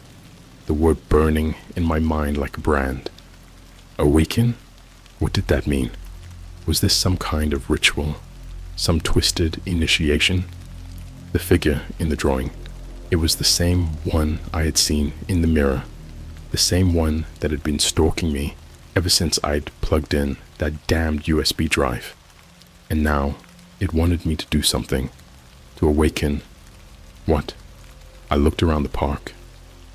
the word burning in my mind like a brand. Awaken? What did that mean? Was this some kind of ritual? Some twisted initiation? The figure in the drawing, it was the same one I had seen in the mirror, the same one that had been stalking me ever since I'd plugged in that damned USB drive. And now, it wanted me to do something, to awaken. What? I looked around the park,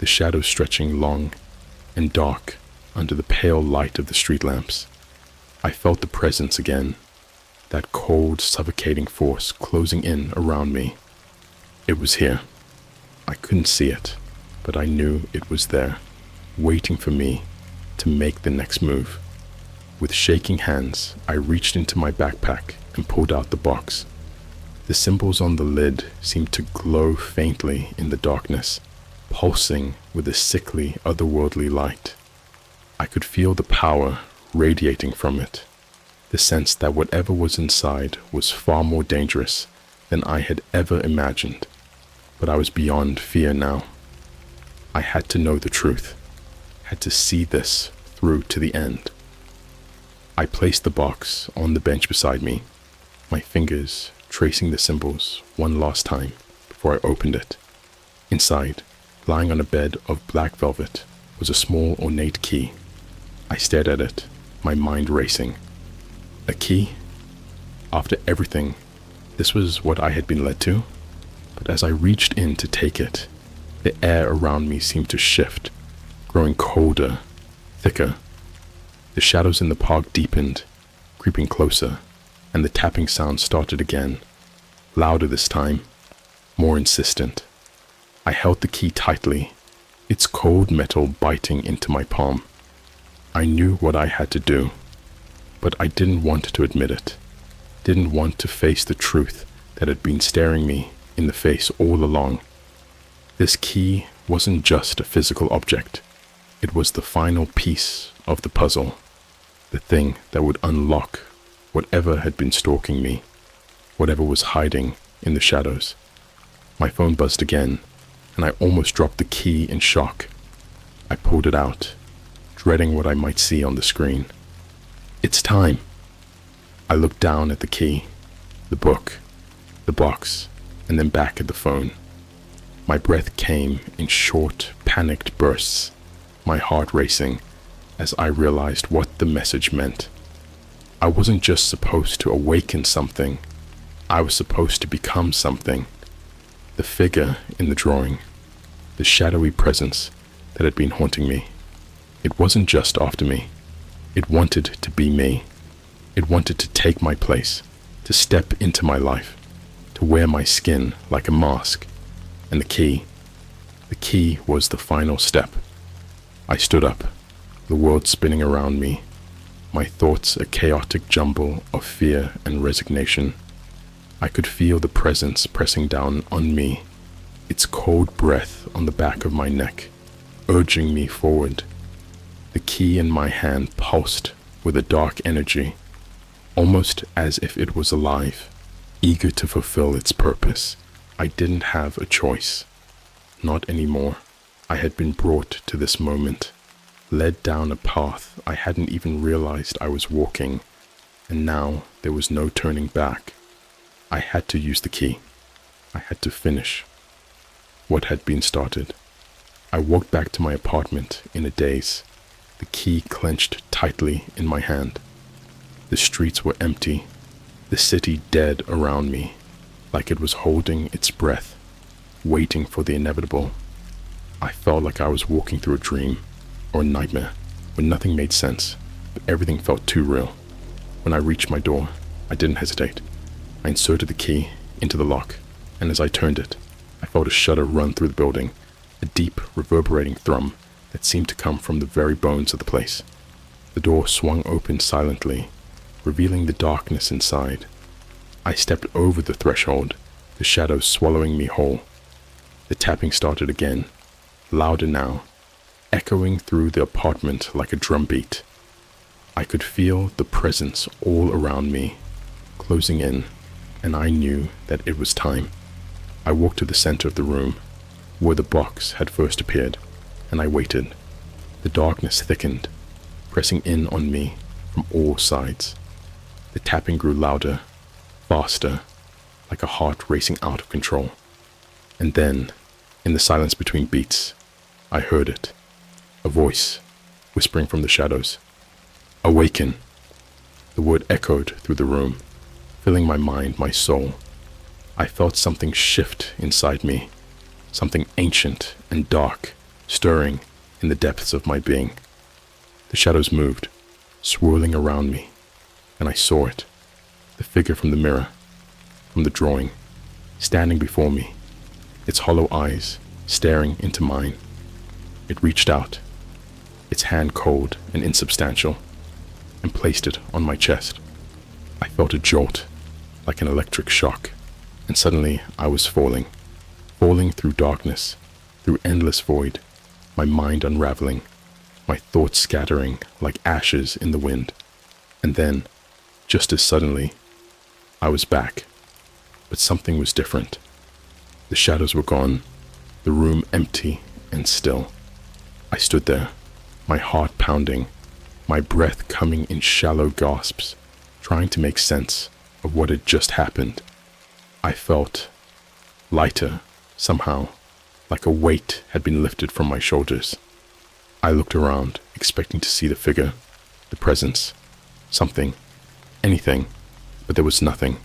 the shadows stretching long and dark under the pale light of the street lamps. I felt the presence again, that cold, suffocating force closing in around me. It was here. I couldn't see it, but I knew it was there, waiting for me to make the next move. With shaking hands, I reached into my backpack and pulled out the box. The symbols on the lid seemed to glow faintly in the darkness, pulsing with a sickly, otherworldly light. I could feel the power radiating from it, the sense that whatever was inside was far more dangerous than I had ever imagined. But I was beyond fear now. I had to know the truth, had to see this through to the end. I placed the box on the bench beside me, my fingers tracing the symbols one last time before I opened it. Inside, lying on a bed of black velvet, was a small ornate key. I stared at it, my mind racing. A key? After everything, this was what I had been led to? But as I reached in to take it, the air around me seemed to shift, growing colder, thicker. The shadows in the park deepened, creeping closer, and the tapping sound started again, louder this time, more insistent. I held the key tightly, its cold metal biting into my palm. I knew what I had to do, but I didn't want to admit it, didn't want to face the truth that had been staring me in the face all along. This key wasn't just a physical object. It was the final piece of the puzzle, the thing that would unlock whatever had been stalking me, whatever was hiding in the shadows. My phone buzzed again, and I almost dropped the key in shock. I pulled it out, dreading what I might see on the screen. It's time. I looked down at the key, the book, the box, and then back at the phone. My breath came in short, panicked bursts, my heart racing as I realized what the message meant. I wasn't just supposed to awaken something, I was supposed to become something. The figure in the drawing, the shadowy presence that had been haunting me, it wasn't just after me, it wanted to be me. It wanted to take my place, to step into my life, to wear my skin like a mask. And the key was the final step. I stood up, the world spinning around me, my thoughts a chaotic jumble of fear and resignation. I could feel the presence pressing down on me, its cold breath on the back of my neck, urging me forward. The key in my hand pulsed with a dark energy, almost as if it was alive, eager to fulfill its purpose. I didn't have a choice. Not anymore. I had been brought to this moment, led down a path I hadn't even realized I was walking, and now there was no turning back. I had to use the key. I had to finish what had been started. I walked back to my apartment in a daze, the key clenched tightly in my hand. The streets were empty, the city dead around me, like it was holding its breath, waiting for the inevitable. I felt like I was walking through a dream or a nightmare where nothing made sense, but everything felt too real. When I reached my door, I didn't hesitate. I inserted the key into the lock, and as I turned it, I felt a shudder run through the building, a deep, reverberating thrum that seemed to come from the very bones of the place. The door swung open silently, revealing the darkness inside. I stepped over the threshold, the shadows swallowing me whole. The tapping started again, louder now, echoing through the apartment like a drumbeat. I could feel the presence all around me, closing in, and I knew that it was time. I walked to the center of the room, where the box had first appeared, and I waited. The darkness thickened, pressing in on me from all sides. The tapping grew louder, faster, like a heart racing out of control. And then, in the silence between beats, I heard it. A voice, whispering from the shadows. "Awaken." The word echoed through the room, filling my mind, my soul. I felt something shift inside me, something ancient and dark, stirring in the depths of my being. The shadows moved, swirling around me, and I saw it, the figure from the mirror, from the drawing, standing before me, its hollow eyes staring into mine. It reached out, its hand cold and insubstantial, and placed it on my chest. I felt a jolt, like an electric shock, and suddenly I was falling through darkness, through endless void, my mind unraveling, my thoughts scattering like ashes in the wind. And then, just as suddenly, I was back, but something was different. The shadows were gone, the room empty and still. I stood there, my heart pounding, my breath coming in shallow gasps, trying to make sense of what had just happened. I felt lighter, somehow, like a weight had been lifted from my shoulders. I looked around, expecting to see the figure, the presence, something, anything, but there was nothing,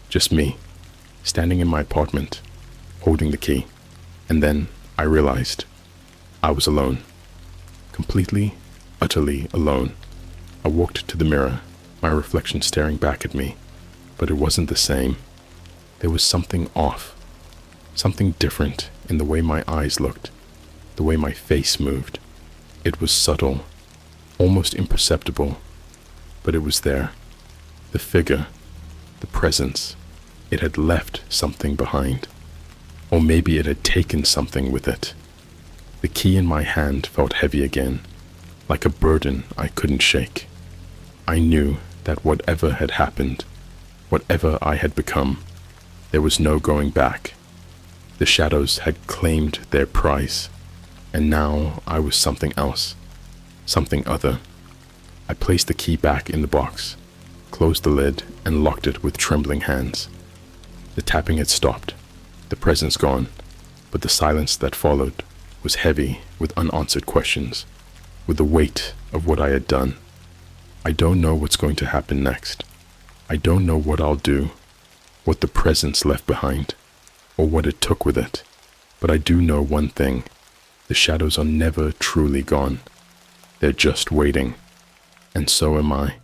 just me, standing in my apartment, holding the key. And then I realized I was alone, completely, utterly alone. I walked to the mirror, my reflection staring back at me, but it wasn't the same. There was something off, something different in the way my eyes looked, the way my face moved. It was subtle, almost imperceptible, but it was there. The figure, the presence, it had left something behind. Or maybe it had taken something with it. The key in my hand felt heavy again, like a burden I couldn't shake. I knew that whatever had happened, whatever I had become, there was no going back. The shadows had claimed their prize, and now I was something else, something other. I placed the key back in the box, closed the lid, and locked it with trembling hands. The tapping had stopped, the presence gone, but the silence that followed was heavy with unanswered questions, with the weight of what I had done. I don't know what's going to happen next. I don't know what I'll do, what the presence left behind, or what it took with it. But I do know one thing. The shadows are never truly gone. They're just waiting. And so am I.